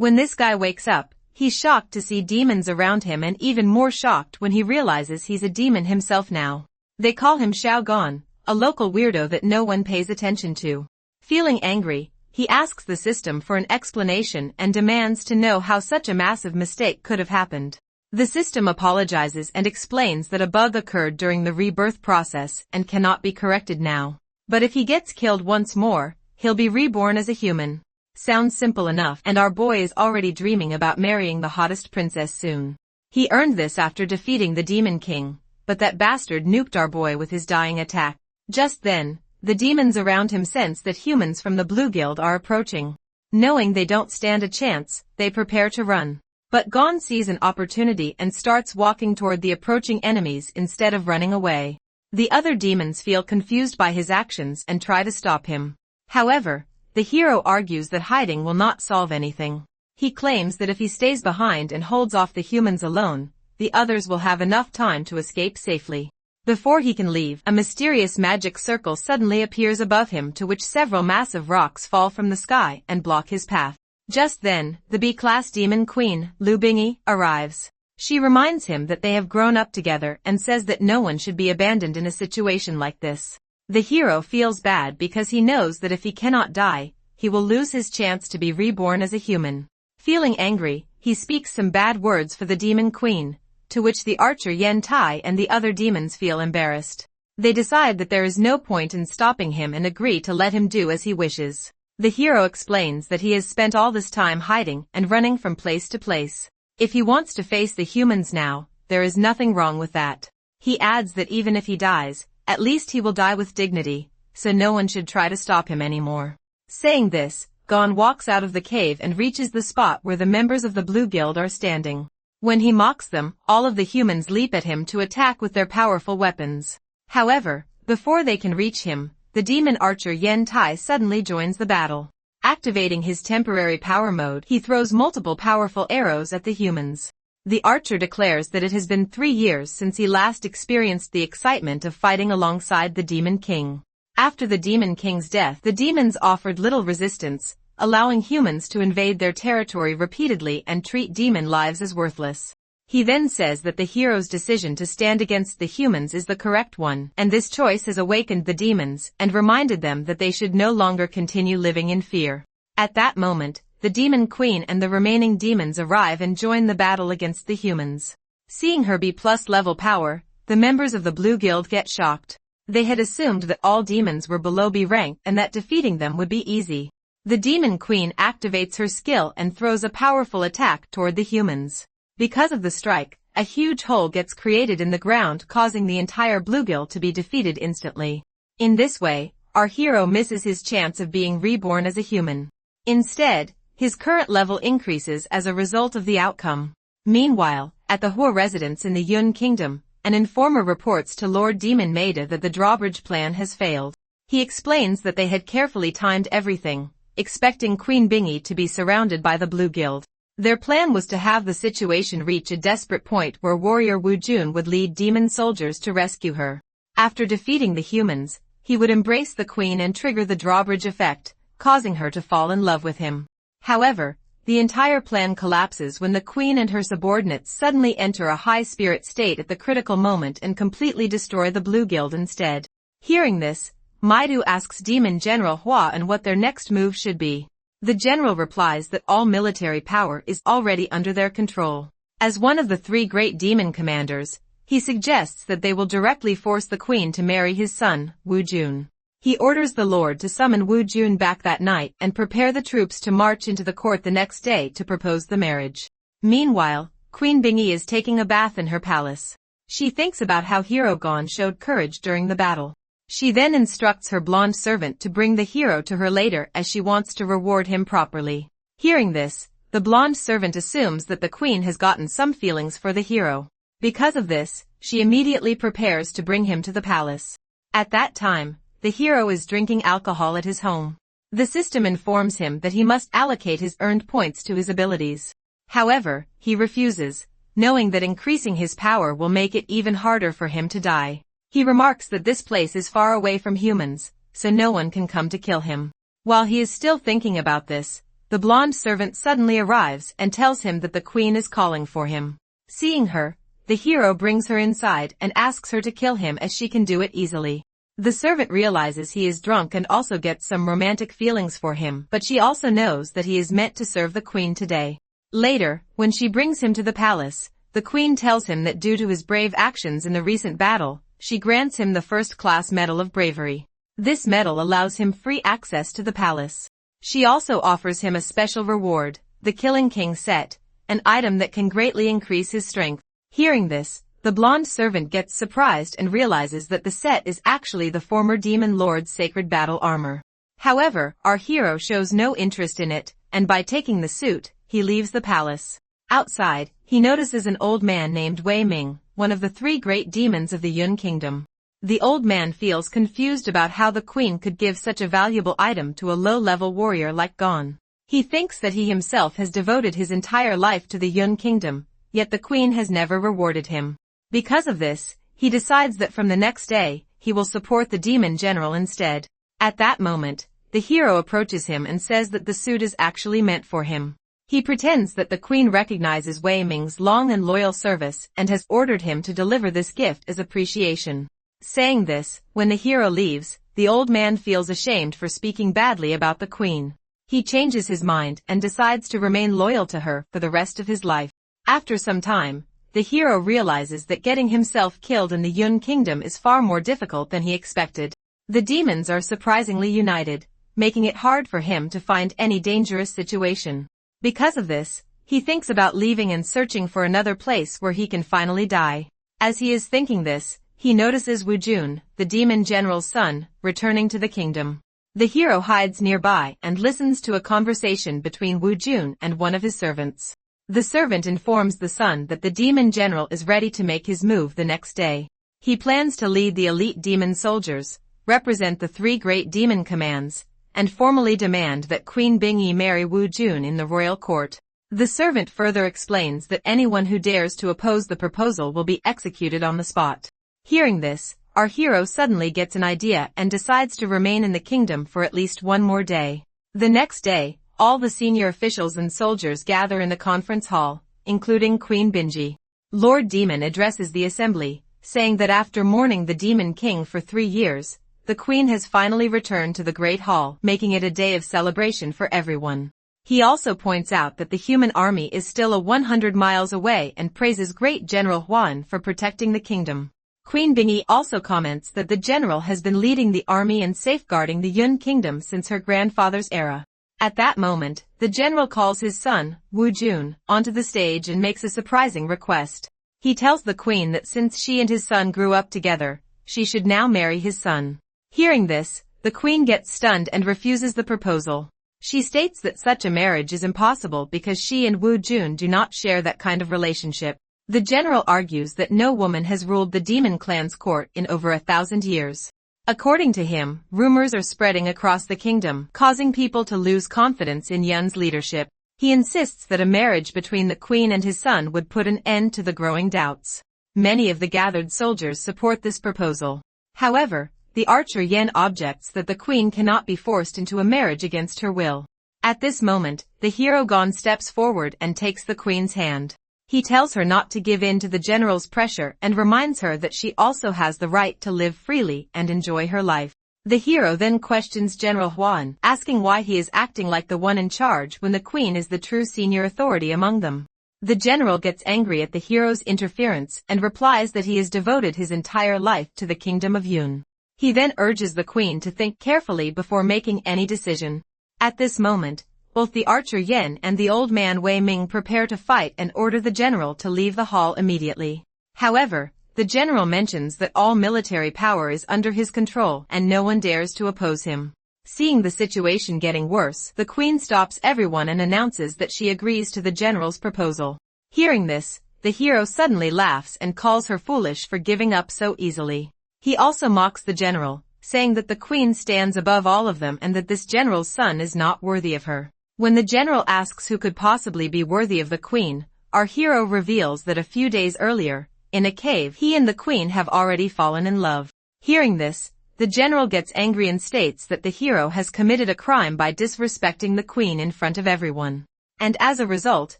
When this guy wakes up, he's shocked to see demons around him and even more shocked when he realizes he's a demon himself now. They call him Xiaogan, a local weirdo that no one pays attention to. Feeling angry, he asks the system for an explanation and demands to know how such a massive mistake could have happened. The system apologizes and explains that a bug occurred during the rebirth process and cannot be corrected now. But if he gets killed once more, he'll be reborn as a human. Sounds simple enough, and our boy is already dreaming about marrying the hottest princess soon. He earned this after defeating the Demon King, but that bastard nuked our boy with his dying attack. Just then, the demons around him sense that humans from the Blue Guild are approaching. Knowing they don't stand a chance, they prepare to run. But Gon sees an opportunity and starts walking toward the approaching enemies instead of running away. The other demons feel confused by his actions and try to stop him. However, the hero argues that hiding will not solve anything. He claims that if he stays behind and holds off the humans alone, the others will have enough time to escape safely. Before he can leave, a mysterious magic circle suddenly appears above him, to which several massive rocks fall from the sky and block his path. Just then, the B-class demon queen, Lu Bingy, arrives. She reminds him that they have grown up together and says that no one should be abandoned in a situation like this. The hero feels bad because he knows that if he cannot die, he will lose his chance to be reborn as a human. Feeling angry, he speaks some bad words for the demon queen, to which the archer Yen Tai and the other demons feel embarrassed. They decide that there is no point in stopping him and agree to let him do as he wishes. The hero explains that he has spent all this time hiding and running from place to place. If he wants to face the humans now, there is nothing wrong with that. He adds that even if he dies, at least he will die with dignity, so no one should try to stop him anymore. Saying this, Gon walks out of the cave and reaches the spot where the members of the Blue Guild are standing. When he mocks them, all of the humans leap at him to attack with their powerful weapons. However, before they can reach him, the demon archer Yen Tai suddenly joins the battle. Activating his temporary power mode, he throws multiple powerful arrows at the humans. The archer declares that it has been 3 years since he last experienced the excitement of fighting alongside the Demon King. After the Demon King's death, the demons offered little resistance, allowing humans to invade their territory repeatedly and treat demon lives as worthless. He then says that the hero's decision to stand against the humans is the correct one, and this choice has awakened the demons and reminded them that they should no longer continue living in fear. At that moment, the Demon Queen and the remaining demons arrive and join the battle against the humans. Seeing her B+ level power, the members of the Blue Guild get shocked. They had assumed that all demons were below B rank and that defeating them would be easy. The Demon Queen activates her skill and throws a powerful attack toward the humans. Because of the strike, a huge hole gets created in the ground, causing the entire Blue Guild to be defeated instantly. In this way, our hero misses his chance of being reborn as a human. Instead, his current level increases as a result of the outcome. Meanwhile, at the Hua residence in the Yun Kingdom, an informer reports to Lord Demon Maida that the drawbridge plan has failed. He explains that they had carefully timed everything, expecting Queen Bingy to be surrounded by the Blue Guild. Their plan was to have the situation reach a desperate point where warrior Wu Jun would lead demon soldiers to rescue her. After defeating the humans, he would embrace the queen and trigger the drawbridge effect, causing her to fall in love with him. However, the entire plan collapses when the queen and her subordinates suddenly enter a high spirit state at the critical moment and completely destroy the Blue Guild instead. Hearing this, Maidu asks Demon General Hua and what their next move should be. The general replies that all military power is already under their control. As one of the 3 great demon commanders, he suggests that they will directly force the queen to marry his son, Wu Jun. He orders the lord to summon Wu Jun back that night and prepare the troops to march into the court the next day to propose the marriage. Meanwhile, Queen Bingy is taking a bath in her palace. She thinks about how Hero Gon showed courage during the battle. She then instructs her blonde servant to bring the hero to her later as she wants to reward him properly. Hearing this, the blonde servant assumes that the queen has gotten some feelings for the hero. Because of this, she immediately prepares to bring him to the palace. At that time, the hero is drinking alcohol at his home. The system informs him that he must allocate his earned points to his abilities. However, he refuses, knowing that increasing his power will make it even harder for him to die. He remarks that this place is far away from humans, so no one can come to kill him. While he is still thinking about this, the blonde servant suddenly arrives and tells him that the queen is calling for him. Seeing her, the hero brings her inside and asks her to kill him as she can do it easily. The servant realizes he is drunk and also gets some romantic feelings for him, but she also knows that he is meant to serve the queen today. Later, when she brings him to the palace, the queen tells him that due to his brave actions in the recent battle, she grants him the first-class Medal of Bravery. This medal allows him free access to the palace. She also offers him a special reward, the Killing King set, an item that can greatly increase his strength. Hearing this, the blonde servant gets surprised and realizes that the set is actually the former demon lord's sacred battle armor. However, our hero shows no interest in it, and by taking the suit, he leaves the palace. Outside, he notices an old man named Wei Ming, one of the 3 great demons of the Yun Kingdom. The old man feels confused about how the queen could give such a valuable item to a low-level warrior like Gon. He thinks that he himself has devoted his entire life to the Yun Kingdom, yet the queen has never rewarded him. Because of this, he decides that from the next day, he will support the demon general instead. At that moment, the hero approaches him and says that the suit is actually meant for him. He pretends that the queen recognizes Wei Ming's long and loyal service and has ordered him to deliver this gift as appreciation. Saying this, when the hero leaves, the old man feels ashamed for speaking badly about the queen. He changes his mind and decides to remain loyal to her for the rest of his life. After some time, the hero realizes that getting himself killed in the Yun Kingdom is far more difficult than he expected. The demons are surprisingly united, making it hard for him to find any dangerous situation. Because of this, he thinks about leaving and searching for another place where he can finally die. As he is thinking this, he notices Wu Jun, the demon general's son, returning to the kingdom. The hero hides nearby and listens to a conversation between Wu Jun and one of his servants. The servant informs the son that the demon general is ready to make his move the next day. He plans to lead the elite demon soldiers, represent the 3 great demon commands, and formally demand that Queen Bingyi marry Wu Jun in the royal court. The servant further explains that anyone who dares to oppose the proposal will be executed on the spot. Hearing this, our hero suddenly gets an idea and decides to remain in the kingdom for at least one more day. The next day, all the senior officials and soldiers gather in the conference hall, including Queen Bingyi. Lord Demon addresses the assembly, saying that after mourning the Demon King for 3 years, the queen has finally returned to the Great Hall, making it a day of celebration for everyone. He also points out that the human army is still 100 miles away and praises Great General Huan for protecting the kingdom. Queen Bingyi also comments that the general has been leading the army and safeguarding the Yun Kingdom since her grandfather's era. At that moment, the general calls his son, Wu Jun, onto the stage and makes a surprising request. He tells the queen that since she and his son grew up together, she should now marry his son. Hearing this, the queen gets stunned and refuses the proposal. She states that such a marriage is impossible because she and Wu Jun do not share that kind of relationship. The general argues that no woman has ruled the demon clan's court in over 1,000 years. According to him, rumors are spreading across the kingdom, causing people to lose confidence in Yun's leadership. He insists that a marriage between the queen and his son would put an end to the growing doubts. Many of the gathered soldiers support this proposal. However, the archer Yen objects that the queen cannot be forced into a marriage against her will. At this moment, the hero Gon steps forward and takes the queen's hand. He tells her not to give in to the general's pressure and reminds her that she also has the right to live freely and enjoy her life. The hero then questions General Huan, asking why he is acting like the one in charge when the queen is the true senior authority among them. The general gets angry at the hero's interference and replies that he has devoted his entire life to the kingdom of Yun. He then urges the queen to think carefully before making any decision. At this moment, both the archer Yen and the old man Wei Ming prepare to fight and order the general to leave the hall immediately. However, the general mentions that all military power is under his control and no one dares to oppose him. Seeing the situation getting worse, the queen stops everyone and announces that she agrees to the general's proposal. Hearing this, the hero suddenly laughs and calls her foolish for giving up so easily. He also mocks the general, saying that the queen stands above all of them and that this general's son is not worthy of her. When the general asks who could possibly be worthy of the queen, our hero reveals that a few days earlier, in a cave, he and the queen have already fallen in love. Hearing this, The general gets angry and states that the hero has committed a crime by disrespecting the queen in front of everyone. And as a result,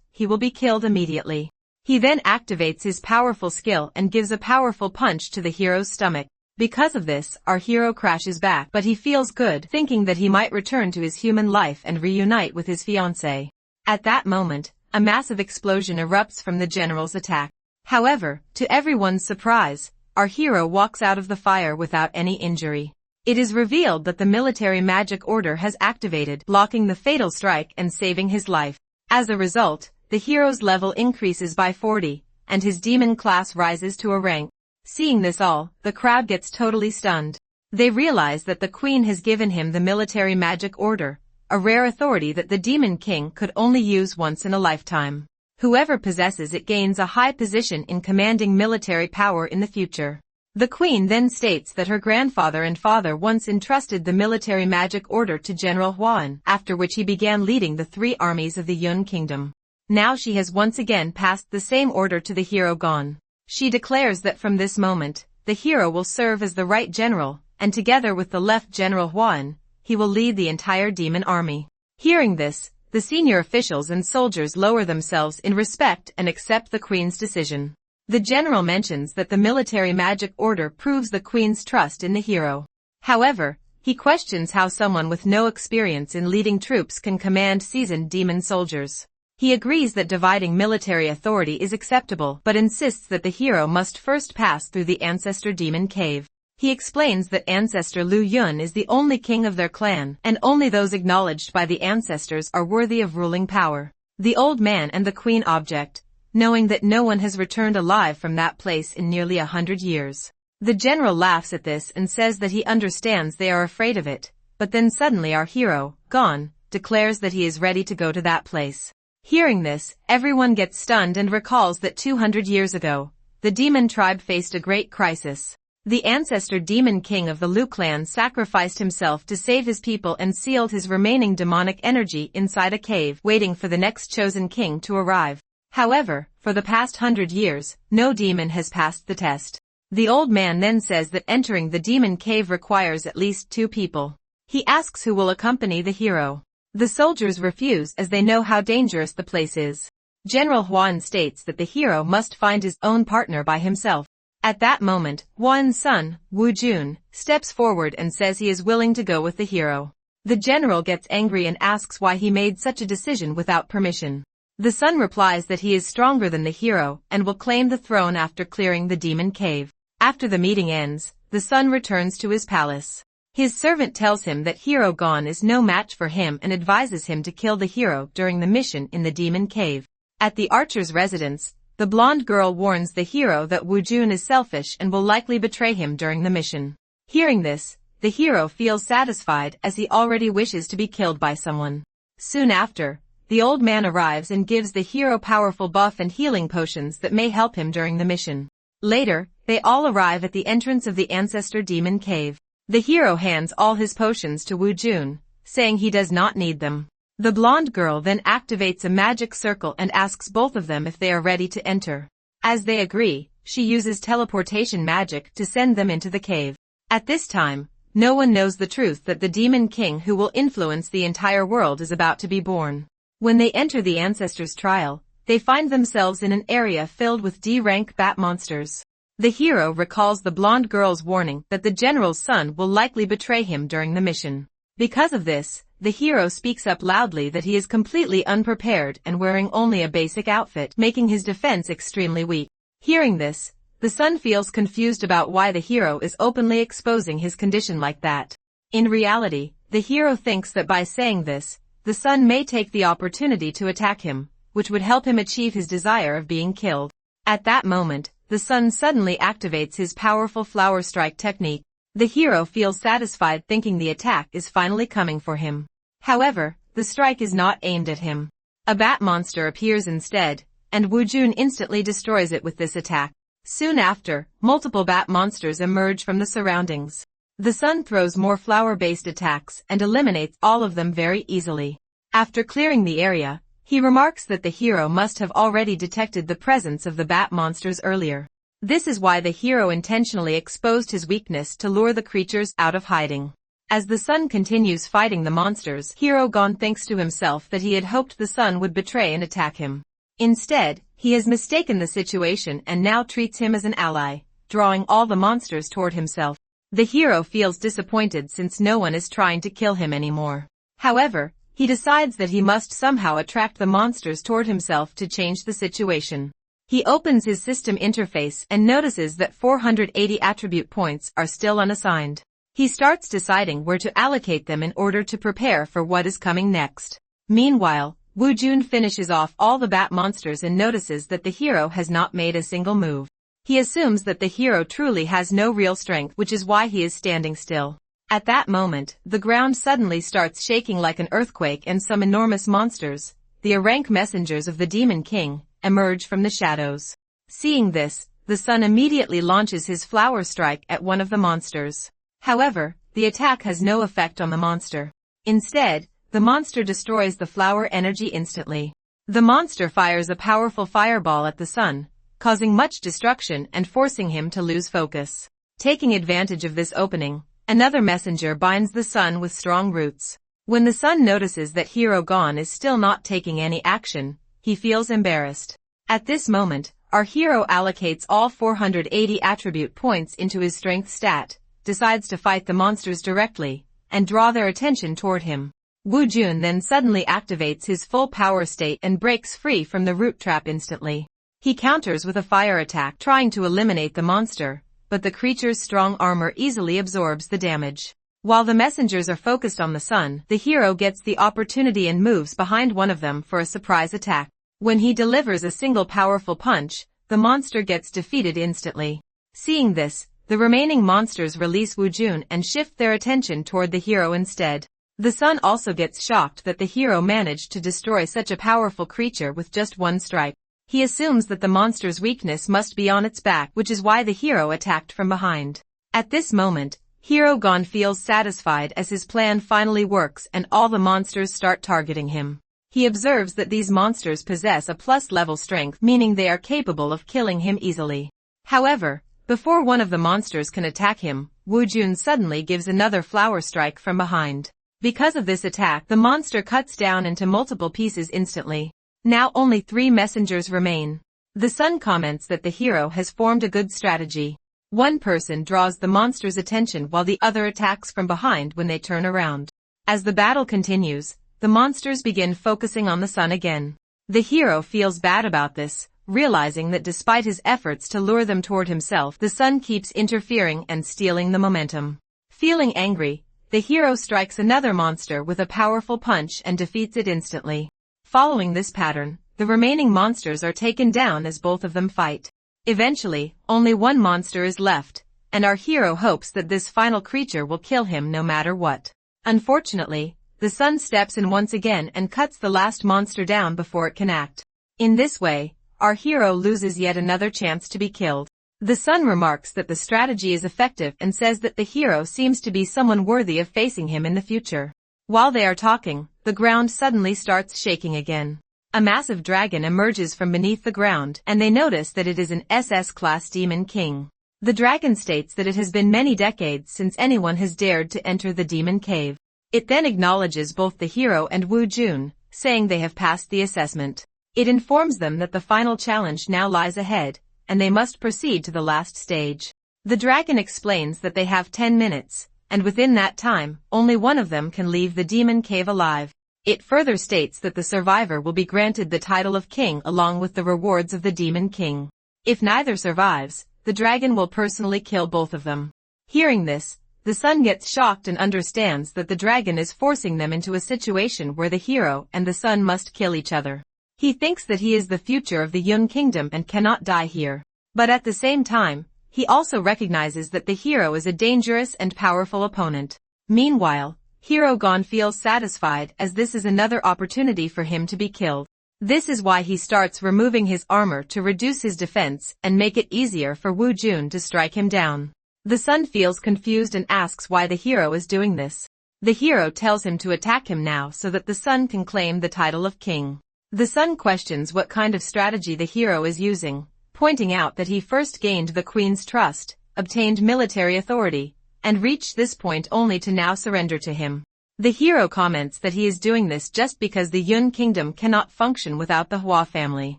he will be killed immediately. He then activates his powerful skill and gives a powerful punch to the hero's stomach. Because of this, our hero crashes back, but he feels good, thinking that he might return to his human life and reunite with his fiancée. At that moment, a massive explosion erupts from the general's attack. However, to everyone's surprise, our hero walks out of the fire without any injury. It is revealed that the military magic order has activated, blocking the fatal strike and saving his life. As a result, the hero's level increases by 40, and his demon class rises to a rank. Seeing this all, the crowd gets totally stunned. They realize that the queen has given him the military magic order, a rare authority that the demon king could only use once in a lifetime. Whoever possesses it gains a high position in commanding military power in the future. The queen then states that her grandfather and father once entrusted the military magic order to General Huan, after which he began leading the 3 armies of the Yun kingdom. Now she has once again passed the same order to the hero Gon. She declares that from this moment, the hero will serve as the right general, and together with the left General Huan, he will lead the entire demon army. Hearing this, the senior officials and soldiers lower themselves in respect and accept the queen's decision. The general mentions that the military magic order proves the queen's trust in the hero. However, he questions how someone with no experience in leading troops can command seasoned demon soldiers. He agrees that dividing military authority is acceptable, but insists that the hero must first pass through the ancestor demon cave. He explains that ancestor Lu Yun is the only king of their clan, and only those acknowledged by the ancestors are worthy of ruling power. The old man and the queen object, knowing that no one has returned alive from that place in nearly 100 years. The general laughs at this and says that he understands they are afraid of it, but then suddenly our hero, Gon, declares that he is ready to go to that place. Hearing this, everyone gets stunned and recalls that 200 years ago, the demon tribe faced a great crisis. The ancestor demon king of the Lu clan sacrificed himself to save his people and sealed his remaining demonic energy inside a cave, waiting for the next chosen king to arrive. However, for the past 100 years, no demon has passed the test. The old man then says that entering the demon cave requires at least 2 people. He asks who will accompany the hero. The soldiers refuse as they know how dangerous the place is. General Huan states that the hero must find his own partner by himself. At that moment, Huan's son, Wu Jun, steps forward and says he is willing to go with the hero. The general gets angry and asks why he made such a decision without permission. The son replies that he is stronger than the hero and will claim the throne after clearing the demon cave. After the meeting ends, the son returns to his palace. His servant tells him that hero Gon is no match for him and advises him to kill the hero during the mission in the demon cave. At the archer's residence, the blonde girl warns the hero that Wu Jun is selfish and will likely betray him during the mission. Hearing this, the hero feels satisfied as he already wishes to be killed by someone. Soon after, the old man arrives and gives the hero powerful buff and healing potions that may help him during the mission. Later, they all arrive at the entrance of the ancestor demon cave. The hero hands all his potions to Wu Jun, saying he does not need them. The blonde girl then activates a magic circle and asks both of them if they are ready to enter. As they agree, she uses teleportation magic to send them into the cave. At this time, no one knows the truth that the demon king who will influence the entire world is about to be born. When they enter the ancestors' trial, they find themselves in an area filled with D-rank bat monsters. The hero recalls the blonde girl's warning that the general's son will likely betray him during the mission. Because of this, the hero speaks up loudly that he is completely unprepared and wearing only a basic outfit, making his defense extremely weak. Hearing this, the son feels confused about why the hero is openly exposing his condition like that. In reality, the hero thinks that by saying this, the son may take the opportunity to attack him, which would help him achieve his desire of being killed. At that moment, the son suddenly activates his powerful flower strike technique. The hero feels satisfied thinking the attack is finally coming for him. However, the strike is not aimed at him. A bat monster appears instead, and Wu Jun instantly destroys it with this attack. Soon after, multiple bat monsters emerge from the surroundings. The son throws more flower-based attacks and eliminates all of them very easily. After clearing the area, he remarks that the hero must have already detected the presence of the bat monsters earlier. This is why the hero intentionally exposed his weakness to lure the creatures out of hiding. As the sun continues fighting the monsters, Hero Gon thinks to himself that he had hoped the sun would betray and attack him. Instead, he has mistaken the situation and now treats him as an ally, drawing all the monsters toward himself. The hero feels disappointed since no one is trying to kill him anymore. However, he decides that he must somehow attract the monsters toward himself to change the situation. He opens his system interface and notices that 480 attribute points are still unassigned. He starts deciding where to allocate them in order to prepare for what is coming next. Meanwhile, Wu Jun finishes off all the bat monsters and notices that the hero has not made a single move. He assumes that the hero truly has no real strength, which is why he is standing still. At that moment, the ground suddenly starts shaking like an earthquake and some enormous monsters, the rank messengers of the Demon King, emerge from the shadows. Seeing this, the sun immediately launches his flower strike at one of the monsters. However, the attack has no effect on the monster. Instead, the monster destroys the flower energy instantly. The monster fires a powerful fireball at the sun, causing much destruction and forcing him to lose focus. Taking advantage of this opening, another messenger binds the sun with strong roots. When the sun notices that Hero Gon is still not taking any action, he feels embarrassed. At this moment, our hero allocates all 480 attribute points into his strength stat, decides to fight the monsters directly, and draw their attention toward him. Wu Jun then suddenly activates his full power state and breaks free from the root trap instantly. He counters with a fire attack trying to eliminate the monster, but the creature's strong armor easily absorbs the damage. While the messengers are focused on the sun, the hero gets the opportunity and moves behind one of them for a surprise attack. When he delivers a single powerful punch, the monster gets defeated instantly. Seeing this, the remaining monsters release Wu Jun and shift their attention toward the hero instead. The sun also gets shocked that the hero managed to destroy such a powerful creature with just one strike. He assumes that the monster's weakness must be on its back, which is why the hero attacked from behind. At this moment, Hero Gon feels satisfied as his plan finally works and all the monsters start targeting him. He observes that these monsters possess a plus-level strength, meaning they are capable of killing him easily. However, before one of the monsters can attack him, Wu Jun suddenly gives another flower strike from behind. Because of this attack, the monster cuts down into multiple pieces instantly. Now only 3 messengers remain. The sun comments that the hero has formed a good strategy. One person draws the monster's attention while the other attacks from behind when they turn around. As the battle continues, the monsters begin focusing on the sun again. The hero feels bad about this, realizing that despite his efforts to lure them toward himself, the sun keeps interfering and stealing the momentum. Feeling angry, the hero strikes another monster with a powerful punch and defeats it instantly. Following this pattern, the remaining monsters are taken down as both of them fight. Eventually, only one monster is left, and our hero hopes that this final creature will kill him no matter what. Unfortunately, the sun steps in once again and cuts the last monster down before it can act. In this way, our hero loses yet another chance to be killed. The sun remarks that the strategy is effective and says that the hero seems to be someone worthy of facing him in the future. While they are talking, the ground suddenly starts shaking again. A massive dragon emerges from beneath the ground, and they notice that it is an SS-class Demon King. The dragon states that it has been many decades since anyone has dared to enter the demon cave. It then acknowledges both the hero and Wu Jun, saying they have passed the assessment. It informs them that the final challenge now lies ahead, and they must proceed to the last stage. The dragon explains that they have 10 minutes, and within that time, only one of them can leave the demon cave alive. It further states that the survivor will be granted the title of king along with the rewards of the Demon King. If neither survives, the dragon will personally kill both of them. Hearing this, the sun gets shocked and understands that the dragon is forcing them into a situation where the hero and the sun must kill each other. He thinks that he is the future of the Yun Kingdom and cannot die here. But at the same time, he also recognizes that the hero is a dangerous and powerful opponent. Meanwhile, Hero Gon feels satisfied as this is another opportunity for him to be killed. This is why he starts removing his armor to reduce his defense and make it easier for Wu Jun to strike him down. The sun feels confused and asks why the hero is doing this. The hero tells him to attack him now so that the sun can claim the title of king. The sun questions what kind of strategy the hero is using, pointing out that he first gained the queen's trust, obtained military authority, and reached this point only to now surrender to him. The hero comments that he is doing this just because the Yun kingdom cannot function without the Hua family.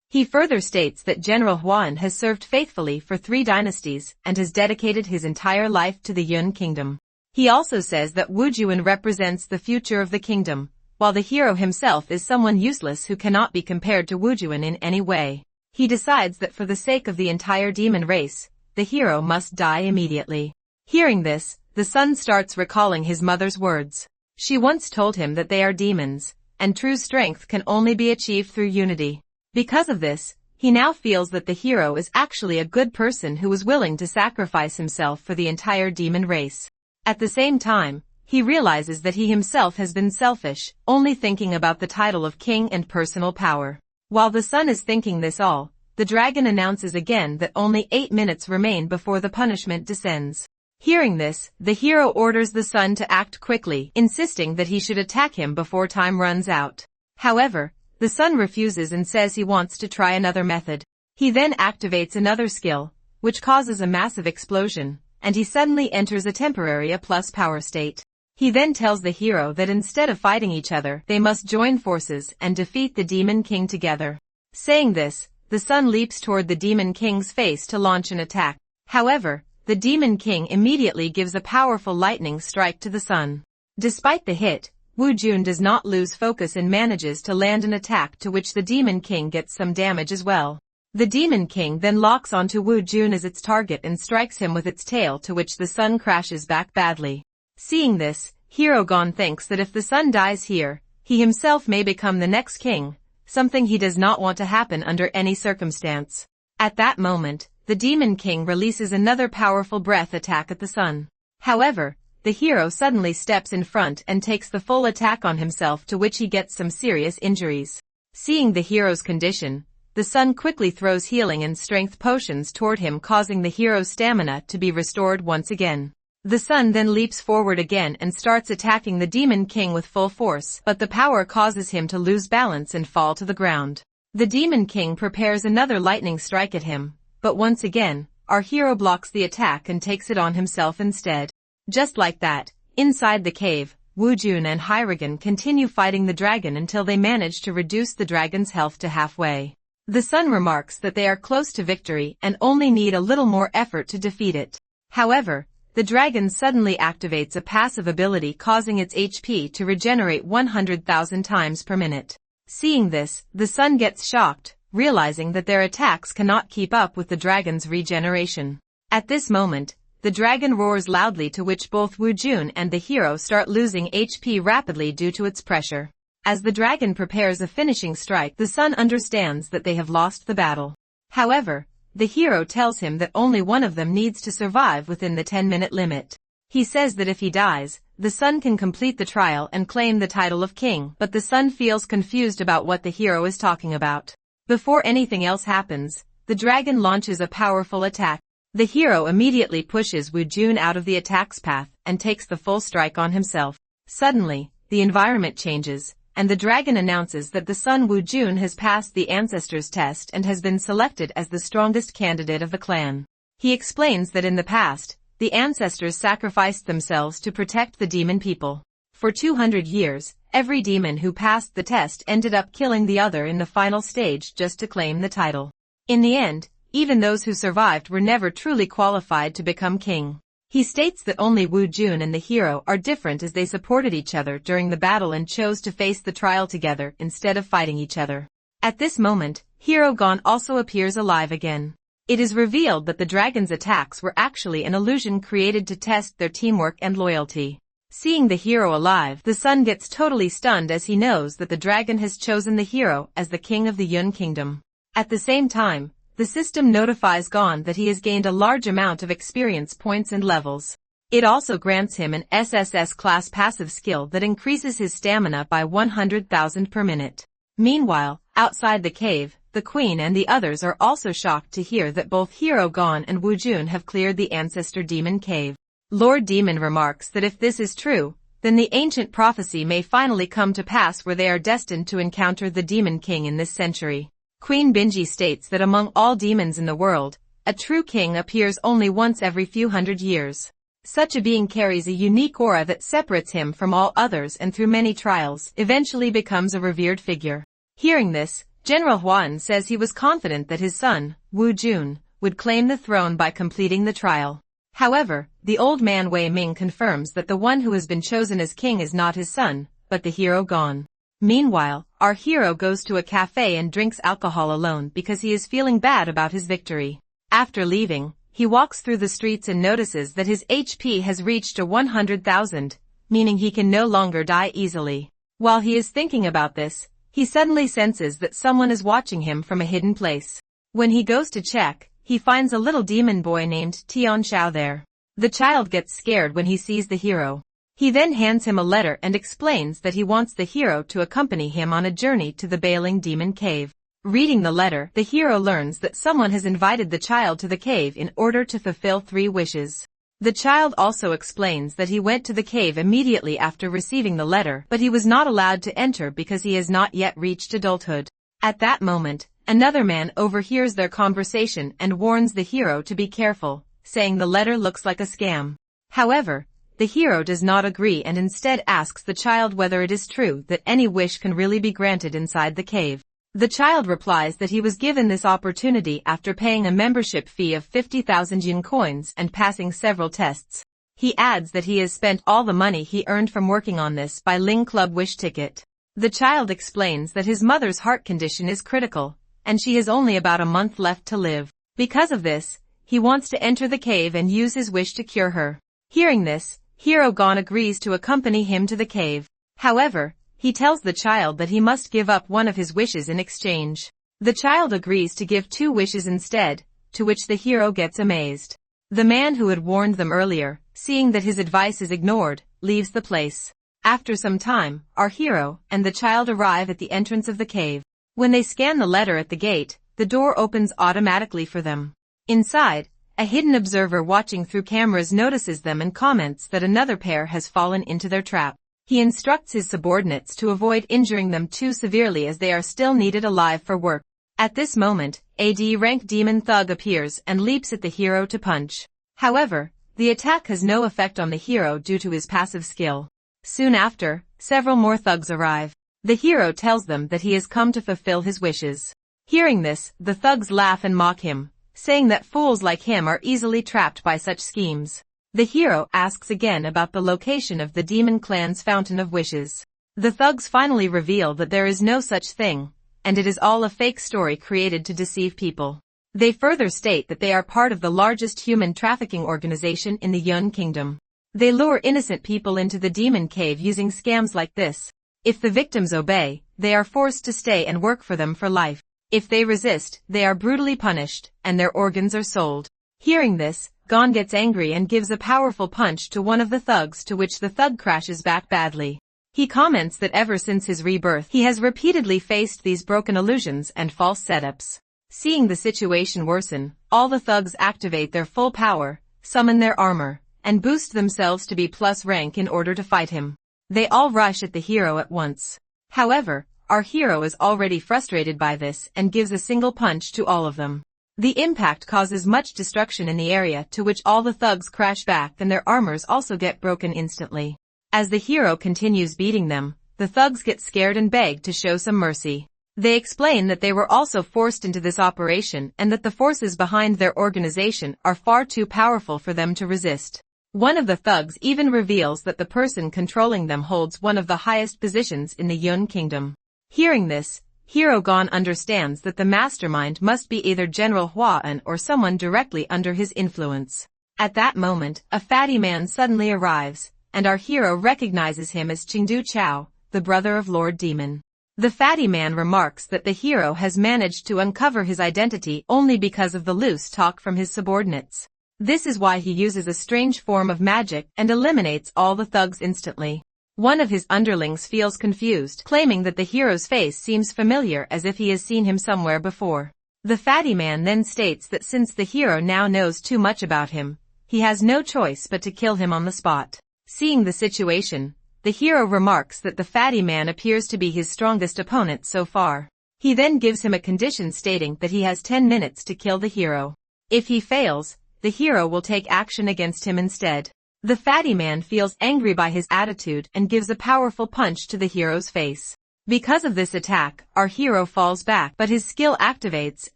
He further states that General Huan has served faithfully for 3 dynasties and has dedicated his entire life to the Yun kingdom. He also says that Wu Juan represents the future of the kingdom, while the hero himself is someone useless who cannot be compared to Wu Juan in any way. He decides that for the sake of the entire demon race, the hero must die immediately. Hearing this, the son starts recalling his mother's words. She once told him that they are demons, and true strength can only be achieved through unity. Because of this, he now feels that the hero is actually a good person who was willing to sacrifice himself for the entire demon race. At the same time, he realizes that he himself has been selfish, only thinking about the title of king and personal power. While the son is thinking this all, the dragon announces again that only 8 minutes remain before the punishment descends. Hearing this, the hero orders the son to act quickly, insisting that he should attack him before time runs out. However, the son refuses and says he wants to try another method. He then activates another skill, which causes a massive explosion, and he suddenly enters a temporary A+ power state. He then tells the hero that instead of fighting each other, they must join forces and defeat the Demon King together. Saying this, the son leaps toward the Demon King's face to launch an attack. However, the Demon King immediately gives a powerful lightning strike to the sun. Despite the hit, Wu Jun does not lose focus and manages to land an attack to which the Demon King gets some damage as well. The Demon King then locks onto Wu Jun as its target and strikes him with its tail, to which the sun crashes back badly. Seeing this, Hero Gon thinks that if the sun dies here, he himself may become the next king, something he does not want to happen under any circumstance. At that moment, the Demon King releases another powerful breath attack at the sun. However, the hero suddenly steps in front and takes the full attack on himself, to which he gets some serious injuries. Seeing the hero's condition, the sun quickly throws healing and strength potions toward him, causing the hero's stamina to be restored once again. The sun then leaps forward again and starts attacking the Demon King with full force, but the power causes him to lose balance and fall to the ground. The Demon King prepares another lightning strike at him, but once again, our hero blocks the attack and takes it on himself instead. Just like that, inside the cave, Wu Jun and Hyrigan continue fighting the dragon until they manage to reduce the dragon's health to halfway. The sun remarks that they are close to victory and only need a little more effort to defeat it. However, the dragon suddenly activates a passive ability, causing its HP to regenerate 100,000 times per minute. Seeing this, the sun gets shocked, realizing that their attacks cannot keep up with the dragon's regeneration. At this moment, the dragon roars loudly, to which both Wu Jun and the hero start losing HP rapidly due to its pressure. As the dragon prepares a finishing strike, the sun understands that they have lost the battle. However, the hero tells him that only one of them needs to survive within the 10-minute limit. He says that if he dies, the sun can complete the trial and claim the title of king, but the sun feels confused about what the hero is talking about. Before anything else happens, the dragon launches a powerful attack. The hero immediately pushes Wu Jun out of the attack's path and takes the full strike on himself. Suddenly, the environment changes, and the dragon announces that the son Wu Jun has passed the ancestors test and has been selected as the strongest candidate of the clan. He explains that in the past, the ancestors sacrificed themselves to protect the demon people. For 200 years, every demon who passed the test ended up killing the other in the final stage just to claim the title. In the end, even those who survived were never truly qualified to become king. He states that only Wu Jun and the hero are different, as they supported each other during the battle and chose to face the trial together instead of fighting each other. At this moment, Hero Gon also appears alive again. It is revealed that the dragon's attacks were actually an illusion created to test their teamwork and loyalty. Seeing the hero alive, the sun gets totally stunned as he knows that the dragon has chosen the hero as the king of the Yun kingdom. At the same time, the system notifies Gon that he has gained a large amount of experience points and levels. It also grants him an SSS class passive skill that increases his stamina by 100,000 per minute. Meanwhile, outside the cave, the queen and the others are also shocked to hear that both Hero Gon and Wu Jun have cleared the ancestor demon cave. Lord Demon remarks that if this is true, then the ancient prophecy may finally come to pass, where they are destined to encounter the Demon King in this century. Queen Binji states that among all demons in the world, a true king appears only once every few hundred years. Such a being carries a unique aura that separates him from all others and through many trials eventually becomes a revered figure. Hearing this, General Huan says he was confident that his son, Wu Jun, would claim the throne by completing the trial. However, the old man Wei Ming confirms that the one who has been chosen as king is not his son, but the hero Gon. Meanwhile, our hero goes to a cafe and drinks alcohol alone because he is feeling bad about his victory. After leaving, he walks through the streets and notices that his HP has reached a 100,000, meaning he can no longer die easily. While he is thinking about this, he suddenly senses that someone is watching him from a hidden place. When he goes to check, he finds a little demon boy named Tian Xiao there. The child gets scared when he sees the hero. He then hands him a letter and explains that he wants the hero to accompany him on a journey to the Bailing Demon Cave. Reading the letter, the hero learns that someone has invited the child to the cave in order to fulfill 3 wishes. The child also explains that he went to the cave immediately after receiving the letter, but he was not allowed to enter because he has not yet reached adulthood. At that moment, another man overhears their conversation and warns the hero to be careful, saying the letter looks like a scam. However, the hero does not agree and instead asks the child whether it is true that any wish can really be granted inside the cave. The child replies that he was given this opportunity after paying a membership fee of 50,000 yen coins and passing several tests. He adds that he has spent all the money he earned from working on this by Ling Club wish ticket. The child explains that his mother's heart condition is critical, and she has only about a month left to live. Because of this, he wants to enter the cave and use his wish to cure her. Hearing this, Hero Gon agrees to accompany him to the cave. However, he tells the child that he must give up one of his wishes in exchange. The child agrees to give 2 wishes instead, to which the hero gets amazed. The man who had warned them earlier, seeing that his advice is ignored, leaves the place. After some time, our hero and the child arrive at the entrance of the cave. When they scan the letter at the gate, the door opens automatically for them. Inside, a hidden observer watching through cameras notices them and comments that another pair has fallen into their trap. He instructs his subordinates to avoid injuring them too severely as they are still needed alive for work. At this moment, a D-rank demon thug appears and leaps at the hero to punch. However, the attack has no effect on the hero due to his passive skill. Soon after, several more thugs arrive. The hero tells them that he has come to fulfill his wishes. Hearing this, the thugs laugh and mock him, saying that fools like him are easily trapped by such schemes. The hero asks again about the location of the demon clan's fountain of wishes. The thugs finally reveal that there is no such thing, and it is all a fake story created to deceive people. They further state that they are part of the largest human trafficking organization in the Yun Kingdom. They lure innocent people into the demon cave using scams like this. If the victims obey, they are forced to stay and work for them for life. If they resist, they are brutally punished, and their organs are sold. Hearing this, Gon gets angry and gives a powerful punch to one of the thugs, to which the thug crashes back badly. He comments that ever since his rebirth he has repeatedly faced these broken illusions and false setups. Seeing the situation worsen, all the thugs activate their full power, summon their armor, and boost themselves to B+ rank in order to fight him. They all rush at the hero at once. However, our hero is already frustrated by this and gives a single punch to all of them. The impact causes much destruction in the area, to which all the thugs crash back and their armors also get broken instantly. As the hero continues beating them, the thugs get scared and beg to show some mercy. They explain that they were also forced into this operation and that the forces behind their organization are far too powerful for them to resist. One of the thugs even reveals that the person controlling them holds one of the highest positions in the Yun Kingdom. Hearing this, Hero Gon understands that the mastermind must be either General Huan or someone directly under his influence. At that moment, a fatty man suddenly arrives, and our hero recognizes him as Chengdu Chao, the brother of Lord Demon. The fatty man remarks that the hero has managed to uncover his identity only because of the loose talk from his subordinates. This is why he uses a strange form of magic and eliminates all the thugs instantly. One of his underlings feels confused, claiming that the hero's face seems familiar as if he has seen him somewhere before. The fatty man then states that since the hero now knows too much about him, he has no choice but to kill him on the spot. Seeing the situation, the hero remarks that the fatty man appears to be his strongest opponent so far. He then gives him a condition stating that he has 10 minutes to kill the hero. If he fails, the hero will take action against him instead. The fatty man feels angry by his attitude and gives a powerful punch to the hero's face. Because of this attack, our hero falls back, but his skill activates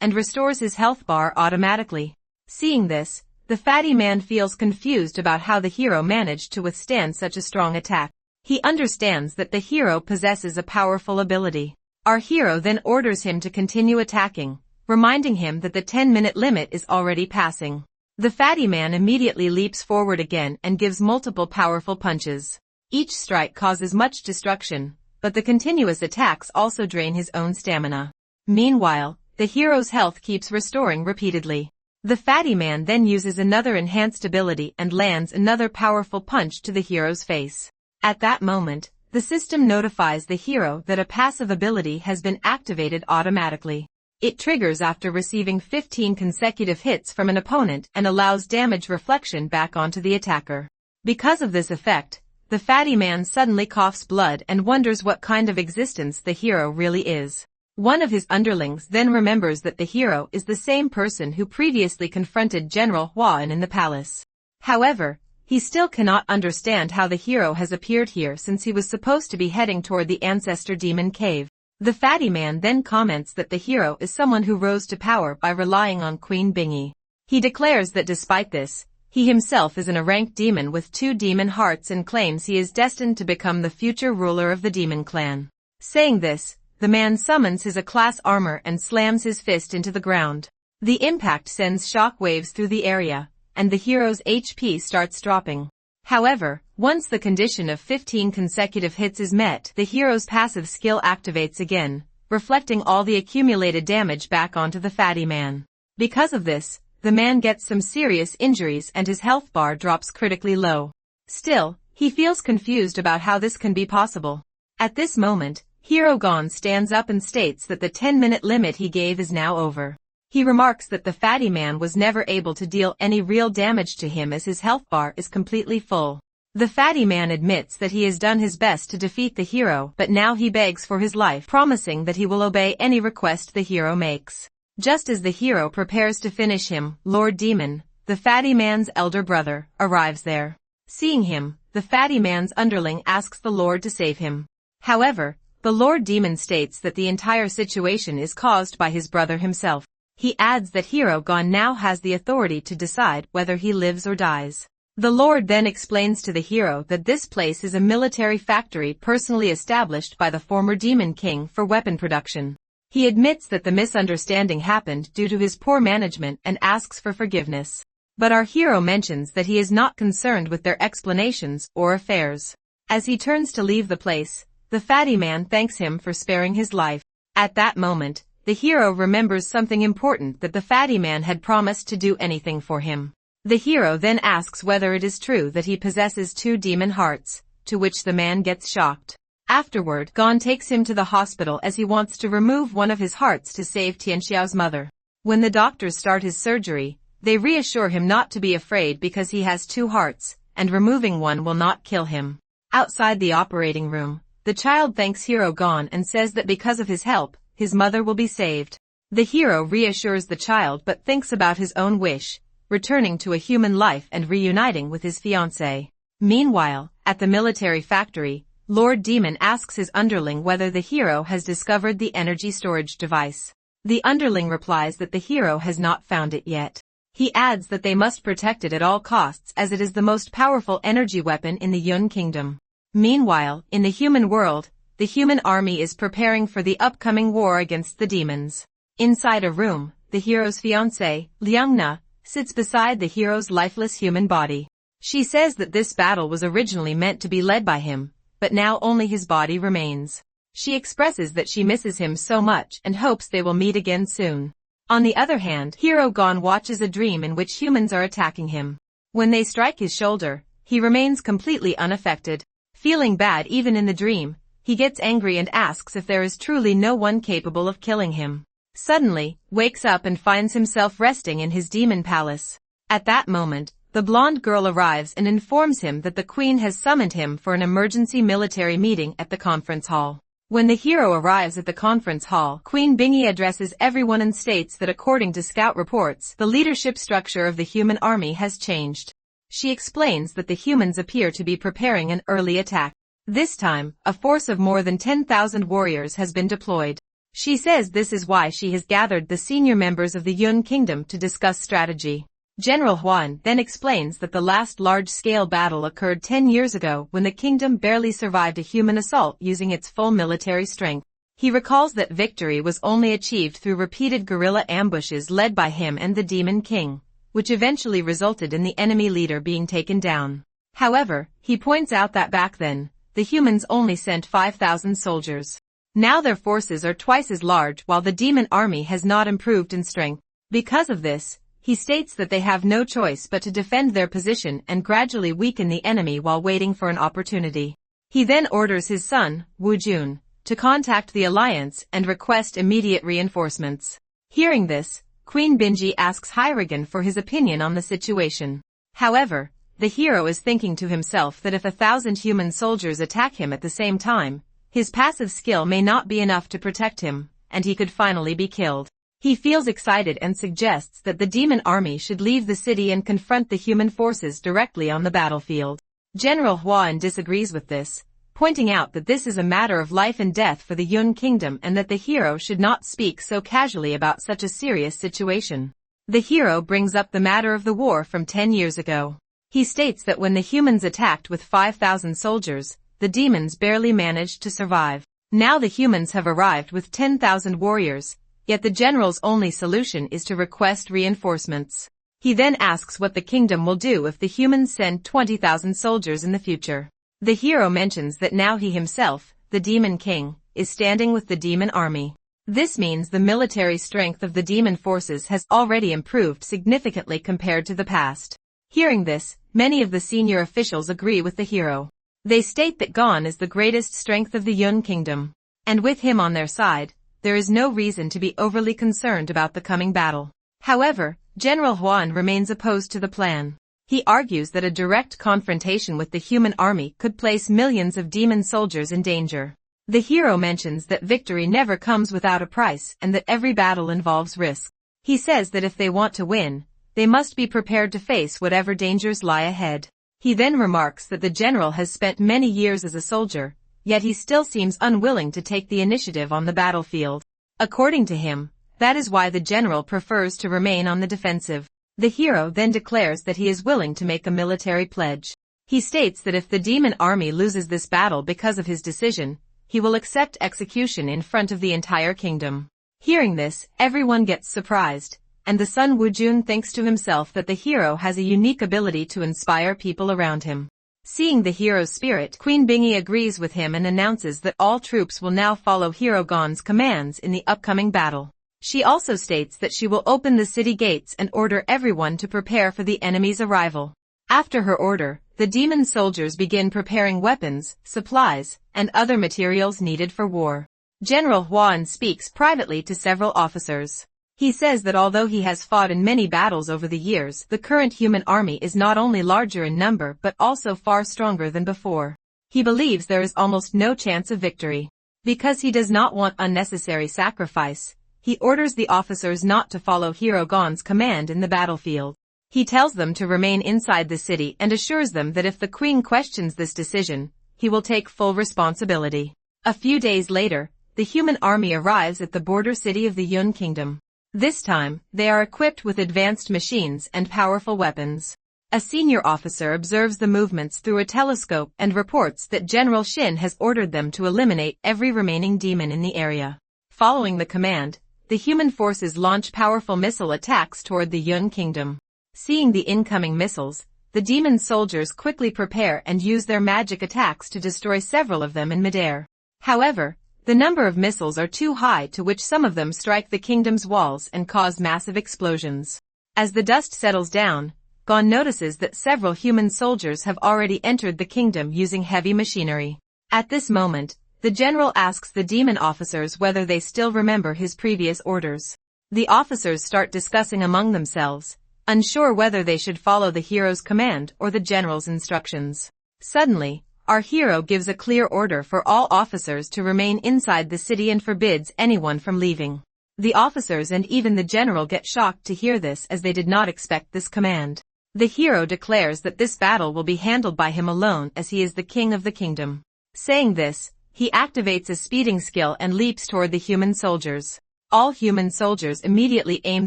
and restores his health bar automatically. Seeing this, the fatty man feels confused about how the hero managed to withstand such a strong attack. He understands that the hero possesses a powerful ability. Our hero then orders him to continue attacking, reminding him that the 10-minute limit is already passing. The fatty man immediately leaps forward again and gives multiple powerful punches. Each strike causes much destruction, but the continuous attacks also drain his own stamina. Meanwhile, the hero's health keeps restoring repeatedly. The fatty man then uses another enhanced ability and lands another powerful punch to the hero's face. At that moment, the system notifies the hero that a passive ability has been activated automatically. It triggers after receiving 15 consecutive hits from an opponent and allows damage reflection back onto the attacker. Because of this effect, the fatty man suddenly coughs blood and wonders what kind of existence the hero really is. One of his underlings then remembers that the hero is the same person who previously confronted General Huan in the palace. However, he still cannot understand how the hero has appeared here since he was supposed to be heading toward the ancestor demon cave. The fatty man then comments that the hero is someone who rose to power by relying on Queen Bingy. He declares that despite this, he himself is a ranked demon with 2 demon hearts and claims he is destined to become the future ruler of the demon clan. Saying this, the man summons his A-class armor and slams his fist into the ground. The impact sends shock waves through the area, and the hero's HP starts dropping. However, once the condition of 15 consecutive hits is met, the hero's passive skill activates again, reflecting all the accumulated damage back onto the fatty man. Because of this, the man gets some serious injuries and his health bar drops critically low. Still, he feels confused about how this can be possible. At this moment, Hero Gon stands up and states that the 10-minute limit he gave is now over. He remarks that the fatty man was never able to deal any real damage to him as his health bar is completely full. The fatty man admits that he has done his best to defeat the hero, but now he begs for his life, promising that he will obey any request the hero makes. Just as the hero prepares to finish him, Lord Demon, the fatty man's elder brother, arrives there. Seeing him, the fatty man's underling asks the Lord to save him. However, the Lord Demon states that the entire situation is caused by his brother himself. He adds that Hero Gon now has the authority to decide whether he lives or dies. The Lord then explains to the hero that this place is a military factory personally established by the former Demon King for weapon production. He admits that the misunderstanding happened due to his poor management and asks for forgiveness. But our hero mentions that he is not concerned with their explanations or affairs. As he turns to leave the place, the fatty man thanks him for sparing his life. At that moment, the hero remembers something important, that the fatty man had promised to do anything for him. The hero then asks whether it is true that he possesses 2 demon hearts, to which the man gets shocked. Afterward, Gon takes him to the hospital as he wants to remove one of his hearts to save Tianxiao's mother. When the doctors start his surgery, they reassure him not to be afraid because he has 2 hearts, and removing one will not kill him. Outside the operating room, the child thanks Hero Gon and says that because of his help, his mother will be saved. The hero reassures the child but thinks about his own wish, returning to a human life and reuniting with his fiancée. Meanwhile, at the military factory, Lord Demon asks his underling whether the hero has discovered the energy storage device. The underling replies that the hero has not found it yet. He adds that they must protect it at all costs as it is the most powerful energy weapon in the Yun Kingdom. Meanwhile, in the human world, the human army is preparing for the upcoming war against the demons. Inside a room, the hero's fiancée, Liangna, sits beside the hero's lifeless human body. She says that this battle was originally meant to be led by him, but now only his body remains. She expresses that she misses him so much and hopes they will meet again soon. On the other hand, Hero Gon watches a dream in which humans are attacking him. When they strike his shoulder, he remains completely unaffected. Feeling bad even in the dream, he gets angry and asks if there is truly no one capable of killing him. Suddenly, wakes up and finds himself resting in his demon palace. At that moment, the blonde girl arrives and informs him that the queen has summoned him for an emergency military meeting at the conference hall. When the hero arrives at the conference hall, Queen Bingy addresses everyone and states that according to scout reports, the leadership structure of the human army has changed. She explains that the humans appear to be preparing an early attack. This time, a force of more than 10,000 warriors has been deployed. She says this is why she has gathered the senior members of the Yun Kingdom to discuss strategy. General Huan then explains that the last large-scale battle occurred 10 years ago when the kingdom barely survived a human assault using its full military strength. He recalls that victory was only achieved through repeated guerrilla ambushes led by him and the Demon King, which eventually resulted in the enemy leader being taken down. However, he points out that back then, the humans only sent 5,000 soldiers. Now their forces are twice as large while the demon army has not improved in strength. Because of this, he states that they have no choice but to defend their position and gradually weaken the enemy while waiting for an opportunity. He then orders his son, Wu Jun, to contact the alliance and request immediate reinforcements. Hearing this, Queen Bingy asks Hyrigan for his opinion on the situation. However, the hero is thinking to himself that if 1,000 human soldiers attack him at the same time, his passive skill may not be enough to protect him, and he could finally be killed. He feels excited and suggests that the demon army should leave the city and confront the human forces directly on the battlefield. General Huan disagrees with this, pointing out that this is a matter of life and death for the Yun Kingdom and that the hero should not speak so casually about such a serious situation. The hero brings up the matter of the war from 10 years ago. He states that when the humans attacked with 5,000 soldiers, the demons barely managed to survive. Now the humans have arrived with 10,000 warriors, yet the general's only solution is to request reinforcements. He then asks what the kingdom will do if the humans send 20,000 soldiers in the future. The hero mentions that now he himself, the Demon King, is standing with the demon army. This means the military strength of the demon forces has already improved significantly compared to the past. Hearing this, many of the senior officials agree with the hero. They state that Gon is the greatest strength of the Yun Kingdom, and with him on their side, there is no reason to be overly concerned about the coming battle. However, General Huan remains opposed to the plan. He argues that a direct confrontation with the human army could place millions of demon soldiers in danger. The hero mentions that victory never comes without a price and that every battle involves risk. He says that if they want to win, they must be prepared to face whatever dangers lie ahead. He then remarks that the general has spent many years as a soldier, yet he still seems unwilling to take the initiative on the battlefield. According to him, that is why the general prefers to remain on the defensive. The hero then declares that he is willing to make a military pledge. He states that if the demon army loses this battle because of his decision, he will accept execution in front of the entire kingdom. Hearing this, everyone gets surprised, and the son Wu Jun thinks to himself that the hero has a unique ability to inspire people around him. Seeing the hero's spirit, Queen Bingy agrees with him and announces that all troops will now follow Hero Gon's commands in the upcoming battle. She also states that she will open the city gates and order everyone to prepare for the enemy's arrival. After her order, the demon soldiers begin preparing weapons, supplies, and other materials needed for war. General Huan speaks privately to several officers. He says that although he has fought in many battles over the years, the current human army is not only larger in number but also far stronger than before. He believes there is almost no chance of victory. Because he does not want unnecessary sacrifice, he orders the officers not to follow Hero Gon's command in the battlefield. He tells them to remain inside the city and assures them that if the queen questions this decision, he will take full responsibility. A few days later, the human army arrives at the border city of the Yun Kingdom. This time, they are equipped with advanced machines and powerful weapons. A senior officer observes the movements through a telescope and reports that General Shin has ordered them to eliminate every remaining demon in the area. Following the command, the human forces launch powerful missile attacks toward the Yun Kingdom. Seeing the incoming missiles, the demon soldiers quickly prepare and use their magic attacks to destroy several of them in midair. However, the number of missiles are too high to which some of them strike the kingdom's walls and cause massive explosions. As the dust settles down, Gon notices that several human soldiers have already entered the kingdom using heavy machinery. At this moment, the general asks the demon officers whether they still remember his previous orders. The officers start discussing among themselves, unsure whether they should follow the hero's command or the general's instructions. Suddenly, our hero gives a clear order for all officers to remain inside the city and forbids anyone from leaving. The officers and even the general get shocked to hear this, as they did not expect this command. The hero declares that this battle will be handled by him alone, as he is the king of the kingdom. Saying this, he activates a speeding skill and leaps toward the human soldiers. All human soldiers immediately aim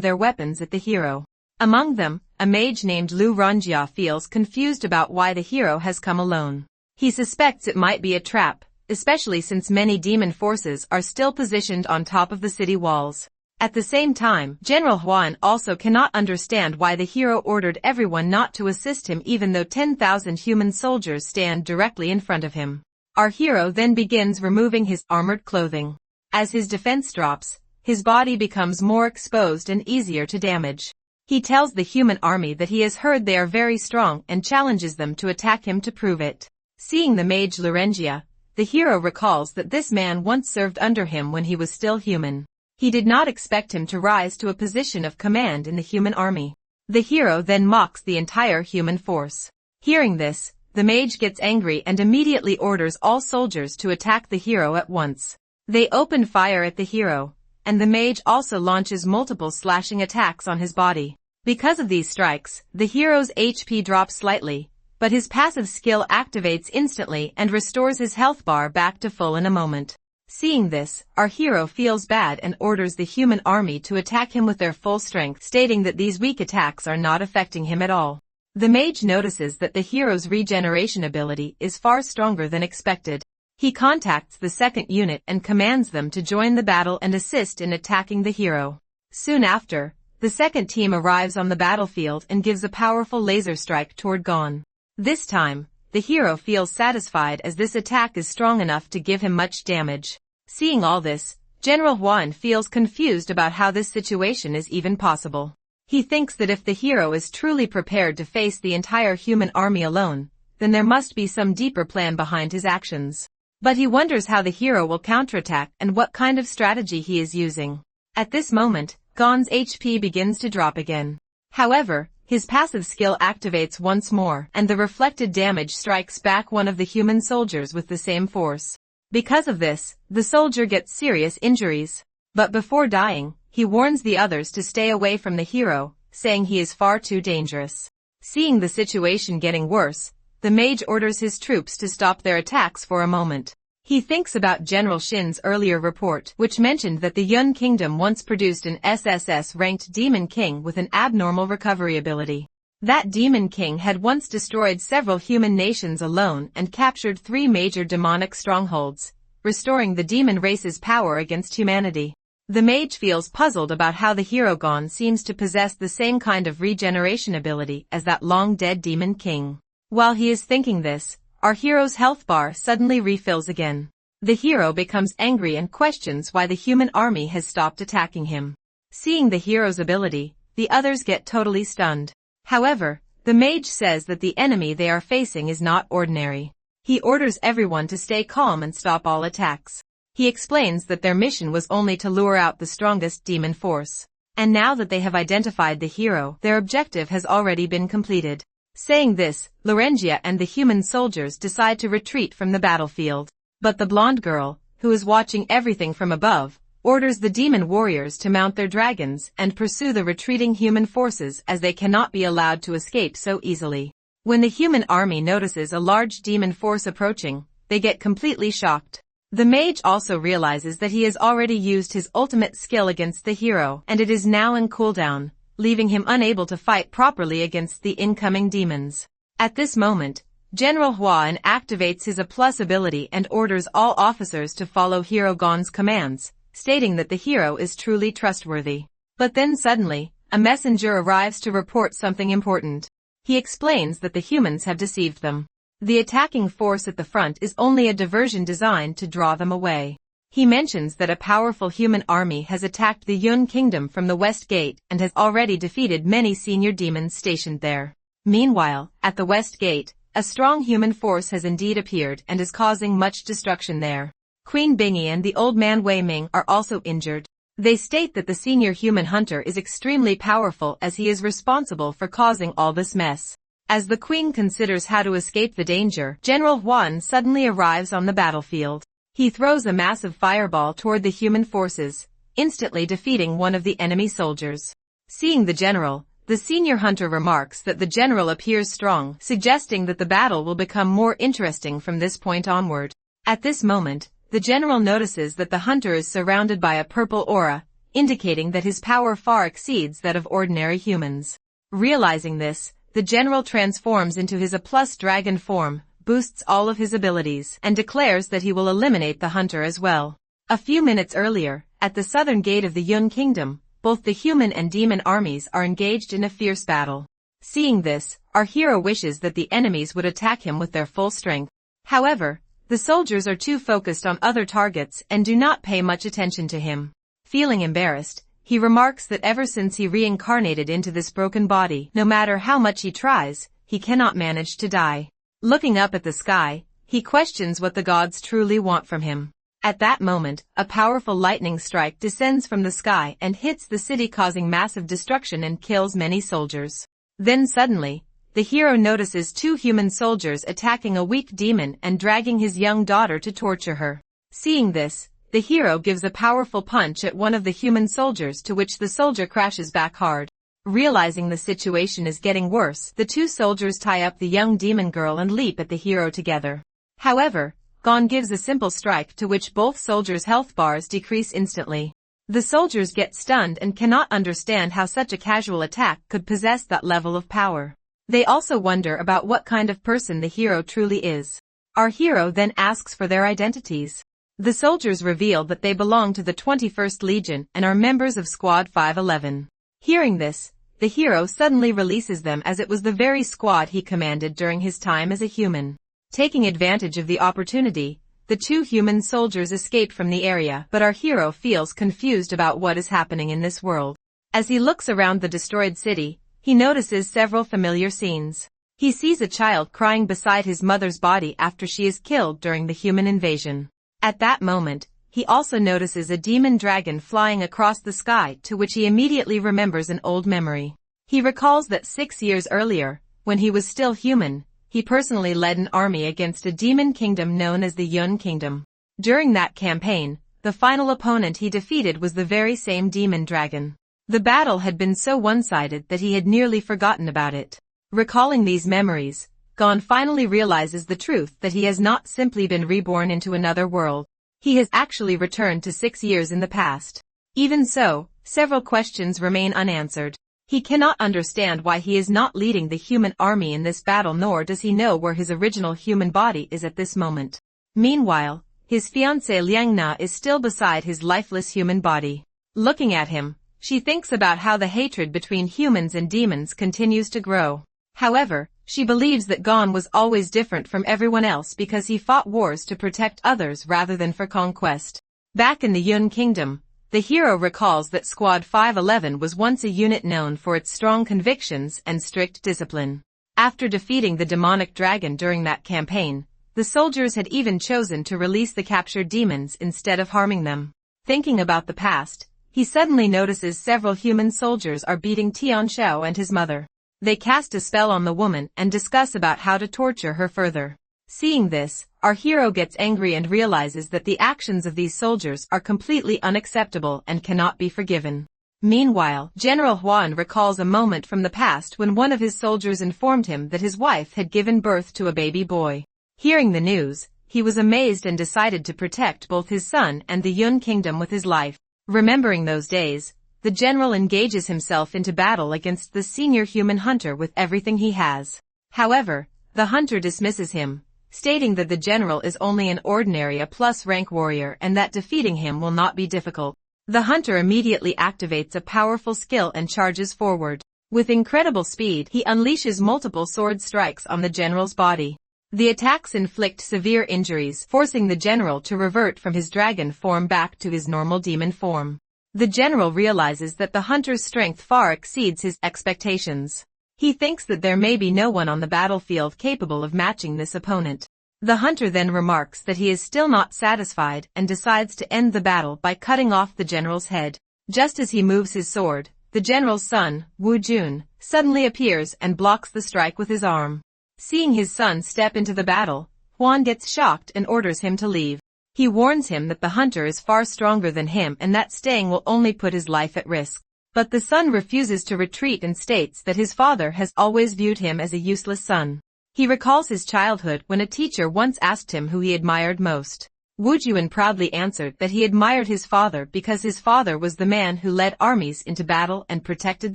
their weapons at the hero. Among them, a mage named Lu Rongjia feels confused about why the hero has come alone. He suspects it might be a trap, especially since many demon forces are still positioned on top of the city walls. At the same time, General Huan also cannot understand why the hero ordered everyone not to assist him even though 10,000 human soldiers stand directly in front of him. Our hero then begins removing his armored clothing. As his defense drops, his body becomes more exposed and easier to damage. He tells the human army that he has heard they are very strong and challenges them to attack him to prove it. Seeing the mage Lurengia, the hero recalls that this man once served under him when he was still human. He did not expect him to rise to a position of command in the human army. The hero then mocks the entire human force. Hearing this, the mage gets angry and immediately orders all soldiers to attack the hero at once. They open fire at the hero, and the mage also launches multiple slashing attacks on his body. Because of these strikes, the hero's HP drops slightly, but his passive skill activates instantly and restores his health bar back to full in a moment. Seeing this, our hero feels bad and orders the human army to attack him with their full strength, stating that these weak attacks are not affecting him at all. The mage notices that the hero's regeneration ability is far stronger than expected. He contacts the second unit and commands them to join the battle and assist in attacking the hero. Soon after, the second team arrives on the battlefield and gives a powerful laser strike toward Gon. This time, the hero feels satisfied as this attack is strong enough to give him much damage. Seeing all this, General Huan feels confused about how this situation is even possible. He thinks that if the hero is truly prepared to face the entire human army alone, then there must be some deeper plan behind his actions. But he wonders how the hero will counterattack and what kind of strategy he is using. At this moment, Gon's HP begins to drop again. However, his passive skill activates once more, and the reflected damage strikes back one of the human soldiers with the same force. Because of this, the soldier gets serious injuries. But before dying, he warns the others to stay away from the hero, saying he is far too dangerous. Seeing the situation getting worse, the mage orders his troops to stop their attacks for a moment. He thinks about General Shin's earlier report, which mentioned that the Yun Kingdom once produced an SSS-ranked Demon King with an abnormal recovery ability. That Demon King had once destroyed several human nations alone and captured 3 major demonic strongholds, restoring the demon race's power against humanity. The mage feels puzzled about how the hero Gon seems to possess the same kind of regeneration ability as that long-dead Demon King. While he is thinking this, our hero's health bar suddenly refills again. The hero becomes angry and questions why the human army has stopped attacking him. Seeing the hero's ability, the others get totally stunned. However, the mage says that the enemy they are facing is not ordinary. He orders everyone to stay calm and stop all attacks. He explains that their mission was only to lure out the strongest demon force. And now that they have identified the hero, their objective has already been completed. Saying this, Lorengia and the human soldiers decide to retreat from the battlefield. But the blonde girl, who is watching everything from above, orders the demon warriors to mount their dragons and pursue the retreating human forces as they cannot be allowed to escape so easily. When the human army notices a large demon force approaching, they get completely shocked. The mage also realizes that he has already used his ultimate skill against the hero and it is now in cooldown, leaving him unable to fight properly against the incoming demons. At this moment, General Huan activates his A+ ability and orders all officers to follow Hero Gon's commands, stating that the hero is truly trustworthy. But then suddenly, a messenger arrives to report something important. He explains that the humans have deceived them. The attacking force at the front is only a diversion designed to draw them away. He mentions that a powerful human army has attacked the Yun Kingdom from the West Gate and has already defeated many senior demons stationed there. Meanwhile, at the West Gate, a strong human force has indeed appeared and is causing much destruction there. Queen Bingy and the old man Wei Ming are also injured. They state that the senior human hunter is extremely powerful as he is responsible for causing all this mess. As the queen considers how to escape the danger, General Huan suddenly arrives on the battlefield. He throws a massive fireball toward the human forces, instantly defeating one of the enemy soldiers. Seeing the general, the senior hunter remarks that the general appears strong, suggesting that the battle will become more interesting from this point onward. At this moment, the general notices that the hunter is surrounded by a purple aura, indicating that his power far exceeds that of ordinary humans. Realizing this, the general transforms into his A+ dragon form, boosts all of his abilities, and declares that he will eliminate the hunter as well. A few minutes earlier, at the southern gate of the Yun Kingdom, both the human and demon armies are engaged in a fierce battle. Seeing this, our hero wishes that the enemies would attack him with their full strength. However, the soldiers are too focused on other targets and do not pay much attention to him. Feeling embarrassed, he remarks that ever since he reincarnated into this broken body, no matter how much he tries, he cannot manage to die. Looking up at the sky, he questions what the gods truly want from him. At that moment, a powerful lightning strike descends from the sky and hits the city, causing massive destruction and kills many soldiers. Then suddenly, the hero notices two human soldiers attacking a weak demon and dragging his young daughter to torture her. Seeing this, the hero gives a powerful punch at one of the human soldiers, to which the soldier crashes back hard. Realizing the situation is getting worse, the two soldiers tie up the young demon girl and leap at the hero together. However, Gon gives a simple strike to which both soldiers' health bars decrease instantly. The soldiers get stunned and cannot understand how such a casual attack could possess that level of power. They also wonder about what kind of person the hero truly is. Our hero then asks for their identities. The soldiers reveal that they belong to the 21st Legion and are members of Squad 511. Hearing this, the hero suddenly releases them, as it was the very squad he commanded during his time as a human. Taking advantage of the opportunity, the two human soldiers escape from the area, but our hero feels confused about what is happening in this world. As he looks around the destroyed city, he notices several familiar scenes. He sees a child crying beside his mother's body after she is killed during the human invasion. At that moment, he also notices a demon dragon flying across the sky, to which he immediately remembers an old memory. He recalls that 6 years earlier, when he was still human, he personally led an army against a demon kingdom known as the Yun Kingdom. During that campaign, the final opponent he defeated was the very same demon dragon. The battle had been so one-sided that he had nearly forgotten about it. Recalling these memories, Gon finally realizes the truth that he has not simply been reborn into another world. He has actually returned to 6 years in the past. Even so, several questions remain unanswered. He cannot understand why he is not leading the human army in this battle, nor does he know where his original human body is at this moment. Meanwhile, his fiancée Liangna is still beside his lifeless human body. Looking at him, she thinks about how the hatred between humans and demons continues to grow. However, she believes that Gon was always different from everyone else because he fought wars to protect others rather than for conquest. Back in the Yun Kingdom, the hero recalls that Squad 511 was once a unit known for its strong convictions and strict discipline. After defeating the demonic dragon during that campaign, the soldiers had even chosen to release the captured demons instead of harming them. Thinking about the past, he suddenly notices several human soldiers are beating Tian Shao and his mother. They cast a spell on the woman and discuss about how to torture her further. Seeing this, our hero gets angry and realizes that the actions of these soldiers are completely unacceptable and cannot be forgiven. Meanwhile, General Huan recalls a moment from the past when one of his soldiers informed him that his wife had given birth to a baby boy. Hearing the news, he was amazed and decided to protect both his son and the Yun Kingdom with his life. Remembering those days, the general engages himself into battle against the senior human hunter with everything he has. However, the hunter dismisses him, stating that the general is only an ordinary A+ rank warrior and that defeating him will not be difficult. The hunter immediately activates a powerful skill and charges forward. With incredible speed, he unleashes multiple sword strikes on the general's body. The attacks inflict severe injuries, forcing the general to revert from his dragon form back to his normal demon form. The general realizes that the hunter's strength far exceeds his expectations. He thinks that there may be no one on the battlefield capable of matching this opponent. The hunter then remarks that he is still not satisfied and decides to end the battle by cutting off the general's head. Just as he moves his sword, the general's son, Wu Jun, suddenly appears and blocks the strike with his arm. Seeing his son step into the battle, Huan gets shocked and orders him to leave. He warns him that the hunter is far stronger than him and that staying will only put his life at risk. But the son refuses to retreat and states that his father has always viewed him as a useless son. He recalls his childhood when a teacher once asked him who he admired most. Wu Juan proudly answered that he admired his father because his father was the man who led armies into battle and protected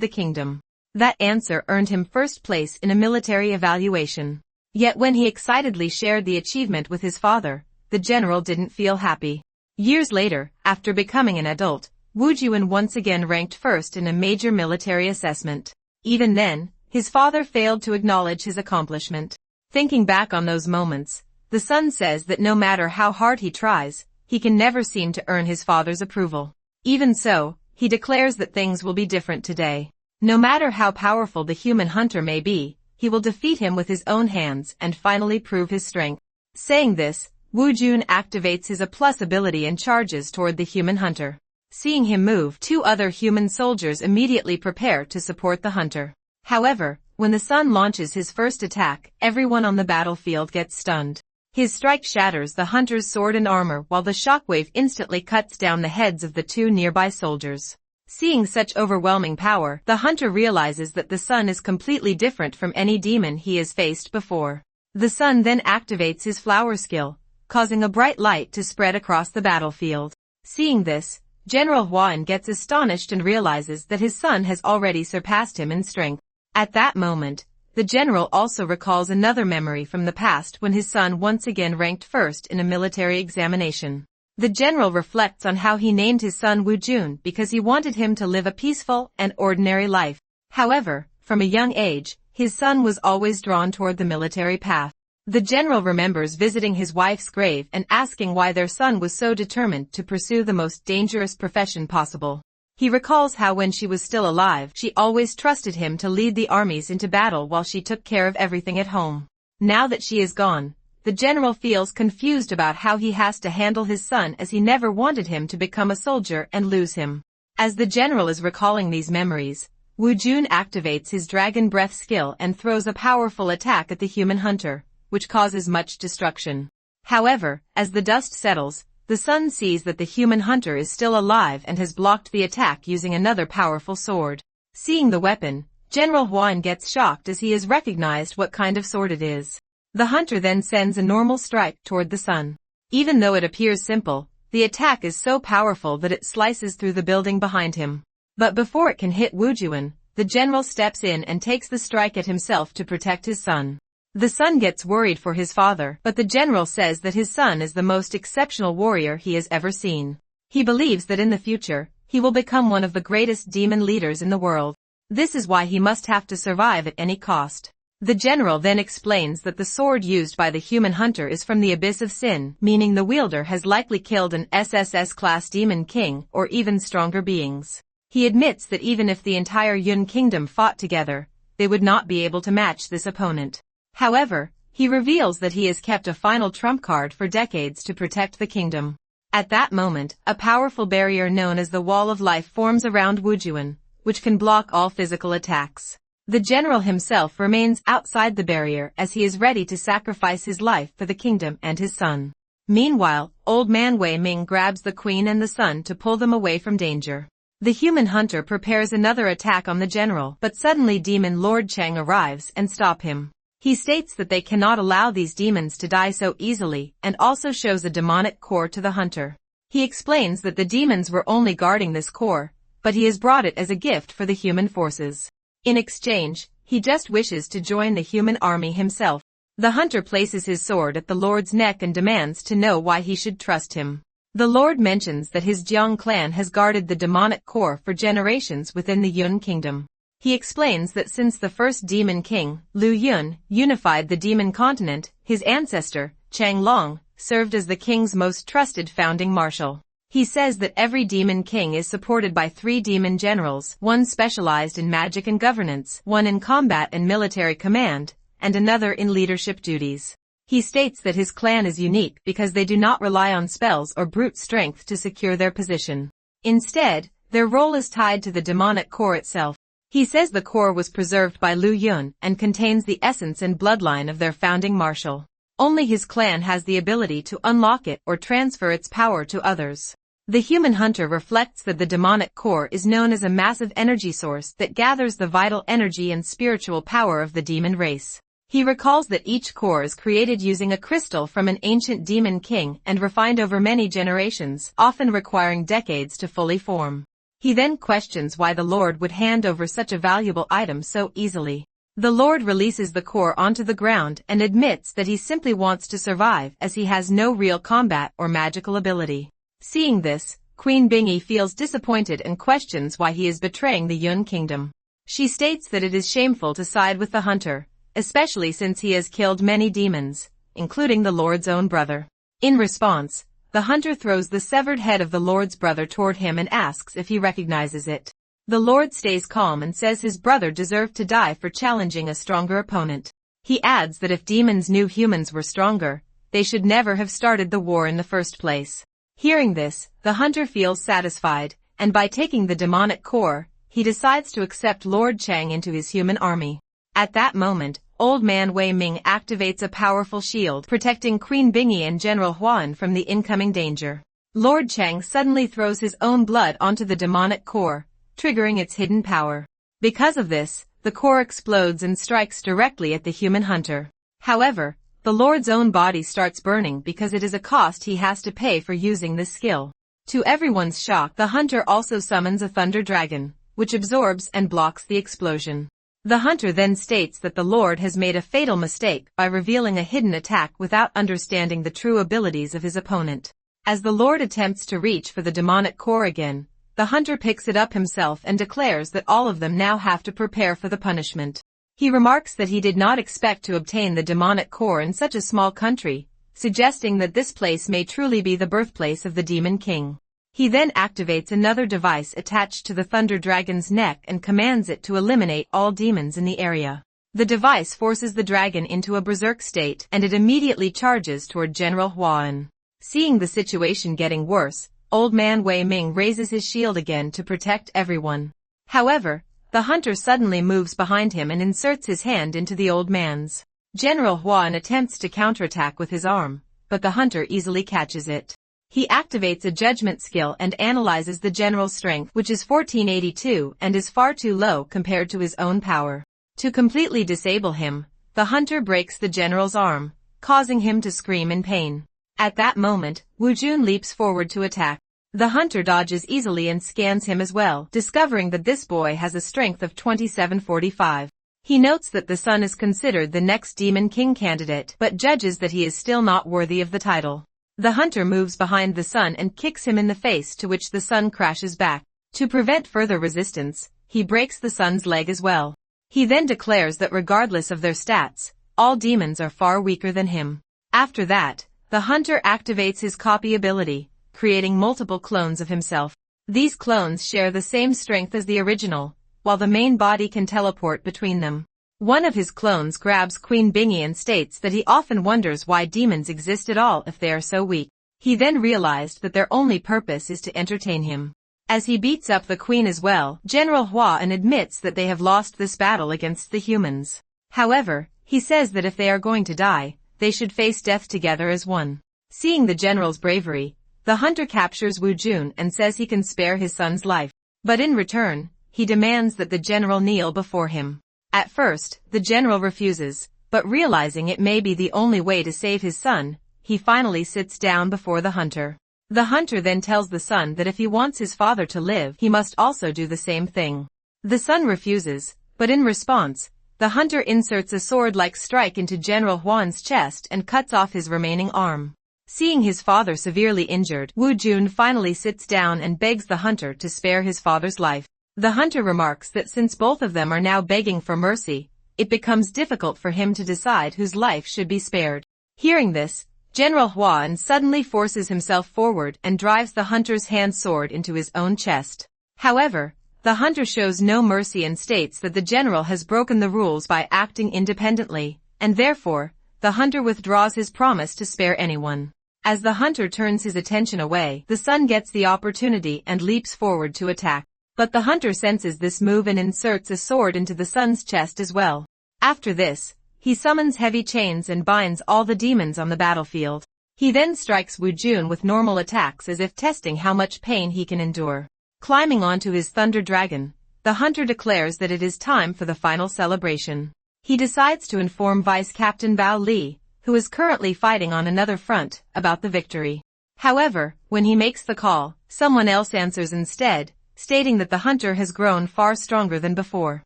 the kingdom. That answer earned him first place in a military evaluation. Yet when he excitedly shared the achievement with his father, the general didn't feel happy. Years later, after becoming an adult, Wu Juan once again ranked first in a major military assessment. Even then, his father failed to acknowledge his accomplishment. Thinking back on those moments, the son says that no matter how hard he tries, he can never seem to earn his father's approval. Even so, he declares that things will be different today. No matter how powerful the human hunter may be, he will defeat him with his own hands and finally prove his strength. Saying this, Wu Jun activates his A+ ability and charges toward the human hunter. Seeing him move, 2 other human soldiers immediately prepare to support the hunter. However, when the son launches his first attack, everyone on the battlefield gets stunned. His strike shatters the hunter's sword and armor while the shockwave instantly cuts down the heads of the 2 nearby soldiers. Seeing such overwhelming power, the hunter realizes that the son is completely different from any demon he has faced before. The son then activates his flower skill, causing a bright light to spread across the battlefield. Seeing this, General Huan gets astonished and realizes that his son has already surpassed him in strength. At that moment, the general also recalls another memory from the past when his son once again ranked first in a military examination. The general reflects on how he named his son Wu Jun because he wanted him to live a peaceful and ordinary life. However, from a young age, his son was always drawn toward the military path. The general remembers visiting his wife's grave and asking why their son was so determined to pursue the most dangerous profession possible. He recalls how when she was still alive, she always trusted him to lead the armies into battle while she took care of everything at home. Now that she is gone, the general feels confused about how he has to handle his son as he never wanted him to become a soldier and lose him. As the general is recalling these memories, Wu Jun activates his dragon breath skill and throws a powerful attack at the human hunter, which causes much destruction. However, as the dust settles, the son sees that the human hunter is still alive and has blocked the attack using another powerful sword. Seeing the weapon, General Huan gets shocked as he has recognized what kind of sword it is. The hunter then sends a normal strike toward the son. Even though it appears simple, the attack is so powerful that it slices through the building behind him. But before it can hit Wu Juan, the general steps in and takes the strike at himself to protect his son. The son gets worried for his father, but the general says that his son is the most exceptional warrior he has ever seen. He believes that in the future, he will become one of the greatest demon leaders in the world. This is why he must have to survive at any cost. The general then explains that the sword used by the human hunter is from the Abyss of Sin, meaning the wielder has likely killed an SSS-class demon king or even stronger beings. He admits that even if the entire Yun kingdom fought together, they would not be able to match this opponent. However, he reveals that he has kept a final trump card for decades to protect the kingdom. At that moment, a powerful barrier known as the Wall of Life forms around Wu Juan, which can block all physical attacks. The general himself remains outside the barrier as he is ready to sacrifice his life for the kingdom and his son. Meanwhile, old man Wei Ming grabs the queen and the son to pull them away from danger. The human hunter prepares another attack on the general, but suddenly Demon Lord Chang arrives and stops him. He states that they cannot allow these demons to die so easily and also shows a demonic core to the hunter. He explains that the demons were only guarding this core, but he has brought it as a gift for the human forces. In exchange, he just wishes to join the human army himself. The hunter places his sword at the Lord's neck and demands to know why he should trust him. The Lord mentions that his Jiang clan has guarded the demonic core for generations within the Yun kingdom. He explains that since the first demon king, Lu Yun, unified the demon continent, his ancestor, Chang Long, served as the king's most trusted founding marshal. He says that every demon king is supported by 3 demon generals, one specialized in magic and governance, one in combat and military command, and another in leadership duties. He states that his clan is unique because they do not rely on spells or brute strength to secure their position. Instead, Their role is tied to the demonic core itself. He says the core was preserved by Lu Yun and contains the essence and bloodline of their founding marshal. Only his clan has the ability to unlock it or transfer its power to others. The human hunter reflects that the demonic core is known as a massive energy source that gathers the vital energy and spiritual power of the demon race. He recalls that each core is created using a crystal from an ancient demon king and refined over many generations, often requiring decades to fully form. He then questions why the Lord would hand over such a valuable item so easily. The Lord releases the core onto the ground and admits that he simply wants to survive as he has no real combat or magical ability. Seeing this, Queen Bingy feels disappointed and questions why he is betraying the Yun kingdom. She states that it is shameful to side with the hunter, especially since he has killed many demons, including the Lord's own brother. In response, the hunter throws the severed head of the Lord's brother toward him and asks if he recognizes it. The Lord stays calm and says his brother deserved to die for challenging a stronger opponent. He adds that if demons knew humans were stronger, they should never have started the war in the first place. Hearing this, the hunter feels satisfied, and by taking the demonic core, he decides to accept Lord Chang into his human army. At that moment, Old Man Wei Ming activates a powerful shield protecting Queen Bingy and General Huan from the incoming danger. Lord Chang suddenly throws his own blood onto the demonic core, triggering its hidden power. Because of this, the core explodes and strikes directly at the human hunter. However, the Lord's own body starts burning because it is a cost he has to pay for using this skill. To everyone's shock, the hunter also summons a thunder dragon, which absorbs and blocks the explosion. The hunter then states that the Lord has made a fatal mistake by revealing a hidden attack without understanding the true abilities of his opponent. As the Lord attempts to reach for the demonic core again, the hunter picks it up himself and declares that all of them now have to prepare for the punishment. He remarks that he did not expect to obtain the demonic core in such a small country, suggesting that this place may truly be the birthplace of the Demon King. He then activates another device attached to the Thunder Dragon's neck and commands it to eliminate all demons in the area. The device forces the dragon into a berserk state and it immediately charges toward General Huan. Seeing the situation getting worse, Old Man Wei Ming raises his shield again to protect everyone. However, the hunter suddenly moves behind him and inserts his hand into the old man's. General Huan attempts to counterattack with his arm, but the hunter easily catches it. He activates a judgment skill and analyzes the general's strength, which is 1482 and is far too low compared to his own power. To completely disable him, the hunter breaks the general's arm, causing him to scream in pain. At that moment, Wu Jun leaps forward to attack. The hunter dodges easily and scans him as well, discovering that this boy has a strength of 2745. He notes that the son is considered the next Demon King candidate, but judges that he is still not worthy of the title. The hunter moves behind the son and kicks him in the face, to which the son crashes back. To prevent further resistance, he breaks the son's leg as well. He then declares that regardless of their stats, all demons are far weaker than him. After that, the hunter activates his copy ability, creating multiple clones of himself. These clones share the same strength as the original, while the main body can teleport between them. One of his clones grabs Queen Bingy and states that he often wonders why demons exist at all if they are so weak. He then realized that their only purpose is to entertain him. As he beats up the queen as well, General Huan admits that they have lost this battle against the humans. However, he says that if they are going to die, they should face death together as one. Seeing the general's bravery, the hunter captures Wu Jun and says he can spare his son's life. But in return, he demands that the general kneel before him. At first, the general refuses, but realizing it may be the only way to save his son, he finally sits down before the hunter. The hunter then tells the son that if he wants his father to live, he must also do the same thing. The son refuses, but in response, the hunter inserts a sword-like strike into General Huan's chest and cuts off his remaining arm. Seeing his father severely injured, Wu Jun finally sits down and begs the hunter to spare his father's life. The hunter remarks that since both of them are now begging for mercy, it becomes difficult for him to decide whose life should be spared. Hearing this, General Huan suddenly forces himself forward and drives the hunter's hand sword into his own chest. However, the hunter shows no mercy and states that the general has broken the rules by acting independently, and therefore, the hunter withdraws his promise to spare anyone. As the hunter turns his attention away, the son gets the opportunity and leaps forward to attack. But the hunter senses this move and inserts a sword into the son's chest as well. After this, he summons heavy chains and binds all the demons on the battlefield. He then strikes Wu Jun with normal attacks as if testing how much pain he can endure. Climbing onto his thunder dragon, the hunter declares that it is time for the final celebration. He decides to inform Vice Captain Bao Li, who is currently fighting on another front, about the victory. However, when he makes the call, someone else answers instead, stating that the hunter has grown far stronger than before.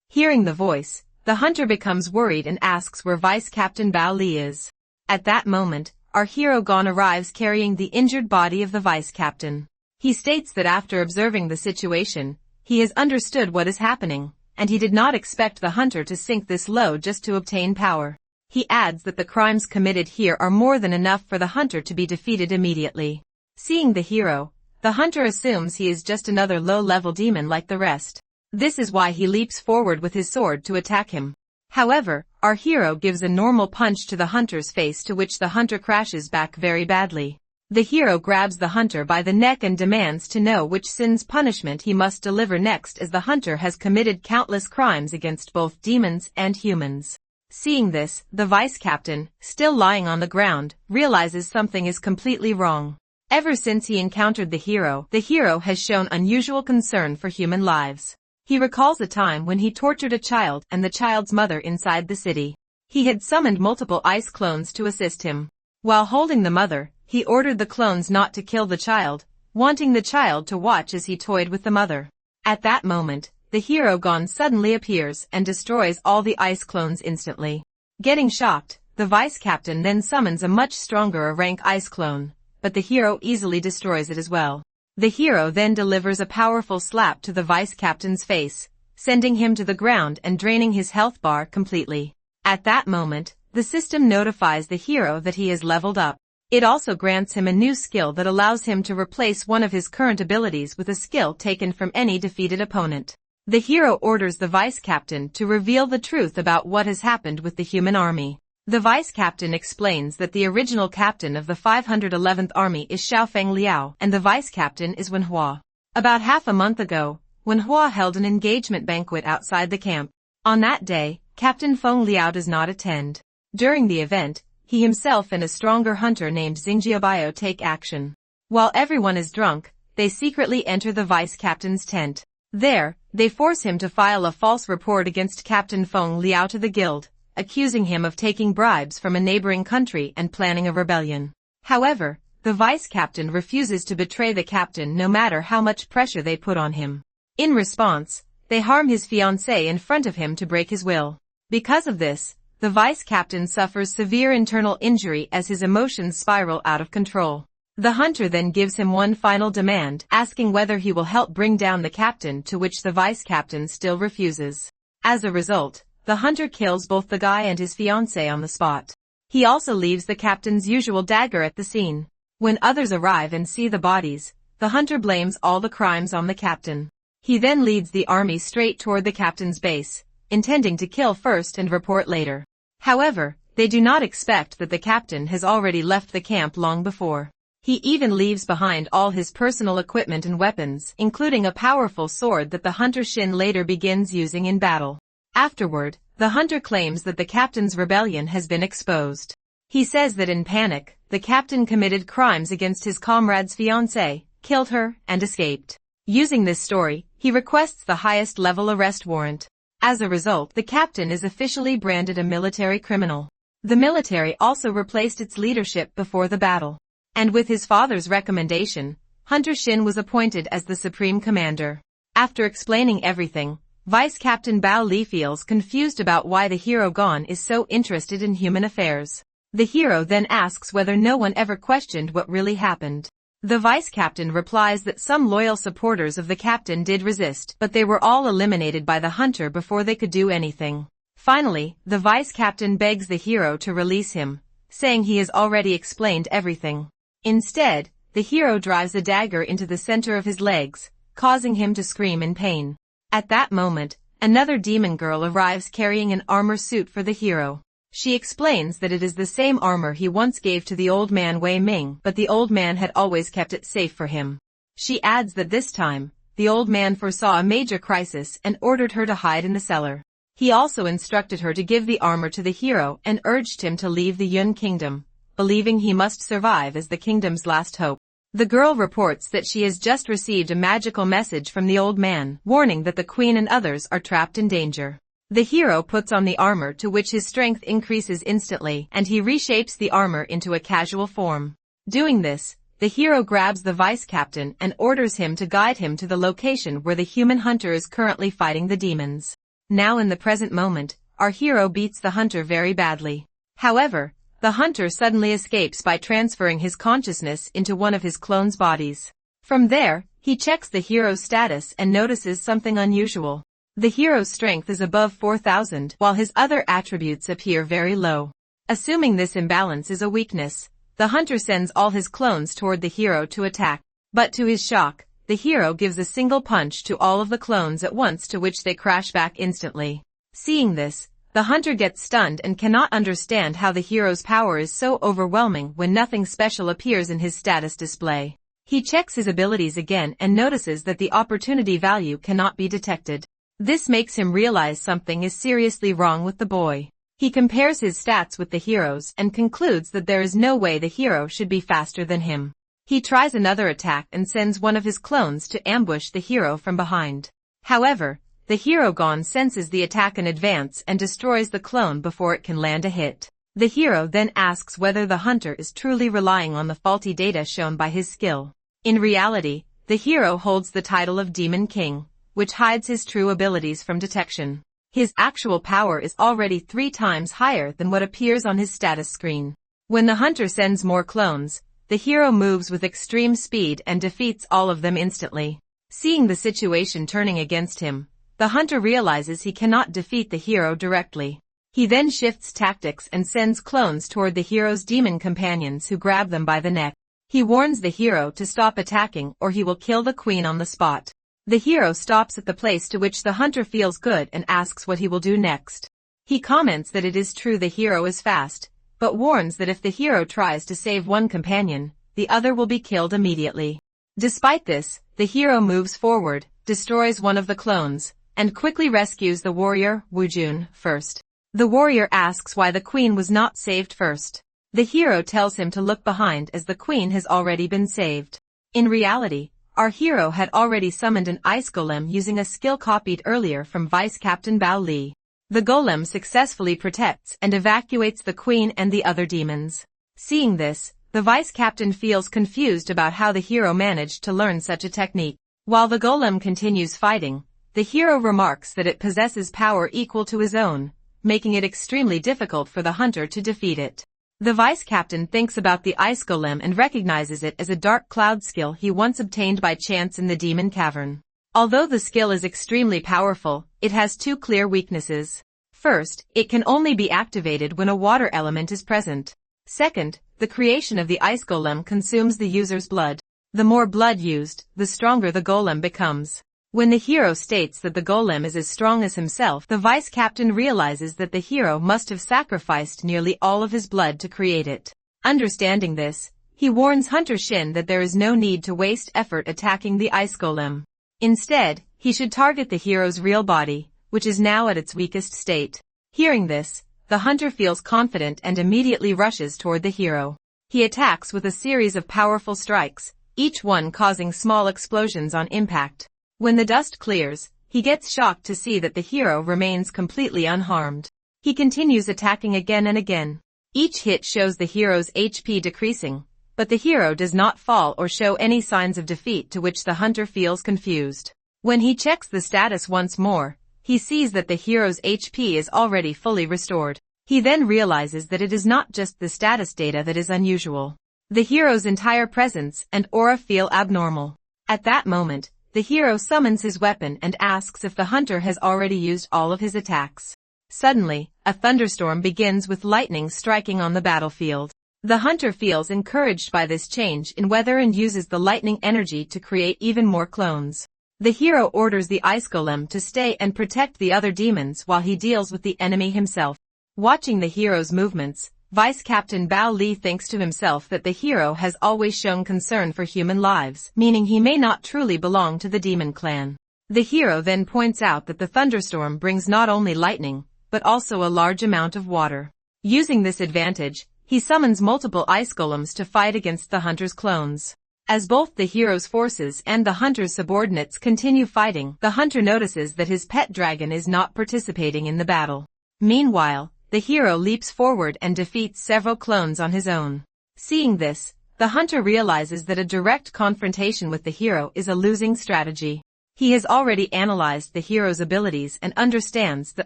Hearing the voice, the hunter becomes worried and asks where Vice Captain Bao Li is. At that moment, our hero Gon arrives carrying the injured body of the vice captain. He states that after observing the situation, he has understood what is happening, and he did not expect the hunter to sink this low just to obtain power. He adds that the crimes committed here are more than enough for the hunter to be defeated immediately. Seeing the hero, the hunter assumes he is just another low-level demon like the rest. This is why he leaps forward with his sword to attack him. However, our hero gives a normal punch to the hunter's face, to which the hunter crashes back very badly. The hero grabs the hunter by the neck and demands to know which sin's punishment he must deliver next, as the hunter has committed countless crimes against both demons and humans. Seeing this, the vice captain, still lying on the ground, realizes something is completely wrong. Ever since he encountered the hero has shown unusual concern for human lives. He recalls a time when he tortured a child and the child's mother inside the city. He had summoned multiple ice clones to assist him. While holding the mother, he ordered the clones not to kill the child, wanting the child to watch as he toyed with the mother. At that moment, the hero Gon suddenly appears and destroys all the ice clones instantly. Getting shocked, the vice captain then summons a much stronger rank ice clone, but the hero easily destroys it as well. The hero then delivers a powerful slap to the vice captain's face, sending him to the ground and draining his health bar completely. At that moment, the system notifies the hero that he is leveled up. It also grants him a new skill that allows him to replace one of his current abilities with a skill taken from any defeated opponent. The hero orders the vice captain to reveal the truth about what has happened with the human army. The vice captain explains that the original captain of the 511th Army is Xiaofeng Liao and the vice captain is Manhwa. About half a month ago, Manhwa held an engagement banquet outside the camp. On that day, Captain Feng Liao does not attend. During the event, he himself and a stronger hunter named Xingjiabio take action. While everyone is drunk, they secretly enter the vice captain's tent. There, they force him to file a false report against Captain Feng Liao to the guild, accusing him of taking bribes from a neighboring country and planning a rebellion. However, the vice captain refuses to betray the captain no matter how much pressure they put on him. In response, they harm his fiancée in front of him to break his will. Because of this, the vice captain suffers severe internal injury as his emotions spiral out of control. The hunter then gives him one final demand, asking whether he will help bring down the captain, to which the vice captain still refuses. As a result, the hunter kills both the guy and his fiancée on the spot. He also leaves the captain's usual dagger at the scene. When others arrive and see the bodies, the hunter blames all the crimes on the captain. He then leads the army straight toward the captain's base, intending to kill first and report later. However, they do not expect that the captain has already left the camp long before. He even leaves behind all his personal equipment and weapons, including a powerful sword that the hunter Shin later begins using in battle. Afterward, the hunter claims that the captain's rebellion has been exposed. He says that in panic, the captain committed crimes against his comrade's fiancée, killed her, and escaped. Using this story, he requests the highest level arrest warrant. As a result, the captain is officially branded a military criminal. The military also replaced its leadership before the battle. And with his father's recommendation, Hunter Shin was appointed as the supreme commander. After explaining everything, Vice Captain Bao Li feels confused about why the hero Gon is so interested in human affairs. The hero then asks whether no one ever questioned what really happened. The vice captain replies that some loyal supporters of the captain did resist, but they were all eliminated by the hunter before they could do anything. Finally, the vice captain begs the hero to release him, saying he has already explained everything. Instead, the hero drives a dagger into the center of his legs, causing him to scream in pain. At that moment, another demon girl arrives carrying an armor suit for the hero. She explains that it is the same armor he once gave to the old man Wei Ming, but the old man had always kept it safe for him. She adds that this time, the old man foresaw a major crisis and ordered her to hide in the cellar. He also instructed her to give the armor to the hero and urged him to leave the Yun kingdom, believing he must survive as the kingdom's last hope. The girl reports that she has just received a magical message from the old man, warning that the queen and others are trapped in danger. The hero puts on the armor, to which his strength increases instantly, and he reshapes the armor into a casual form. Doing this, the hero grabs the vice captain and orders him to guide him to the location where the human hunter is currently fighting the demons. Now in the present moment, our hero beats the hunter very badly. However, the hunter suddenly escapes by transferring his consciousness into one of his clone's bodies. From there, he checks the hero's status and notices something unusual. The hero's strength is above 4,000, while his other attributes appear very low. Assuming this imbalance is a weakness, the hunter sends all his clones toward the hero to attack. But to his shock, the hero gives a single punch to all of the clones at once, to which they crash back instantly. Seeing this, the hunter gets stunned and cannot understand how the hero's power is so overwhelming when nothing special appears in his status display. He checks his abilities again and notices that the opportunity value cannot be detected. This makes him realize something is seriously wrong with the boy. He compares his stats with the hero's and concludes that there is no way the hero should be faster than him. He tries another attack and sends one of his clones to ambush the hero from behind. However, the hero Gon senses the attack in advance and destroys the clone before it can land a hit. The hero then asks whether the hunter is truly relying on the faulty data shown by his skill. In reality, the hero holds the title of Demon King, which hides his true abilities from detection. His actual power is already 3 times higher than what appears on his status screen. When the hunter sends more clones, the hero moves with extreme speed and defeats all of them instantly. Seeing the situation turning against him, the hunter realizes he cannot defeat the hero directly. He then shifts tactics and sends clones toward the hero's demon companions, who grab them by the neck. He warns the hero to stop attacking or he will kill the queen on the spot. The hero stops at the place, to which the hunter feels good and asks what he will do next. He comments that it is true the hero is fast, but warns that if the hero tries to save one companion, the other will be killed immediately. Despite this, the hero moves forward, destroys one of the clones, and quickly rescues the warrior, Wujun, first. The warrior asks why the queen was not saved first. The hero tells him to look behind, as the queen has already been saved. In reality, our hero had already summoned an ice golem using a skill copied earlier from Vice Captain Bao Li. The golem successfully protects and evacuates the queen and the other demons. Seeing this, the vice captain feels confused about how the hero managed to learn such a technique. While the golem continues fighting, the hero remarks that it possesses power equal to his own, making it extremely difficult for the hunter to defeat it. The vice captain thinks about the ice golem and recognizes it as a dark cloud skill he once obtained by chance in the demon cavern. Although the skill is extremely powerful, it has 2 clear weaknesses. First, it can only be activated when a water element is present. Second, the creation of the ice golem consumes the user's blood. The more blood used, the stronger the golem becomes. When the hero states that the golem is as strong as himself, the vice captain realizes that the hero must have sacrificed nearly all of his blood to create it. Understanding this, he warns Hunter Shin that there is no need to waste effort attacking the ice golem. Instead, he should target the hero's real body, which is now at its weakest state. Hearing this, the hunter feels confident and immediately rushes toward the hero. He attacks with a series of powerful strikes, each one causing small explosions on impact. When the dust clears, he gets shocked to see that the hero remains completely unharmed. He continues attacking again and again. Each hit shows the hero's HP decreasing, but the hero does not fall or show any signs of defeat, to which the hunter feels confused. When he checks the status once more, he sees that the hero's HP is already fully restored. He then realizes that it is not just the status data that is unusual. The hero's entire presence and aura feel abnormal. At that moment, the hero summons his weapon and asks if the hunter has already used all of his attacks. Suddenly, a thunderstorm begins with lightning striking on the battlefield. The hunter feels encouraged by this change in weather and uses the lightning energy to create even more clones. The hero orders the ice golem to stay and protect the other demons while he deals with the enemy himself. Watching the hero's movements, Vice Captain Bao Li thinks to himself that the hero has always shown concern for human lives, meaning he may not truly belong to the demon clan. The hero then points out that the thunderstorm brings not only lightning, but also a large amount of water. Using this advantage, he summons multiple ice golems to fight against the hunter's clones. As both the hero's forces and the hunter's subordinates continue fighting, the hunter notices that his pet dragon is not participating in the battle. Meanwhile, the hero leaps forward and defeats several clones on his own. Seeing this, the hunter realizes that a direct confrontation with the hero is a losing strategy. He has already analyzed the hero's abilities and understands that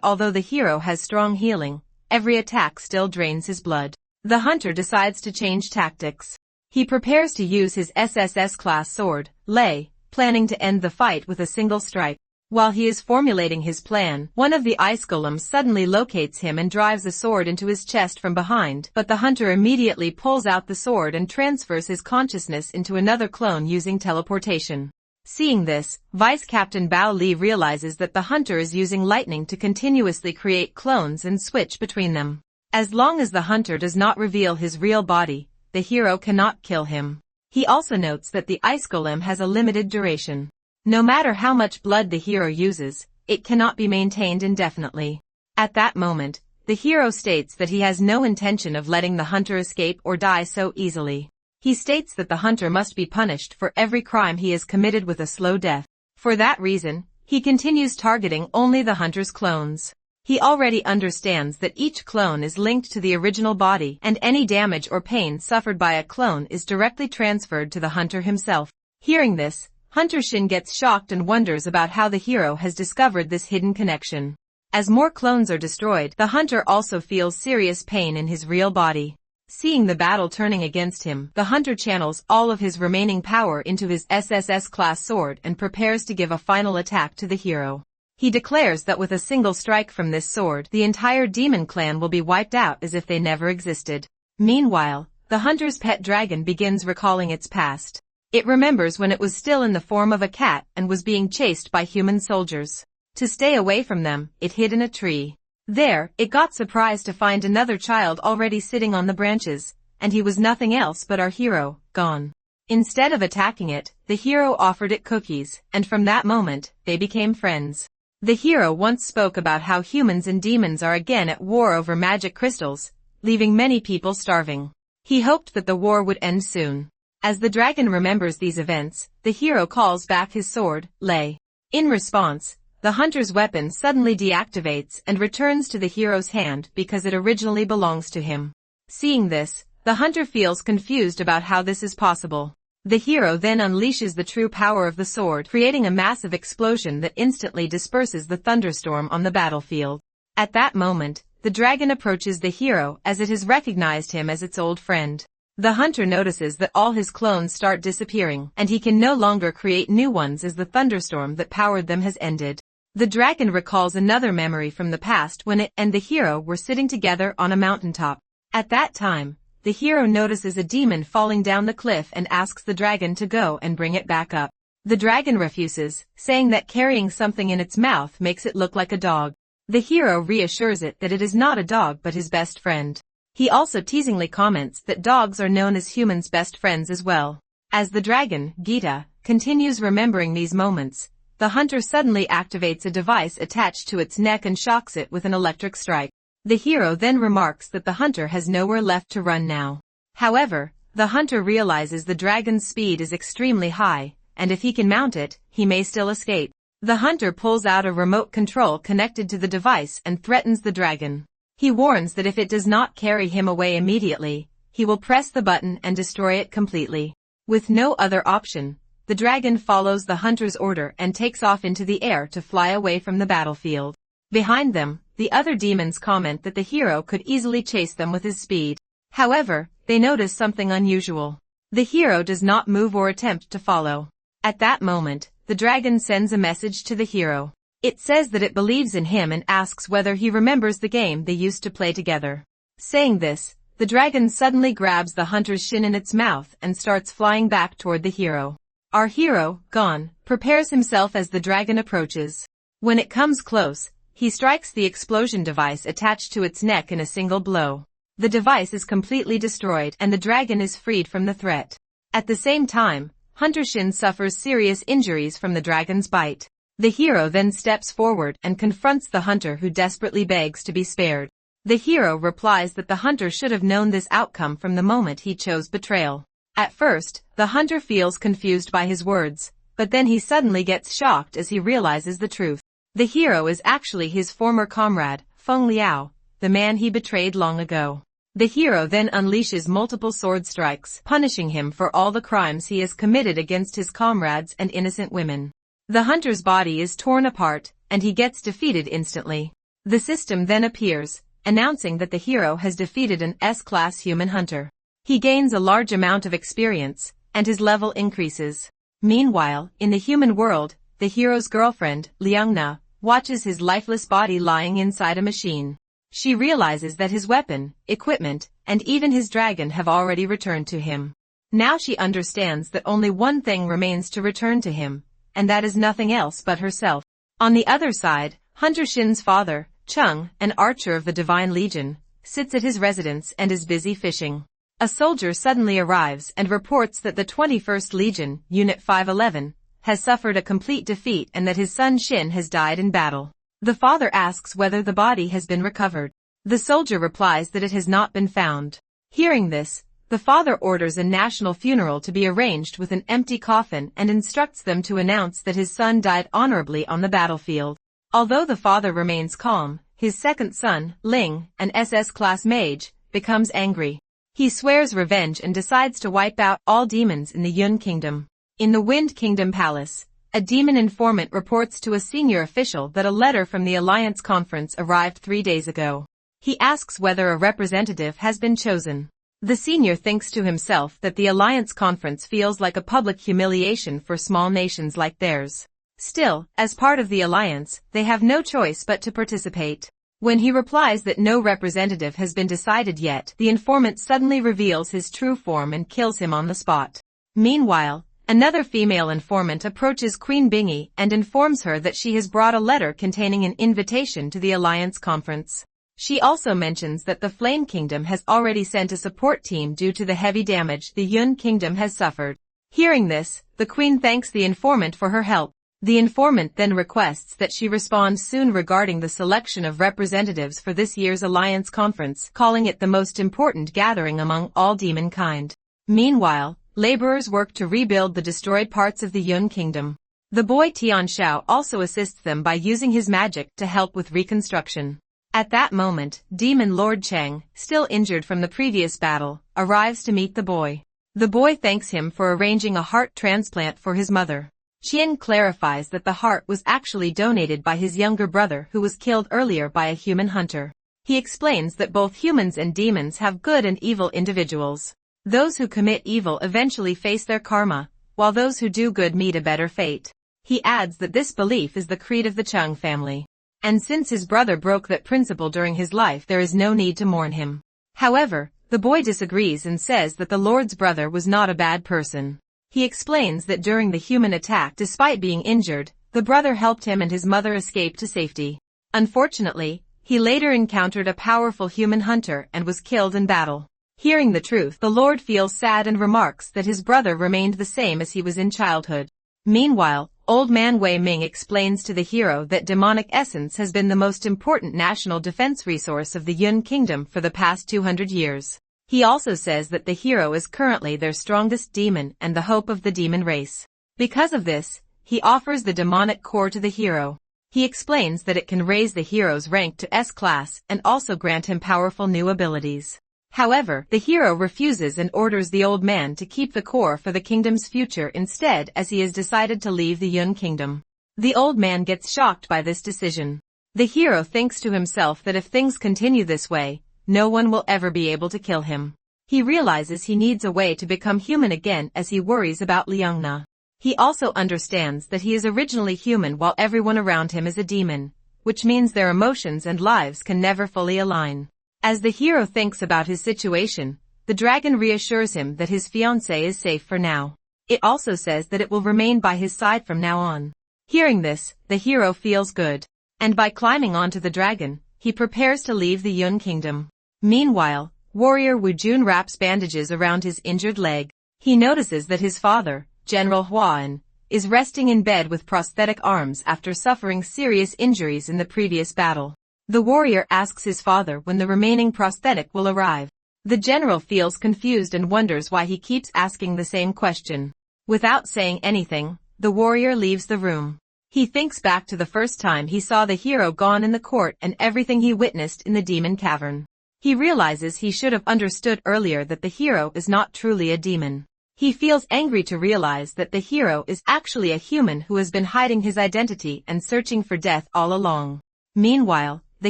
although the hero has strong healing, every attack still drains his blood. The hunter decides to change tactics. He prepares to use his SSS-class sword, Lei, planning to end the fight with a single strike. While he is formulating his plan, one of the ice golems suddenly locates him and drives a sword into his chest from behind, but the hunter immediately pulls out the sword and transfers his consciousness into another clone using teleportation. Seeing this, Vice Captain Bao Li realizes that the hunter is using lightning to continuously create clones and switch between them. As long as the hunter does not reveal his real body, the hero cannot kill him. He also notes that the ice golem has a limited duration. No matter how much blood the hero uses, it cannot be maintained indefinitely. At that moment, the hero states that he has no intention of letting the hunter escape or die so easily. He states that the hunter must be punished for every crime he has committed with a slow death. For that reason, he continues targeting only the hunter's clones. He already understands that each clone is linked to the original body and any damage or pain suffered by a clone is directly transferred to the hunter himself. Hearing this, Hunter Shin gets shocked and wonders about how the hero has discovered this hidden connection. As more clones are destroyed, the hunter also feels serious pain in his real body. Seeing the battle turning against him, the hunter channels all of his remaining power into his SSS-class sword and prepares to give a final attack to the hero. He declares that with a single strike from this sword, the entire demon clan will be wiped out as if they never existed. Meanwhile, the hunter's pet dragon begins recalling its past. It remembers when it was still in the form of a cat and was being chased by human soldiers. To stay away from them, it hid in a tree. There, it got surprised to find another child already sitting on the branches, and he was nothing else but our hero, gone. Instead of attacking it, the hero offered it cookies, and from that moment, they became friends. The hero once spoke about how humans and demons are again at war over magic crystals, leaving many people starving. He hoped that the war would end soon. As the dragon remembers these events, the hero calls back his sword, Lei. In response, the hunter's weapon suddenly deactivates and returns to the hero's hand because it originally belongs to him. Seeing this, the hunter feels confused about how this is possible. The hero then unleashes the true power of the sword, creating a massive explosion that instantly disperses the thunderstorm on the battlefield. At that moment, the dragon approaches the hero as it has recognized him as its old friend. The hunter notices that all his clones start disappearing, and he can no longer create new ones as the thunderstorm that powered them has ended. The dragon recalls another memory from the past when it and the hero were sitting together on a mountaintop. At that time, the hero notices a demon falling down the cliff and asks the dragon to go and bring it back up. The dragon refuses, saying that carrying something in its mouth makes it look like a dog. The hero reassures it that it is not a dog but his best friend. He also teasingly comments that dogs are known as humans' best friends as well. As the dragon, Gita, continues remembering these moments, the hunter suddenly activates a device attached to its neck and shocks it with an electric strike. The hero then remarks that the hunter has nowhere left to run now. However, the hunter realizes the dragon's speed is extremely high, and if he can mount it, he may still escape. The hunter pulls out a remote control connected to the device and threatens the dragon. He warns that if it does not carry him away immediately, he will press the button and destroy it completely. With no other option, the dragon follows the hunter's order and takes off into the air to fly away from the battlefield. Behind them, the other demons comment that the hero could easily chase them with his speed. However, they notice something unusual. The hero does not move or attempt to follow. At that moment, the dragon sends a message to the hero. It says that it believes in him and asks whether he remembers the game they used to play together. Saying this, the dragon suddenly grabs the hunter's shin in its mouth and starts flying back toward the hero. Our hero, Gon, prepares himself as the dragon approaches. When it comes close, he strikes the explosion device attached to its neck in a single blow. The device is completely destroyed and the dragon is freed from the threat. At the same time, Hunter Shin suffers serious injuries from the dragon's bite. The hero then steps forward and confronts the hunter, who desperately begs to be spared. The hero replies that the hunter should have known this outcome from the moment he chose betrayal. At first, the hunter feels confused by his words, but then he suddenly gets shocked as he realizes the truth. The hero is actually his former comrade, Feng Liao, the man he betrayed long ago. The hero then unleashes multiple sword strikes, punishing him for all the crimes he has committed against his comrades and innocent women. The hunter's body is torn apart, and he gets defeated instantly. The system then appears, announcing that the hero has defeated an S-class human hunter. He gains a large amount of experience, and his level increases. Meanwhile, in the human world, the hero's girlfriend, Liangna, watches his lifeless body lying inside a machine. She realizes that his weapon, equipment, and even his dragon have already returned to him. Now she understands that only one thing remains to return to him, and that is nothing else but herself. On the other side, Hunter Shin's father, Chung, an archer of the Divine Legion, sits at his residence and is busy fishing. A soldier suddenly arrives and reports that the 21st Legion, Unit 511, has suffered a complete defeat and that his son Shin has died in battle. The father asks whether the body has been recovered. The soldier replies that it has not been found. Hearing this, the father orders a national funeral to be arranged with an empty coffin and instructs them to announce that his son died honorably on the battlefield. Although the father remains calm, his second son, Ling, an SS-class mage, becomes angry. He swears revenge and decides to wipe out all demons in the Yun Kingdom. In the Wind Kingdom Palace, a demon informant reports to a senior official that a letter from the Alliance Conference arrived 3 days ago. He asks whether a representative has been chosen. The senior thinks to himself that the Alliance Conference feels like a public humiliation for small nations like theirs. Still, as part of the Alliance, they have no choice but to participate. When he replies that no representative has been decided yet, the informant suddenly reveals his true form and kills him on the spot. Meanwhile, another female informant approaches Queen Bingy and informs her that she has brought a letter containing an invitation to the Alliance Conference. She also mentions that the Flame Kingdom has already sent a support team due to the heavy damage the Yun Kingdom has suffered. Hearing this, the Queen thanks the informant for her help. The informant then requests that she respond soon regarding the selection of representatives for this year's Alliance Conference, calling it the most important gathering among all demon kind. Meanwhile, laborers work to rebuild the destroyed parts of the Yun Kingdom. The boy Tian Shao also assists them by using his magic to help with reconstruction. At that moment, Demon Lord Cheng, still injured from the previous battle, arrives to meet the boy. The boy thanks him for arranging a heart transplant for his mother. Qian clarifies that the heart was actually donated by his younger brother who was killed earlier by a human hunter. He explains that both humans and demons have good and evil individuals. Those who commit evil eventually face their karma, while those who do good meet a better fate. He adds that this belief is the creed of the Chung family. And since his brother broke that principle during his life, there is no need to mourn him. However, the boy disagrees and says that the Lord's brother was not a bad person. He explains that during the human attack, despite being injured, the brother helped him and his mother escape to safety. Unfortunately, he later encountered a powerful human hunter and was killed in battle. Hearing the truth, the Lord feels sad and remarks that his brother remained the same as he was in childhood. Meanwhile, Old Man Wei Ming explains to the hero that demonic essence has been the most important national defense resource of the Yun Kingdom for the past 200 years. He also says that the hero is currently their strongest demon and the hope of the demon race. Because of this, he offers the demonic core to the hero. He explains that it can raise the hero's rank to S-class and also grant him powerful new abilities. However, the hero refuses and orders the old man to keep the core for the kingdom's future instead, as he has decided to leave the Yun Kingdom. The old man gets shocked by this decision. The hero thinks to himself that if things continue this way, no one will ever be able to kill him. He realizes he needs a way to become human again as he worries about Liangna. He also understands that he is originally human while everyone around him is a demon, which means their emotions and lives can never fully align. As the hero thinks about his situation, the dragon reassures him that his fiancée is safe for now. It also says that it will remain by his side from now on. Hearing this, the hero feels good. and by climbing onto the dragon, he prepares to leave the Yun kingdom. Meanwhile, warrior Wu Jun wraps bandages around his injured leg. He notices that his father, General Huan, is resting in bed with prosthetic arms after suffering serious injuries in the previous battle. The warrior asks his father when the remaining prosthetic will arrive. The general feels confused and wonders why he keeps asking the same question. Without saying anything, the warrior leaves the room. He thinks back to the first time he saw the hero gone in the court and everything he witnessed in the demon cavern. He realizes he should have understood earlier that the hero is not truly a demon. He feels angry to realize that the hero is actually a human who has been hiding his identity and searching for death all along. Meanwhile, the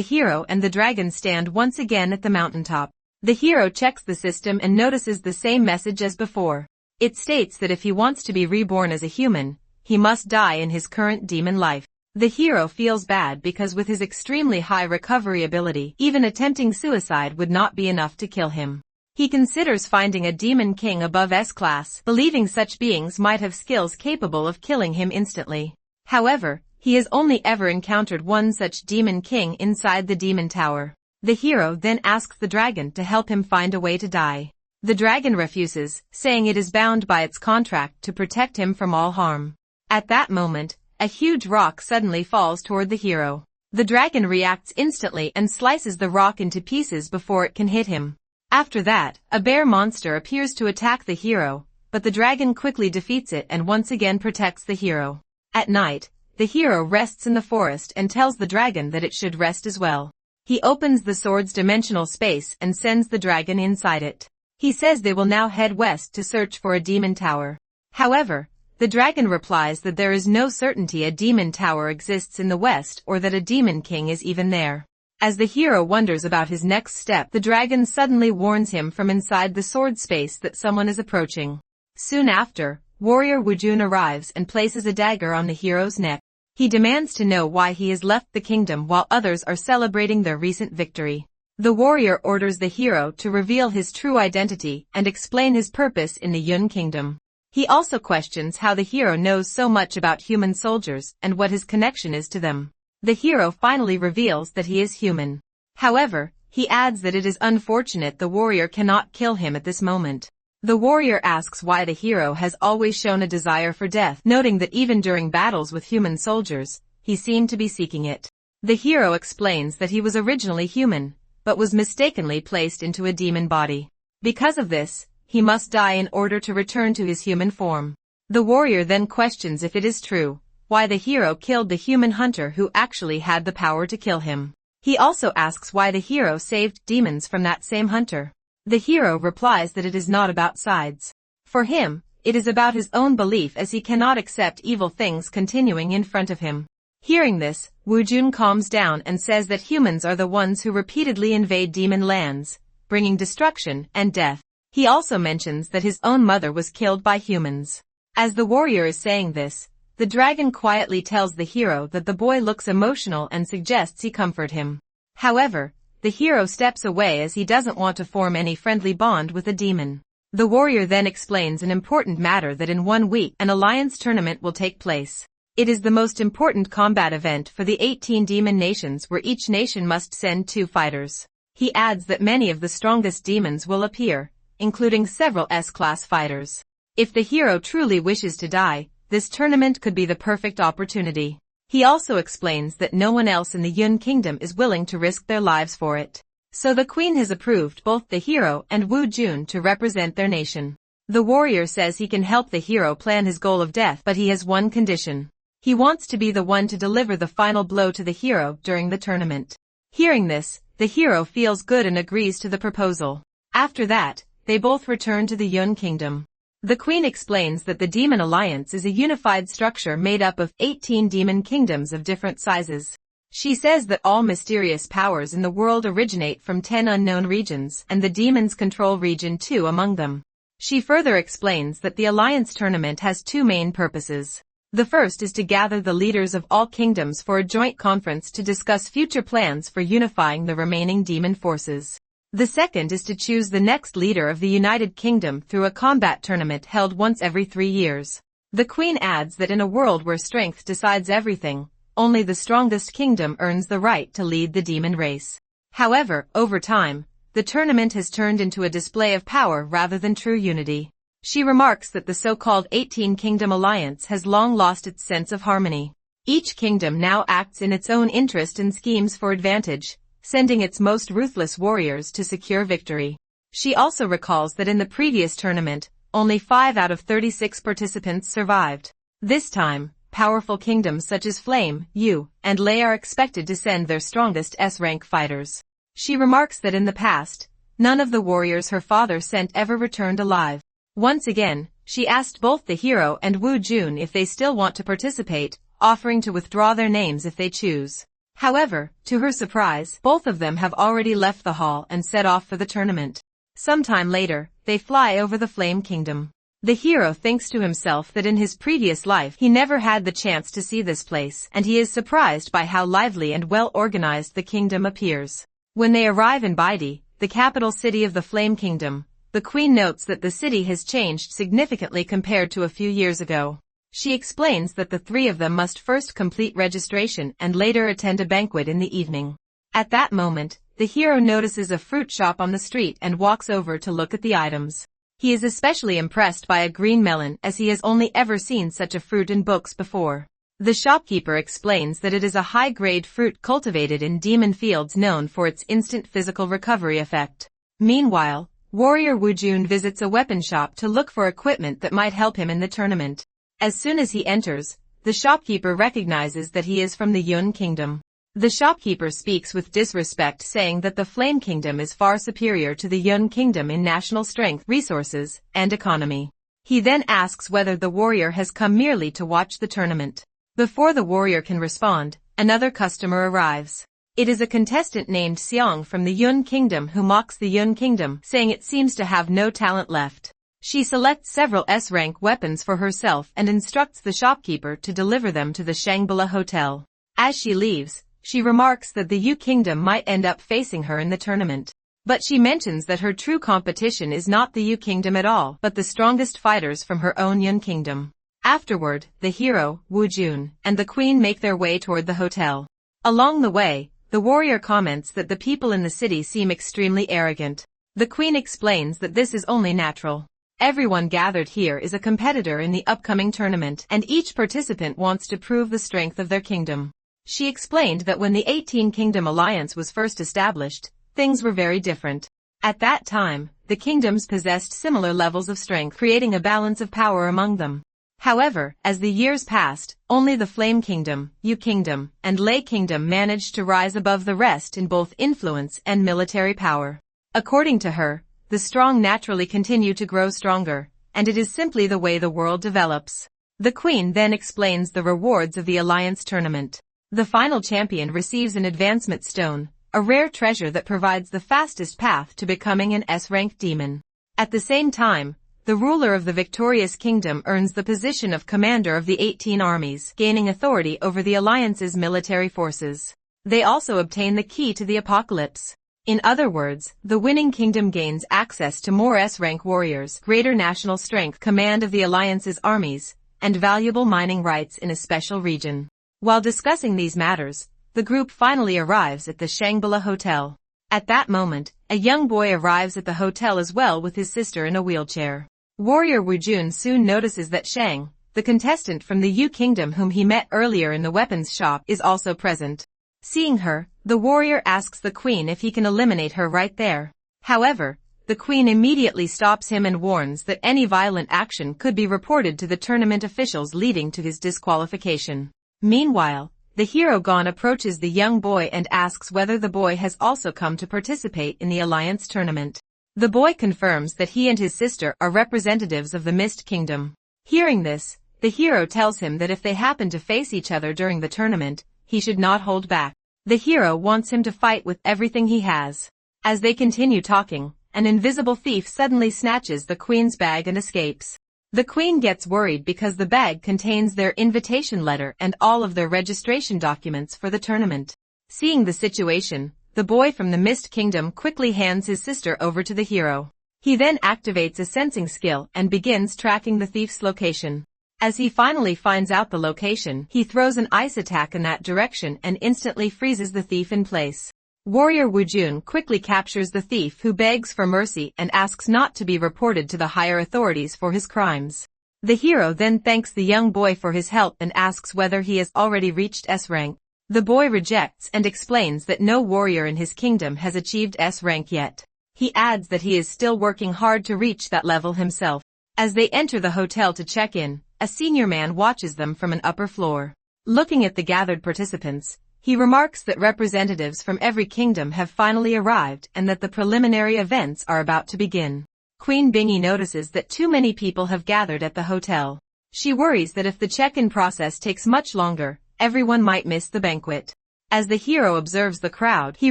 hero and the dragon stand once again at the mountaintop. The hero checks the system and notices the same message as before. It states that if he wants to be reborn as a human, he must die in his current demon life. The hero feels bad because with his extremely high recovery ability, even attempting suicide would not be enough to kill him. He considers finding a demon king above S-class, believing such beings might have skills capable of killing him instantly. However, he has only ever encountered one such demon king inside the demon tower. The hero then asks the dragon to help him find a way to die. The dragon refuses, saying it is bound by its contract to protect him from all harm. At that moment, a huge rock suddenly falls toward the hero. The dragon reacts instantly and slices the rock into pieces before it can hit him. After that, a bear monster appears to attack the hero, but the dragon quickly defeats it and once again protects the hero. At night, the hero rests in the forest and tells the dragon that it should rest as well. He opens the sword's dimensional space and sends the dragon inside it. He says they will now head west to search for a demon tower. However, the dragon replies that there is no certainty a demon tower exists in the west or that a demon king is even there. As the hero wonders about his next step, the dragon suddenly warns him from inside the sword space that someone is approaching. Soon after, warrior Wu Jun arrives and places a dagger on the hero's neck. He demands to know why he has left the kingdom while others are celebrating their recent victory. The warrior orders the hero to reveal his true identity and explain his purpose in the Yun kingdom. He also questions how the hero knows so much about human soldiers and what his connection is to them. The hero finally reveals that he is human. However, he adds that it is unfortunate the warrior cannot kill him at this moment. The warrior asks why the hero has always shown a desire for death, noting that even during battles with human soldiers, he seemed to be seeking it. The hero explains that he was originally human, but was mistakenly placed into a demon body. Because of this, he must die in order to return to his human form. The warrior then questions if it is true, why the hero killed the human hunter who actually had the power to kill him. He also asks why the hero saved demons from that same hunter. The hero replies that it is not about sides. For him, it is about his own belief as he cannot accept evil things continuing in front of him. Hearing this, Wu Jun calms down and says that humans are the ones who repeatedly invade demon lands, bringing destruction and death. He also mentions that his own mother was killed by humans. As the warrior is saying this, the dragon quietly tells the hero that the boy looks emotional and suggests he comfort him. However, the hero steps away as he doesn't want to form any friendly bond with a demon. The warrior then explains an important matter that in 1 week an alliance tournament will take place. It is the most important combat event for the 18 demon nations where each nation must send 2 fighters. He adds that many of the strongest demons will appear, including several S-class fighters. If the hero truly wishes to die, this tournament could be the perfect opportunity. He also explains that no one else in the Yun kingdom is willing to risk their lives for it. So the queen has approved both the hero and Wu Jun to represent their nation. The warrior says he can help the hero plan his goal of death, but he has one condition. He wants to be the one to deliver the final blow to the hero during the tournament. Hearing this, the hero feels good and agrees to the proposal. After that, they both return to the Yun kingdom. The queen explains that the Demon Alliance is a unified structure made up of 18 demon kingdoms of different sizes. She says that all mysterious powers in the world originate from 10 unknown regions, and the demons control region 2 among them. She further explains that the Alliance tournament has 2 main purposes. The first is to gather the leaders of all kingdoms for a joint conference to discuss future plans for unifying the remaining demon forces. The second is to choose the next leader of the United Kingdom through a combat tournament held once every 3 years. The queen adds that in a world where strength decides everything, only the strongest kingdom earns the right to lead the demon race. However, over time, the tournament has turned into a display of power rather than true unity. She remarks that the so-called 18-kingdom alliance has long lost its sense of harmony. Each kingdom now acts in its own interest and schemes for advantage, sending its most ruthless warriors to secure victory. She also recalls that in the previous tournament, only 5 out of 36 participants survived. This time, powerful kingdoms such as Flame, Yu, and Lei are expected to send their strongest S-rank fighters. She remarks that in the past, none of the warriors her father sent ever returned alive. Once again, she asked both the hero and Wu Jun if they still want to participate, offering to withdraw their names if they choose. However, to her surprise, both of them have already left the hall and set off for the tournament. Sometime later, they fly over the Flame Kingdom. The hero thinks to himself that in his previous life he never had the chance to see this place, and he is surprised by how lively and well-organized the kingdom appears. When they arrive in Baidi, the capital city of the Flame Kingdom, the queen notes that the city has changed significantly compared to a few years ago. She explains that the 3 of them must first complete registration and later attend a banquet in the evening. At that moment, the hero notices a fruit shop on the street and walks over to look at the items. He is especially impressed by a green melon as he has only ever seen such a fruit in books before. The shopkeeper explains that it is a high-grade fruit cultivated in demon fields known for its instant physical recovery effect. Meanwhile, warrior Wu Jun visits a weapon shop to look for equipment that might help him in the tournament. As soon as he enters, the shopkeeper recognizes that he is from the Yun Kingdom. The shopkeeper speaks with disrespect, saying that the Flame Kingdom is far superior to the Yun Kingdom in national strength, resources, and economy. He then asks whether the warrior has come merely to watch the tournament. Before the warrior can respond, another customer arrives. It is a contestant named Xiang from the Yun Kingdom who mocks the Yun Kingdom, saying it seems to have no talent left. She selects several S-rank weapons for herself and instructs the shopkeeper to deliver them to the Shangri-La Hotel. As she leaves, she remarks that the Yu Kingdom might end up facing her in the tournament. But she mentions that her true competition is not the Yu Kingdom at all, but the strongest fighters from her own Yun Kingdom. Afterward, the hero, Wu Jun, and the queen make their way toward the hotel. Along the way, the warrior comments that the people in the city seem extremely arrogant. The queen explains that this is only natural. Everyone gathered here is a competitor in the upcoming tournament, and each participant wants to prove the strength of their kingdom. She explained that when the 18-Kingdom Alliance was first established, things were very different. At that time, the kingdoms possessed similar levels of strength, creating a balance of power among them. However, as the years passed, only the Flame Kingdom, Yu Kingdom, and Lei Kingdom managed to rise above the rest in both influence and military power. According to her, the strong naturally continue to grow stronger, and it is simply the way the world develops. The queen then explains the rewards of the alliance tournament. The final champion receives an advancement stone, a rare treasure that provides the fastest path to becoming an S-rank demon. At the same time, the ruler of the victorious kingdom earns the position of commander of the 18 armies, gaining authority over the alliance's military forces. They also obtain the key to the apocalypse. In other words, the winning kingdom gains access to more S-rank warriors, greater national strength, command of the alliance's armies, and valuable mining rights in a special region. While discussing these matters, the group finally arrives at the Shangri-La Hotel. At that moment, a young boy arrives at the hotel as well with his sister in a wheelchair. Warrior Wu Jun soon notices that Shang, the contestant from the Yu Kingdom whom he met earlier in the weapons shop, is also present. Seeing her, the warrior asks the queen if he can eliminate her right there. However, the queen immediately stops him and warns that any violent action could be reported to the tournament officials, leading to his disqualification. Meanwhile, the hero Gon approaches the young boy and asks whether the boy has also come to participate in the alliance tournament. The boy confirms that he and his sister are representatives of the Mist Kingdom. Hearing this, the hero tells him that if they happen to face each other during the tournament, he should not hold back. The hero wants him to fight with everything he has. As they continue talking, an invisible thief suddenly snatches the queen's bag and escapes. The queen gets worried because the bag contains their invitation letter and all of their registration documents for the tournament. Seeing the situation, the boy from the Mist Kingdom quickly hands his sister over to the hero. He then activates a sensing skill and begins tracking the thief's location. As he finally finds out the location, he throws an ice attack in that direction and instantly freezes the thief in place. Warrior Woojun quickly captures the thief, who begs for mercy and asks not to be reported to the higher authorities for his crimes. The hero then thanks the young boy for his help and asks whether he has already reached S rank. The boy rejects and explains that no warrior in his kingdom has achieved S rank yet. He adds that he is still working hard to reach that level himself. As they enter the hotel to check in, a senior man watches them from an upper floor. Looking at the gathered participants, he remarks that representatives from every kingdom have finally arrived and that the preliminary events are about to begin. Queen Bingy notices that too many people have gathered at the hotel. She worries that if the check-in process takes much longer, everyone might miss the banquet. As the hero observes the crowd, he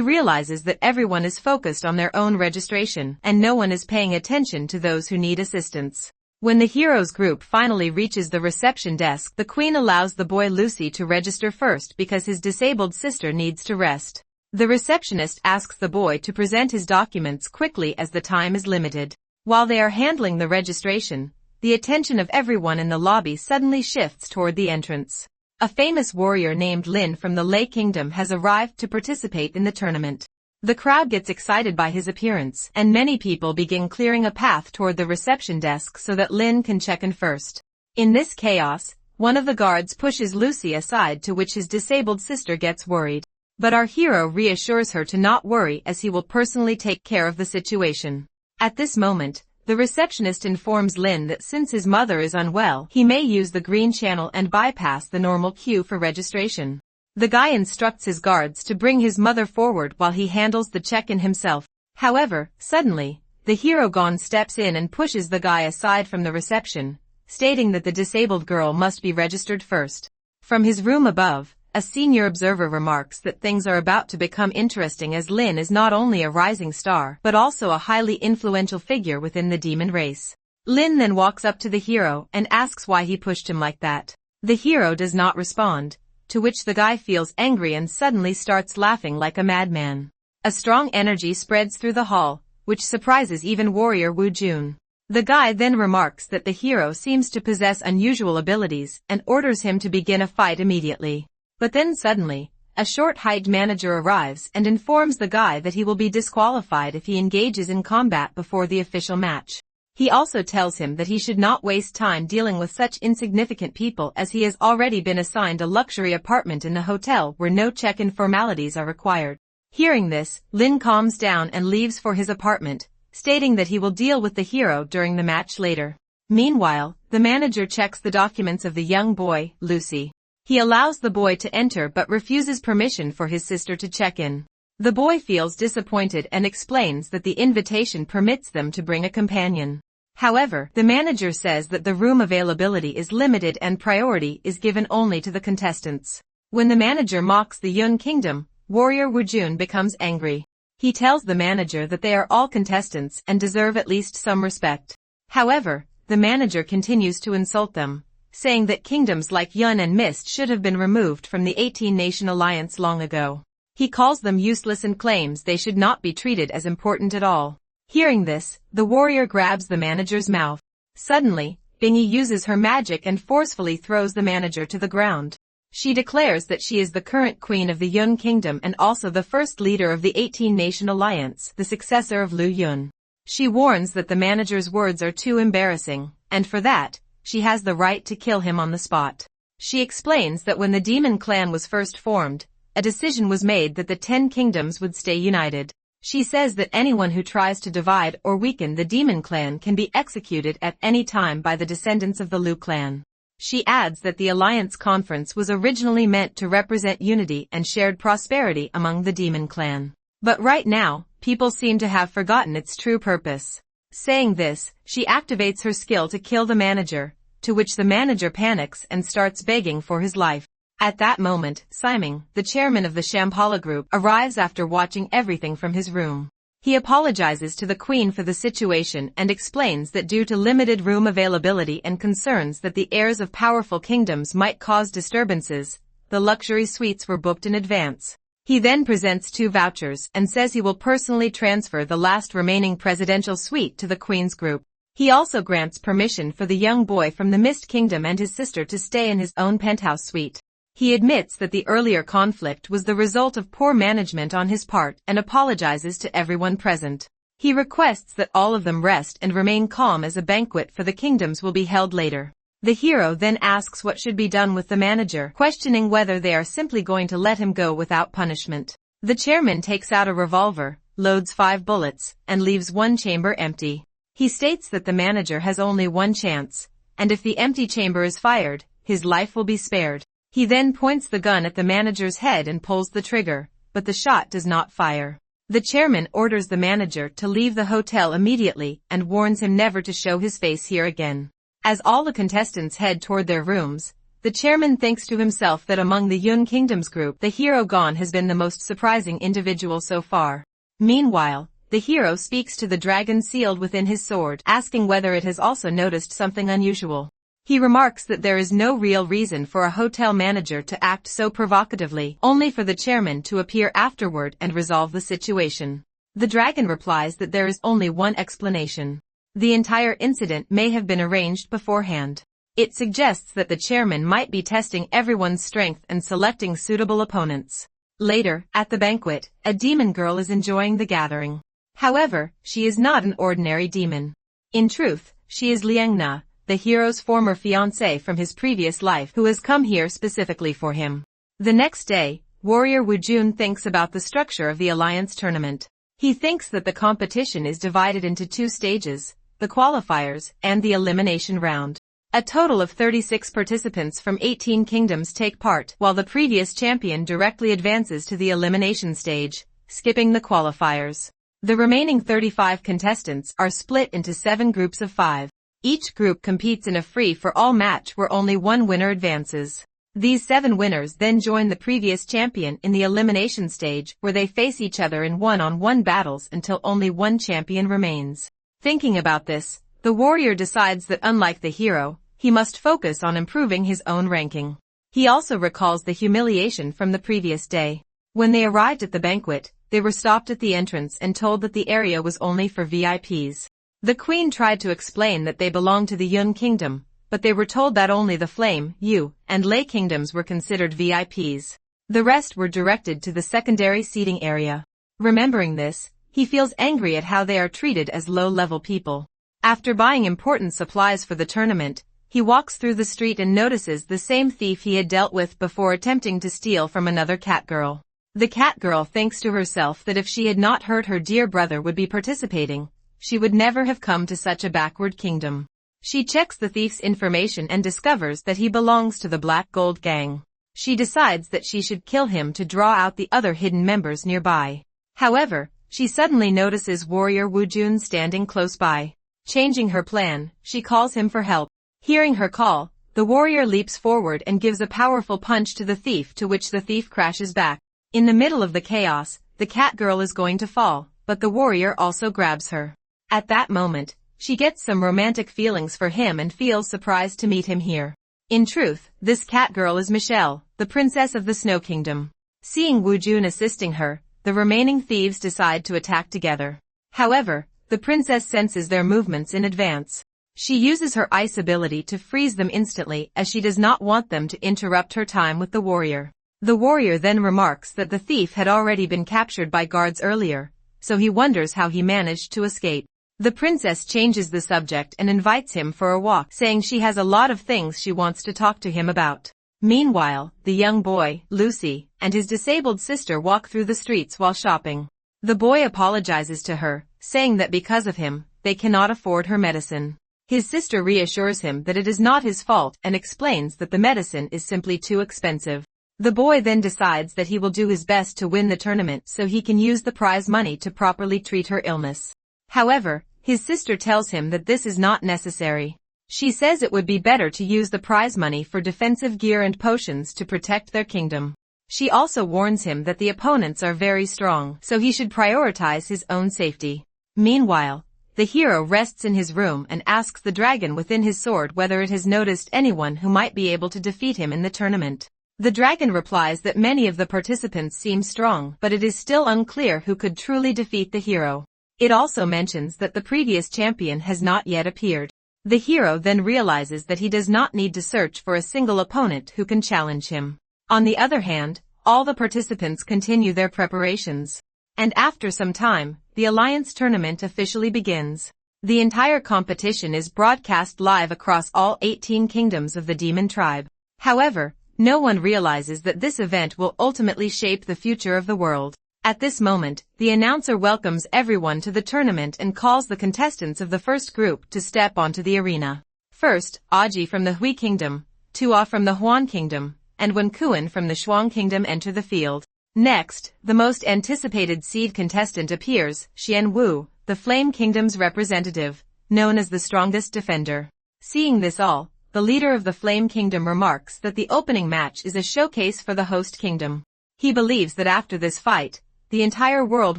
realizes that everyone is focused on their own registration and no one is paying attention to those who need assistance. When the hero's group finally reaches the reception desk, the queen allows the boy Lucy to register first because his disabled sister needs to rest. The receptionist asks the boy to present his documents quickly as the time is limited. While they are handling the registration, the attention of everyone in the lobby suddenly shifts toward the entrance. A famous warrior named Lin from the Lei Kingdom has arrived to participate in the tournament. The crowd gets excited by his appearance, and many people begin clearing a path toward the reception desk so that Lin can check in first. In this chaos, one of the guards pushes Lucy aside, to which his disabled sister gets worried. But our hero reassures her to not worry as he will personally take care of the situation. At this moment, the receptionist informs Lin that since his mother is unwell, he may use the green channel and bypass the normal queue for registration. The guy instructs his guards to bring his mother forward while he handles the check-in himself. However, suddenly, the hero Gon steps in and pushes the guy aside from the reception, stating that the disabled girl must be registered first. From his room above, a senior observer remarks that things are about to become interesting as Lin is not only a rising star but also a highly influential figure within the demon race. Lin then walks up to the hero and asks why he pushed him like that. The hero does not respond, to which the guy feels angry and suddenly starts laughing like a madman. A strong energy spreads through the hall, which surprises even warrior Woojun. The guy then remarks that the hero seems to possess unusual abilities and orders him to begin a fight immediately. But then suddenly, a short-heighted manager arrives and informs the guy that he will be disqualified if he engages in combat before the official match. He also tells him that he should not waste time dealing with such insignificant people as he has already been assigned a luxury apartment in the hotel where no check-in formalities are required. Hearing this, Lin calms down and leaves for his apartment, stating that he will deal with the hero during the match later. Meanwhile, the manager checks the documents of the young boy, Lucy. He allows the boy to enter but refuses permission for his sister to check in. The boy feels disappointed and explains that the invitation permits them to bring a companion. However, the manager says that the room availability is limited and priority is given only to the contestants. When the manager mocks the Yun Kingdom, warrior Woojun becomes angry. He tells the manager that they are all contestants and deserve at least some respect. However, the manager continues to insult them, saying that kingdoms like Yun and Mist should have been removed from the 18-nation alliance long ago. He calls them useless and claims they should not be treated as important at all. Hearing this, the warrior grabs the manager's mouth. Suddenly, Bingy uses her magic and forcefully throws the manager to the ground. She declares that she is the current queen of the Yun Kingdom and also the first leader of the 18-nation alliance, the successor of Lu Yun. She warns that the manager's words are too embarrassing, and for that, she has the right to kill him on the spot. She explains that when the demon clan was first formed, a decision was made that the 10 kingdoms would stay united. She says that anyone who tries to divide or weaken the demon clan can be executed at any time by the descendants of the Lu clan. She adds that the Alliance Conference was originally meant to represent unity and shared prosperity among the demon clan. But right now, people seem to have forgotten its true purpose. Saying this, she activates her skill to kill the manager, to which the manager panics and starts begging for his life. At that moment, Simon, the chairman of the Shambhala group, arrives after watching everything from his room. He apologizes to the queen for the situation and explains that due to limited room availability and concerns that the heirs of powerful kingdoms might cause disturbances, the luxury suites were booked in advance. He then presents 2 vouchers and says he will personally transfer the last remaining presidential suite to the queen's group. He also grants permission for the young boy from the Mist Kingdom and his sister to stay in his own penthouse suite. He admits that the earlier conflict was the result of poor management on his part and apologizes to everyone present. He requests that all of them rest and remain calm as a banquet for the kingdoms will be held later. The hero then asks what should be done with the manager, questioning whether they are simply going to let him go without punishment. The chairman takes out a revolver, loads 5 bullets, and leaves one chamber empty. He states that the manager has only one chance, and if the empty chamber is fired, his life will be spared. He then points the gun at the manager's head and pulls the trigger, but the shot does not fire. The chairman orders the manager to leave the hotel immediately and warns him never to show his face here again. As all the contestants head toward their rooms, the chairman thinks to himself that among the Yun Kingdoms group, the hero gone has been the most surprising individual so far. Meanwhile, the hero speaks to the dragon sealed within his sword, asking whether it has also noticed something unusual. He remarks that there is no real reason for a hotel manager to act so provocatively, only for the chairman to appear afterward and resolve the situation. The dragon replies that there is only one explanation. The entire incident may have been arranged beforehand. It suggests that the chairman might be testing everyone's strength and selecting suitable opponents. Later, at the banquet, a demon girl is enjoying the gathering. However, she is not an ordinary demon. In truth, she is Liangna, the hero's former fiancée from his previous life who has come here specifically for him. The next day, warrior Wu Jun thinks about the structure of the alliance tournament. He thinks that the competition is divided into 2 stages, the qualifiers and the elimination round. A total of 36 participants from 18 kingdoms take part, while the previous champion directly advances to the elimination stage, skipping the qualifiers. The remaining 35 contestants are split into 7 groups of 5. Each group competes in a free-for-all match where only one winner advances. These 7 winners then join the previous champion in the elimination stage where they face each other in one-on-one battles until only one champion remains. Thinking about this, the warrior decides that unlike the hero, he must focus on improving his own ranking. He also recalls the humiliation from the previous day. When they arrived at the banquet, they were stopped at the entrance and told that the area was only for VIPs. The queen tried to explain that they belonged to the Yun Kingdom, but they were told that only the Flame, Yu, and Lei kingdoms were considered VIPs. The rest were directed to the secondary seating area. Remembering this, he feels angry at how they are treated as low-level people. After buying important supplies for the tournament, he walks through the street and notices the same thief he had dealt with before attempting to steal from another cat girl. The cat girl thinks to herself that if she had not heard her dear brother would be participating, she would never have come to such a backward kingdom. She checks the thief's information and discovers that he belongs to the Black Gold Gang. She decides that she should kill him to draw out the other hidden members nearby. However, she suddenly notices warrior Wu Jun standing close by. Changing her plan, she calls him for help. Hearing her call, the warrior leaps forward and gives a powerful punch to the thief, to which the thief crashes back. In the middle of the chaos, the cat girl is going to fall, but the warrior also grabs her. At that moment, she gets some romantic feelings for him and feels surprised to meet him here. In truth, this cat girl is Michelle, the princess of the Snow Kingdom. Seeing Wu Jun assisting her, the remaining thieves decide to attack together. However, the princess senses their movements in advance. She uses her ice ability to freeze them instantly as she does not want them to interrupt her time with the warrior. The warrior then remarks that the thief had already been captured by guards earlier, so he wonders how he managed to escape. The princess changes the subject and invites him for a walk, saying she has a lot of things she wants to talk to him about. Meanwhile, the young boy, Lucy, and his disabled sister walk through the streets while shopping. The boy apologizes to her, saying that because of him, they cannot afford her medicine. His sister reassures him that it is not his fault and explains that the medicine is simply too expensive. The boy then decides that he will do his best to win the tournament so he can use the prize money to properly treat her illness. However, his sister tells him that this is not necessary. She says it would be better to use the prize money for defensive gear and potions to protect their kingdom. She also warns him that the opponents are very strong, so he should prioritize his own safety. Meanwhile, the hero rests in his room and asks the dragon within his sword whether it has noticed anyone who might be able to defeat him in the tournament. The dragon replies that many of the participants seem strong, but it is still unclear who could truly defeat the hero. It also mentions that the previous champion has not yet appeared. The hero then realizes that he does not need to search for a single opponent who can challenge him. On the other hand, all the participants continue their preparations. And after some time, the Alliance tournament officially begins. The entire competition is broadcast live across all 18 kingdoms of the demon tribe. However, no one realizes that this event will ultimately shape the future of the world. At this moment, the announcer welcomes everyone to the tournament and calls the contestants of the first group to step onto the arena. First, Aji from the Hui Kingdom, Tua from the Huan Kingdom, and Wen Kuan from the Shuang Kingdom enter the field. Next, the most anticipated seed contestant appears, Xian Wu, the Flame Kingdom's representative, known as the strongest defender. Seeing this all, the leader of the Flame Kingdom remarks that the opening match is a showcase for the host kingdom. He believes that after this fight, the entire world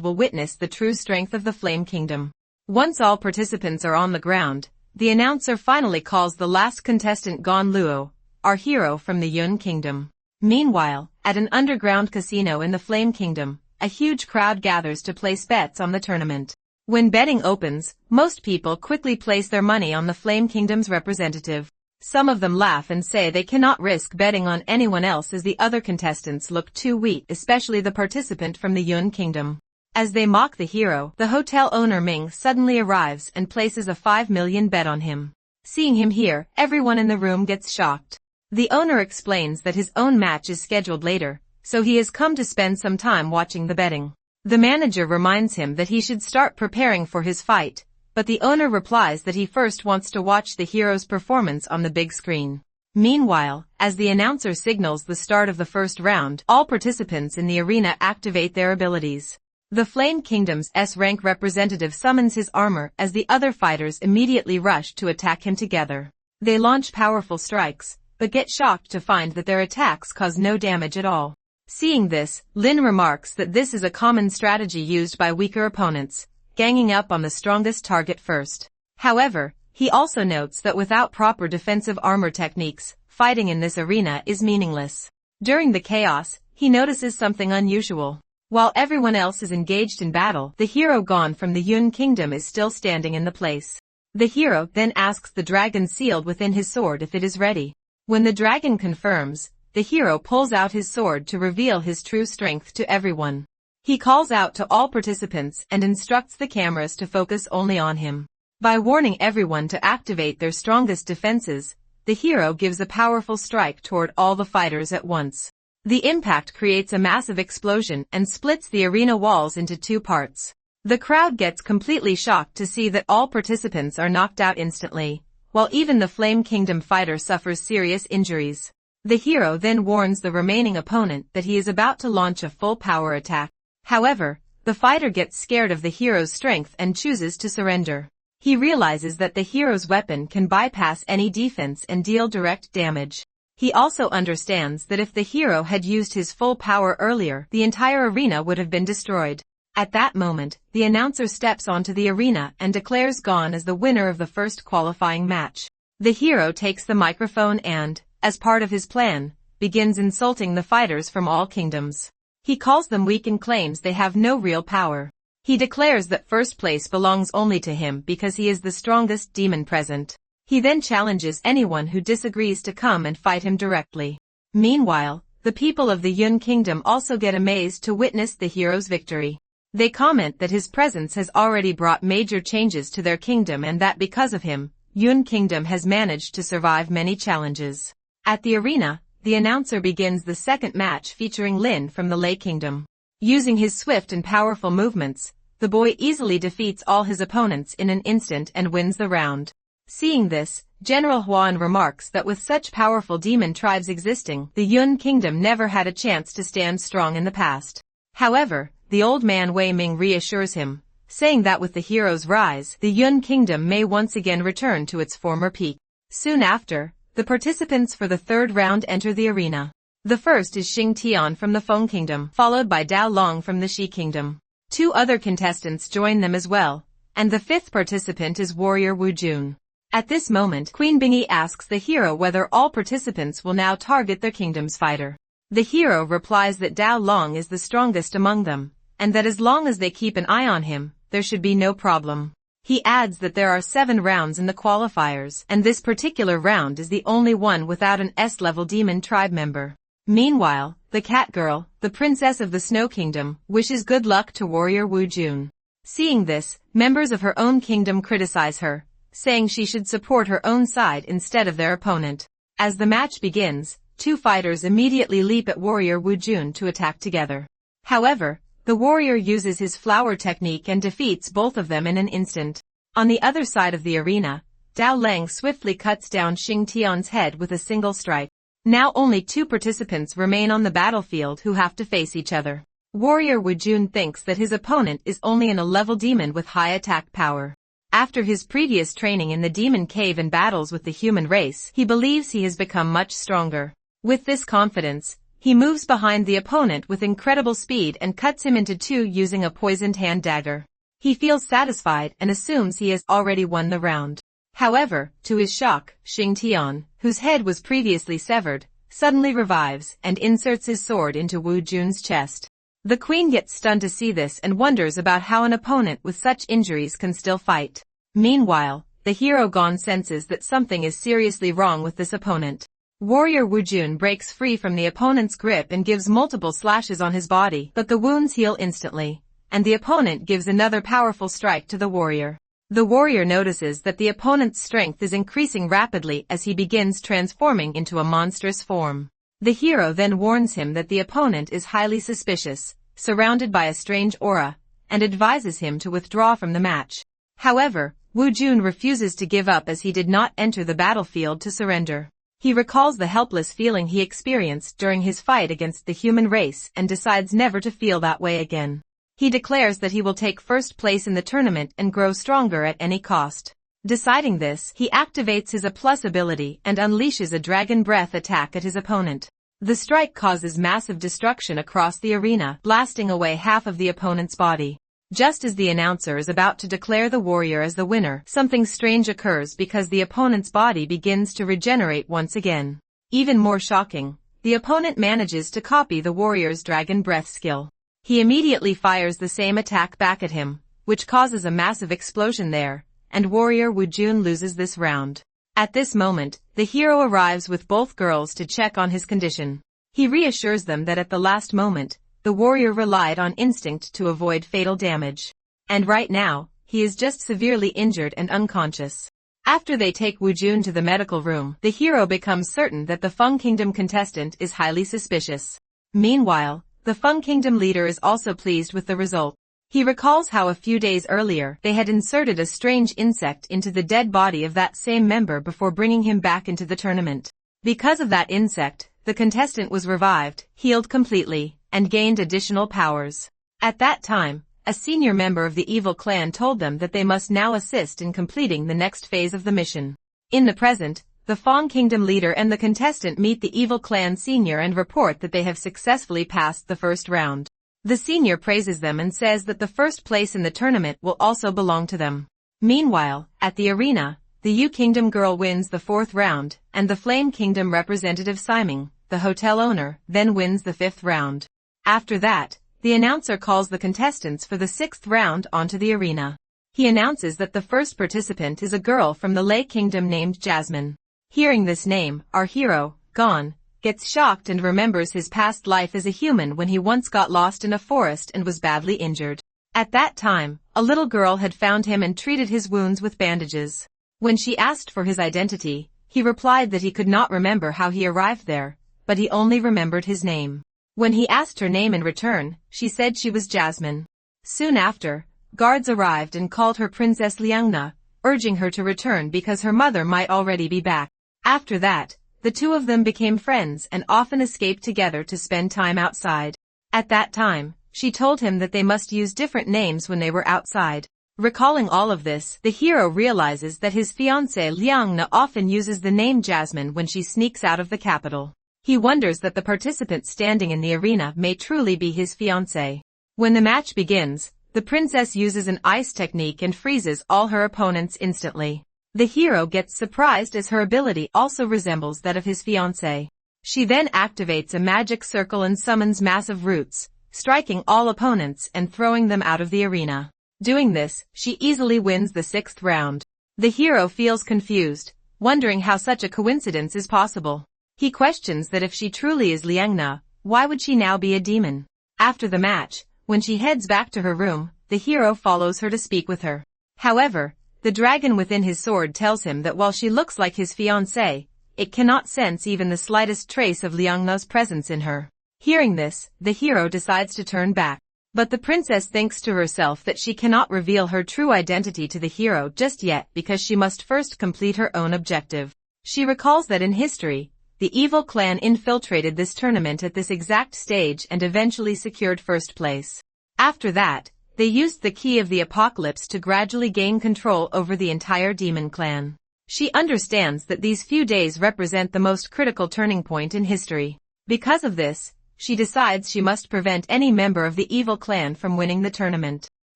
will witness the true strength of the Flame Kingdom. Once all participants are on the ground, the announcer finally calls the last contestant Gon Luo, our hero from the Yun Kingdom. Meanwhile, at an underground casino in the Flame Kingdom, a huge crowd gathers to place bets on the tournament. When betting opens, most people quickly place their money on the Flame Kingdom's representative. Some of them laugh and say they cannot risk betting on anyone else as the other contestants look too weak, especially the participant from the Yun Kingdom. As they mock the hero, the hotel owner Ming suddenly arrives and places a 5 million bet on him. Seeing him here, everyone in the room gets shocked. The owner explains that his own match is scheduled later, so he has come to spend some time watching the betting. The manager reminds him that he should start preparing for his fight, but the owner replies that he first wants to watch the hero's performance on the big screen. Meanwhile, as the announcer signals the start of the first round, all participants in the arena activate their abilities. The Flame Kingdom's S-rank representative summons his armor as the other fighters immediately rush to attack him together. They launch powerful strikes, but get shocked to find that their attacks cause no damage at all. Seeing this, Lin remarks that this is a common strategy used by weaker opponents, ganging up on the strongest target first. However, he also notes that without proper defensive armor techniques, fighting in this arena is meaningless. During the chaos, he notices something unusual. While everyone else is engaged in battle, the hero Gon from the Yun Kingdom is still standing in the place. The hero then asks the dragon sealed within his sword if it is ready. When the dragon confirms, the hero pulls out his sword to reveal his true strength to everyone. He calls out to all participants and instructs the cameras to focus only on him. By warning everyone to activate their strongest defenses, the hero gives a powerful strike toward all the fighters at once. The impact creates a massive explosion and splits the arena walls into two parts. The crowd gets completely shocked to see that all participants are knocked out instantly, while even the Flame Kingdom fighter suffers serious injuries. The hero then warns the remaining opponent that he is about to launch a full power attack. However, the fighter gets scared of the hero's strength and chooses to surrender. He realizes that the hero's weapon can bypass any defense and deal direct damage. He also understands that if the hero had used his full power earlier, the entire arena would have been destroyed. At that moment, the announcer steps onto the arena and declares Gon as the winner of the first qualifying match. The hero takes the microphone and, as part of his plan, begins insulting the fighters from all kingdoms. He calls them weak and claims they have no real power. He declares that first place belongs only to him because he is the strongest demon present. He then challenges anyone who disagrees to come and fight him directly. Meanwhile, the people of the Yun Kingdom also get amazed to witness the hero's victory. They comment that his presence has already brought major changes to their kingdom and that because of him, Yun Kingdom has managed to survive many challenges. At the arena, the announcer begins the second match featuring Lin from the Lei Kingdom. Using his swift and powerful movements, the boy easily defeats all his opponents in an instant and wins the round. Seeing this, General Huan remarks that with such powerful demon tribes existing, the Yun Kingdom never had a chance to stand strong in the past. However, the old man Wei Ming reassures him, saying that with the hero's rise, the Yun Kingdom may once again return to its former peak. Soon after, the participants for the third round enter the arena. The first is Xing Tian from the Feng Kingdom, followed by Dao Long from the Shi Kingdom. Two other contestants join them as well, and the fifth participant is warrior Wu Jun. At this moment, Queen Bingy asks the hero whether all participants will now target their kingdom's fighter. The hero replies that Dao Long is the strongest among them, and that as long as they keep an eye on him, there should be no problem. He adds that there are 7 rounds in the qualifiers, and this particular round is the only one without an S-level demon tribe member. Meanwhile, the cat girl, the princess of the Snow Kingdom, wishes good luck to warrior Wu Jun. Seeing this, members of her own kingdom criticize her, saying she should support her own side instead of their opponent. As the match begins, 2 fighters immediately leap at warrior Wu Jun to attack together. However, the warrior uses his flower technique and defeats both of them in an instant. On the other side of the arena, Dao Lang swiftly cuts down Xing Tian's head with a single strike. Now only 2 participants remain on the battlefield who have to face each other. Warrior Wu Jun thinks that his opponent is only an A-level demon with high attack power. After his previous training in the demon cave and battles with the human race, he believes he has become much stronger. With this confidence, he moves behind the opponent with incredible speed and cuts him into 2 using a poisoned hand dagger. He feels satisfied and assumes he has already won the round. However, to his shock, Xing Tian, whose head was previously severed, suddenly revives and inserts his sword into Wu Jun's chest. The queen gets stunned to see this and wonders about how an opponent with such injuries can still fight. Meanwhile, the hero Gon senses that something is seriously wrong with this opponent. Warrior Wu Jun breaks free from the opponent's grip and gives multiple slashes on his body, but the wounds heal instantly, and the opponent gives another powerful strike to the warrior. The warrior notices that the opponent's strength is increasing rapidly as he begins transforming into a monstrous form. The hero then warns him that the opponent is highly suspicious, surrounded by a strange aura, and advises him to withdraw from the match. However, Wu Jun refuses to give up as he did not enter the battlefield to surrender. He recalls the helpless feeling he experienced during his fight against the human race and decides never to feel that way again. He declares that he will take first place in the tournament and grow stronger at any cost. Deciding this, he activates his A+ ability and unleashes a dragon breath attack at his opponent. The strike causes massive destruction across the arena, blasting away half of the opponent's body. Just as the announcer is about to declare the warrior as the winner, something strange occurs because the opponent's body begins to regenerate once again. Even more shocking, the opponent manages to copy the warrior's dragon breath skill. He immediately fires the same attack back at him, which causes a massive explosion there, and warrior Wu Jun loses this round. At this moment, the hero arrives with both girls to check on his condition. He reassures them that at the last moment, the warrior relied on instinct to avoid fatal damage. And right now, he is just severely injured and unconscious. After they take Wu Jun to the medical room, the hero becomes certain that the Feng Kingdom contestant is highly suspicious. Meanwhile, the Feng Kingdom leader is also pleased with the result. He recalls how a few days earlier they had inserted a strange insect into the dead body of that same member before bringing him back into the tournament. Because of that insect, the contestant was revived, healed completely, and gained additional powers. At that time, a senior member of the evil clan told them that they must now assist in completing the next phase of the mission. In the present, the Feng Kingdom leader and the contestant meet the evil clan senior and report that they have successfully passed the first round. The senior praises them and says that the first place in the tournament will also belong to them. Meanwhile, at the arena, the Yu Kingdom girl wins the 4th round, and the Flame Kingdom representative Siming, the hotel owner, then wins the 5th round. After that, the announcer calls the contestants for the 6th round onto the arena. He announces that the first participant is a girl from the Lei Kingdom named Jasmine. Hearing this name, our hero, Gon, gets shocked and remembers his past life as a human when he once got lost in a forest and was badly injured. At that time, a little girl had found him and treated his wounds with bandages. When she asked for his identity, he replied that he could not remember how he arrived there, but he only remembered his name. When he asked her name in return, she said she was Jasmine. Soon after, guards arrived and called her Princess Liangna, urging her to return because her mother might already be back. After that, the two of them became friends and often escaped together to spend time outside. At that time, she told him that they must use different names when they were outside. Recalling all of this, the hero realizes that his fiancée Liangna often uses the name Jasmine when she sneaks out of the capital. He wonders that the participant standing in the arena may truly be his fiancée. When the match begins, the princess uses an ice technique and freezes all her opponents instantly. The hero gets surprised as her ability also resembles that of his fiancée. She then activates a magic circle and summons massive roots, striking all opponents and throwing them out of the arena. Doing this, she easily wins the 6th round. The hero feels confused, wondering how such a coincidence is possible. He questions that if she truly is Liangna, why would she now be a demon? After the match, when she heads back to her room, the hero follows her to speak with her. However, the dragon within his sword tells him that while she looks like his fiancée, it cannot sense even the slightest trace of Liangna's presence in her. Hearing this, the hero decides to turn back. But the princess thinks to herself that she cannot reveal her true identity to the hero just yet because she must first complete her own objective. She recalls that in history, the evil clan infiltrated this tournament at this exact stage and eventually secured first place. After that, they used the key of the apocalypse to gradually gain control over the entire demon clan. She understands that these few days represent the most critical turning point in history. Because of this, she decides she must prevent any member of the evil clan from winning the tournament.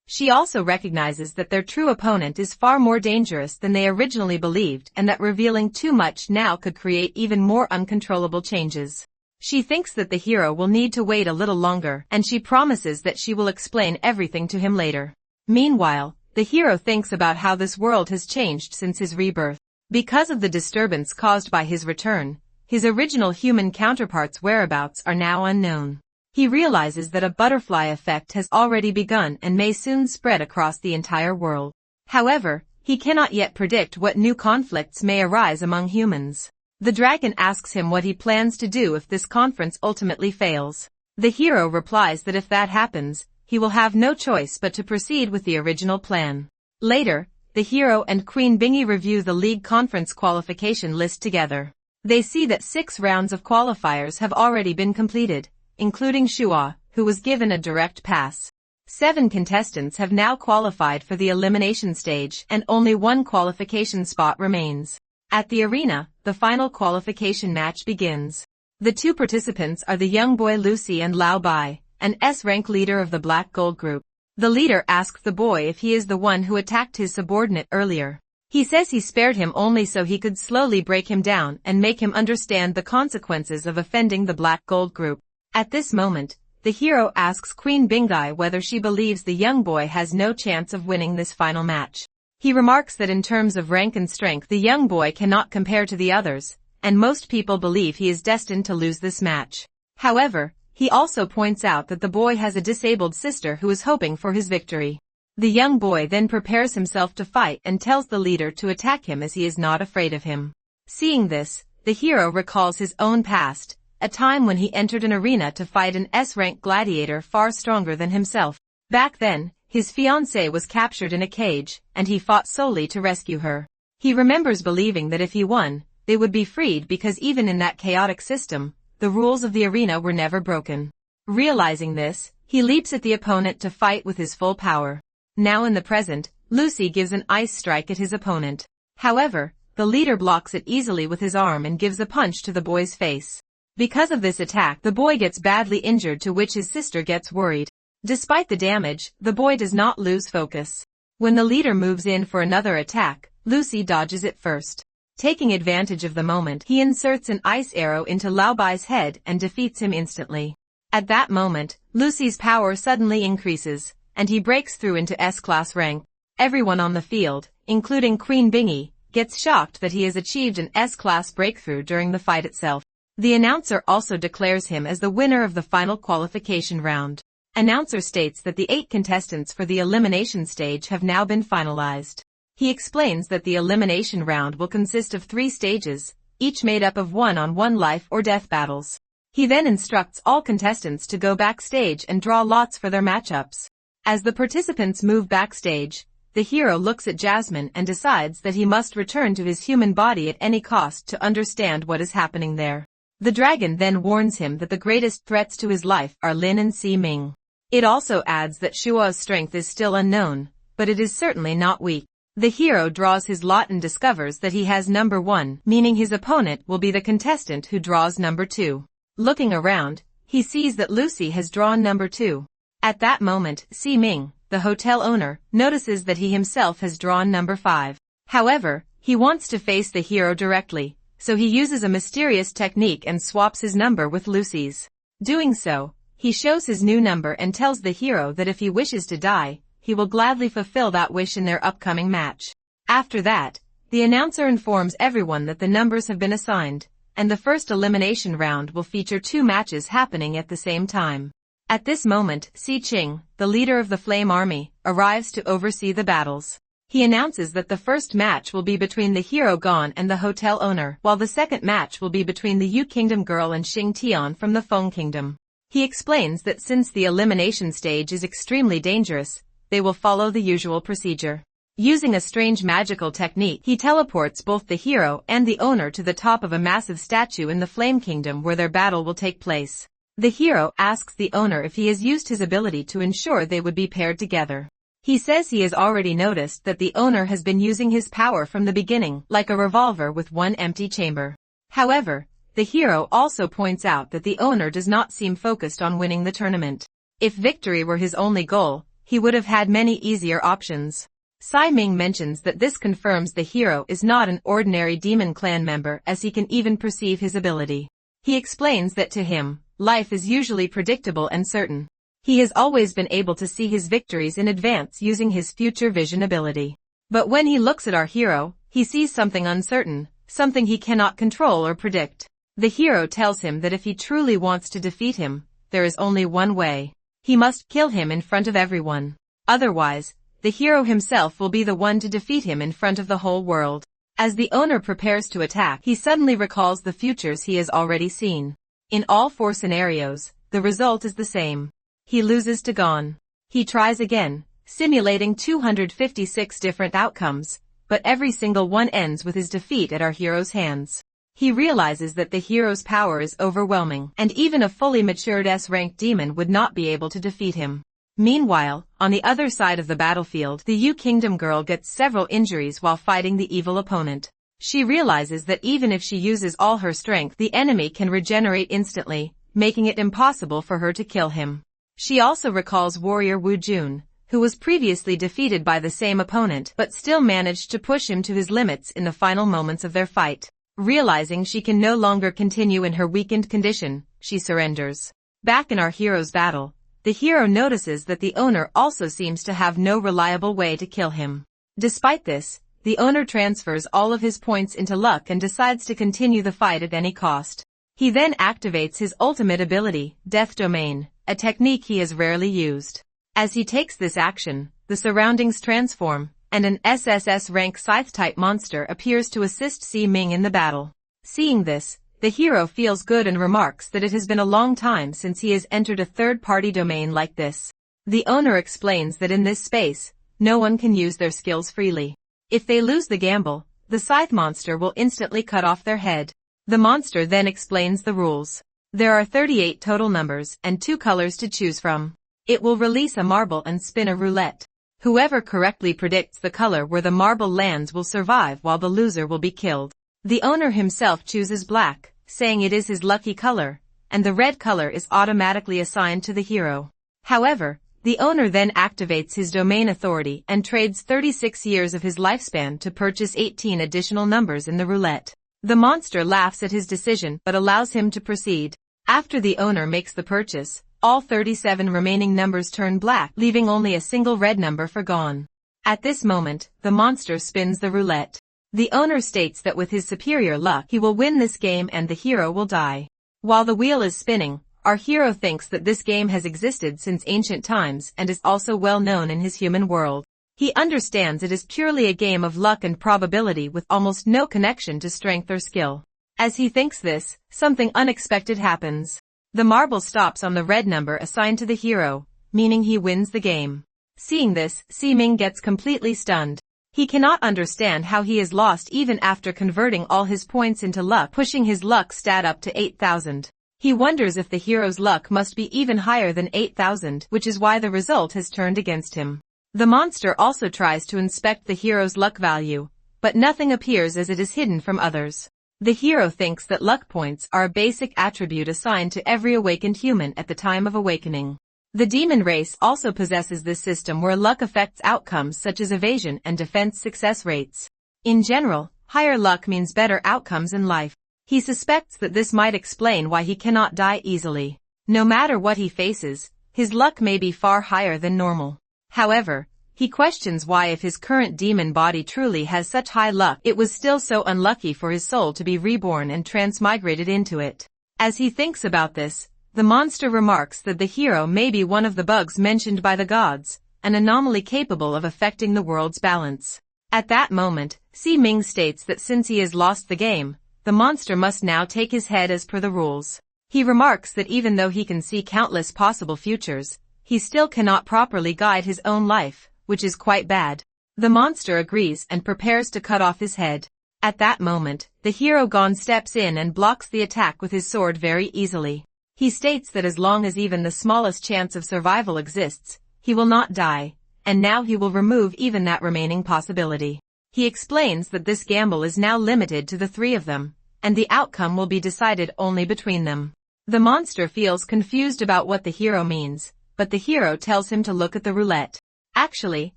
She also recognizes that their true opponent is far more dangerous than they originally believed and that revealing too much now could create even more uncontrollable changes. She thinks that the hero will need to wait a little longer and she promises that she will explain everything to him later. Meanwhile, the hero thinks about how this world has changed since his rebirth. Because of the disturbance caused by his return, his original human counterpart's whereabouts are now unknown. He realizes that a butterfly effect has already begun and may soon spread across the entire world. However, he cannot yet predict what new conflicts may arise among humans. The dragon asks him what he plans to do if this conference ultimately fails. The hero replies that if that happens, he will have no choice but to proceed with the original plan. Later, the hero and Queen Bingy review the league conference qualification list together. They see that 6 rounds of qualifiers have already been completed, including Shua, who was given a direct pass. 7 contestants have now qualified for the elimination stage and only 1 qualification spot remains. At the arena, the final qualification match begins. The 2 participants are the young boy Lucy and Lao Bai, an S-rank leader of the Black Gold group. The leader asks the boy if he is the one who attacked his subordinate earlier. He says he spared him only so he could slowly break him down and make him understand the consequences of offending the Black Gold group. At this moment, the hero asks Queen Bingai whether she believes the young boy has no chance of winning this final match. He remarks that in terms of rank and strength the young boy cannot compare to the others, and most people believe he is destined to lose this match. However, he also points out that the boy has a disabled sister who is hoping for his victory. The young boy then prepares himself to fight and tells the leader to attack him as he is not afraid of him. Seeing this, the hero recalls his own past, a time when he entered an arena to fight an S-rank gladiator far stronger than himself. Back then, his fiancée was captured in a cage, and he fought solely to rescue her. He remembers believing that if he won, they would be freed because even in that chaotic system, the rules of the arena were never broken. Realizing this, he leaps at the opponent to fight with his full power. Now in the present, Lucy gives an ice strike at his opponent. However, the leader blocks it easily with his arm and gives a punch to the boy's face. Because of this attack, the boy gets badly injured, to which his sister gets worried. Despite the damage, the boy does not lose focus. When the leader moves in for another attack, Lucy dodges it first. Taking advantage of the moment, he inserts an ice arrow into Lao Bai's head and defeats him instantly. At that moment, Lucy's power suddenly increases, and he breaks through into S-class rank. Everyone on the field, including Queen Bingy, gets shocked that he has achieved an S-class breakthrough during the fight itself. The announcer also declares him as the winner of the final qualification round. Announcer states that the 8 contestants for the elimination stage have now been finalized. He explains that the elimination round will consist of 3 stages, each made up of one-on-one life or death battles. He then instructs all contestants to go backstage and draw lots for their matchups. As the participants move backstage, the hero looks at Jasmine and decides that he must return to his human body at any cost to understand what is happening there. The dragon then warns him that the greatest threats to his life are Lin and Si Ming. It also adds that Shua's strength is still unknown, but it is certainly not weak. The hero draws his lot and discovers that he has number 1, meaning his opponent will be the contestant who draws number 2. Looking around, he sees that Lucy has drawn number 2. At that moment, Si Ming, the hotel owner, notices that he himself has drawn number 5. However, he wants to face the hero directly, so he uses a mysterious technique and swaps his number with Lucy's. Doing so, he shows his new number and tells the hero that if he wishes to die, he will gladly fulfill that wish in their upcoming match. After that, the announcer informs everyone that the numbers have been assigned, and the first elimination round will feature 2 matches happening at the same time. At this moment, Si Ching, the leader of the Flame Army, arrives to oversee the battles. He announces that the first match will be between the hero Gon and the hotel owner, while the second match will be between the Yu Kingdom girl and Xing Tian from the Feng Kingdom. He explains that since the elimination stage is extremely dangerous, they will follow the usual procedure. Using a strange magical technique, he teleports both the hero and the owner to the top of a massive statue in the Flame Kingdom where their battle will take place. The hero asks the owner if he has used his ability to ensure they would be paired together. He says he has already noticed that the owner has been using his power from the beginning, like a revolver with one empty chamber. However, the hero also points out that the owner does not seem focused on winning the tournament. If victory were his only goal, he would have had many easier options. Sai Ming mentions that this confirms the hero is not an ordinary demon clan member as he can even perceive his ability. He explains that to him, life is usually predictable and certain. He has always been able to see his victories in advance using his future vision ability. But when he looks at our hero, he sees something uncertain, something he cannot control or predict. The hero tells him that if he truly wants to defeat him, there is only one way. He must kill him in front of everyone. Otherwise, the hero himself will be the one to defeat him in front of the whole world. As the owner prepares to attack, he suddenly recalls the futures he has already seen. In all 4 scenarios, the result is the same. He loses to Gon. He tries again, simulating 256 different outcomes, but every single one ends with his defeat at our hero's hands. He realizes that the hero's power is overwhelming, and even a fully matured S-ranked demon would not be able to defeat him. Meanwhile, on the other side of the battlefield, the Yu Kingdom girl gets several injuries while fighting the evil opponent. She realizes that even if she uses all her strength, the enemy can regenerate instantly, making it impossible for her to kill him. She also recalls warrior Wu Jun, who was previously defeated by the same opponent but still managed to push him to his limits in the final moments of their fight. Realizing she can no longer continue in her weakened condition, she surrenders. Back in our hero's battle, the hero notices that the owner also seems to have no reliable way to kill him. Despite this, the owner transfers all of his points into luck and decides to continue the fight at any cost. He then activates his ultimate ability, Death Domain, a technique he has rarely used. As he takes this action, the surroundings transform, and an SSS rank Scythe-type monster appears to assist Si Ming in the battle. Seeing this, the hero feels good and remarks that it has been a long time since he has entered a third-party domain like this. The owner explains that in this space, no one can use their skills freely. If they lose the gamble, the Scythe monster will instantly cut off their head. The monster then explains the rules. There are 38 total numbers and 2 colors to choose from. It will release a marble and spin a roulette. Whoever correctly predicts the color where the marble lands will survive while the loser will be killed. The owner himself chooses black, saying it is his lucky color, and the red color is automatically assigned to the hero. However, the owner then activates his domain authority and trades 36 years of his lifespan to purchase 18 additional numbers in the roulette. The monster laughs at his decision but allows him to proceed. After the owner makes the purchase, all 37 remaining numbers turn black, leaving only a single red number for Gon. At this moment, the monster spins the roulette. The owner states that with his superior luck, he will win this game and the hero will die. While the wheel is spinning, our hero thinks that this game has existed since ancient times and is also well known in his human world. He understands it is purely a game of luck and probability with almost no connection to strength or skill. As he thinks this, something unexpected happens. The marble stops on the red number assigned to the hero, meaning he wins the game. Seeing this, Si Ming gets completely stunned. He cannot understand how he is lost even after converting all his points into luck, pushing his luck stat up to 8,000. He wonders if the hero's luck must be even higher than 8,000, which is why the result has turned against him. The monster also tries to inspect the hero's luck value, but nothing appears as it is hidden from others. The hero thinks that luck points are a basic attribute assigned to every awakened human at the time of awakening. The demon race also possesses this system where luck affects outcomes such as evasion and defense success rates. In general, higher luck means better outcomes in life. He suspects that this might explain why he cannot die easily. No matter what he faces, his luck may be far higher than normal. However, He questions why, if his current demon body truly has such high luck, it was still so unlucky for his soul to be reborn and transmigrated into it. As he thinks about this, the monster remarks that the hero may be one of the bugs mentioned by the gods, an anomaly capable of affecting the world's balance. At that moment, Si Ming states that since he has lost the game, the monster must now take his head as per the rules. He remarks that even though he can see countless possible futures, he still cannot properly guide his own life, which is quite bad. The monster agrees and prepares to cut off his head. At that moment, the hero Gon steps in and blocks the attack with his sword very easily. He states that as long as even the smallest chance of survival exists, he will not die, and now he will remove even that remaining possibility. He explains that this gamble is now limited to the three of them, and the outcome will be decided only between them. The monster feels confused about what the hero means, but the hero tells him to look at the roulette. Actually,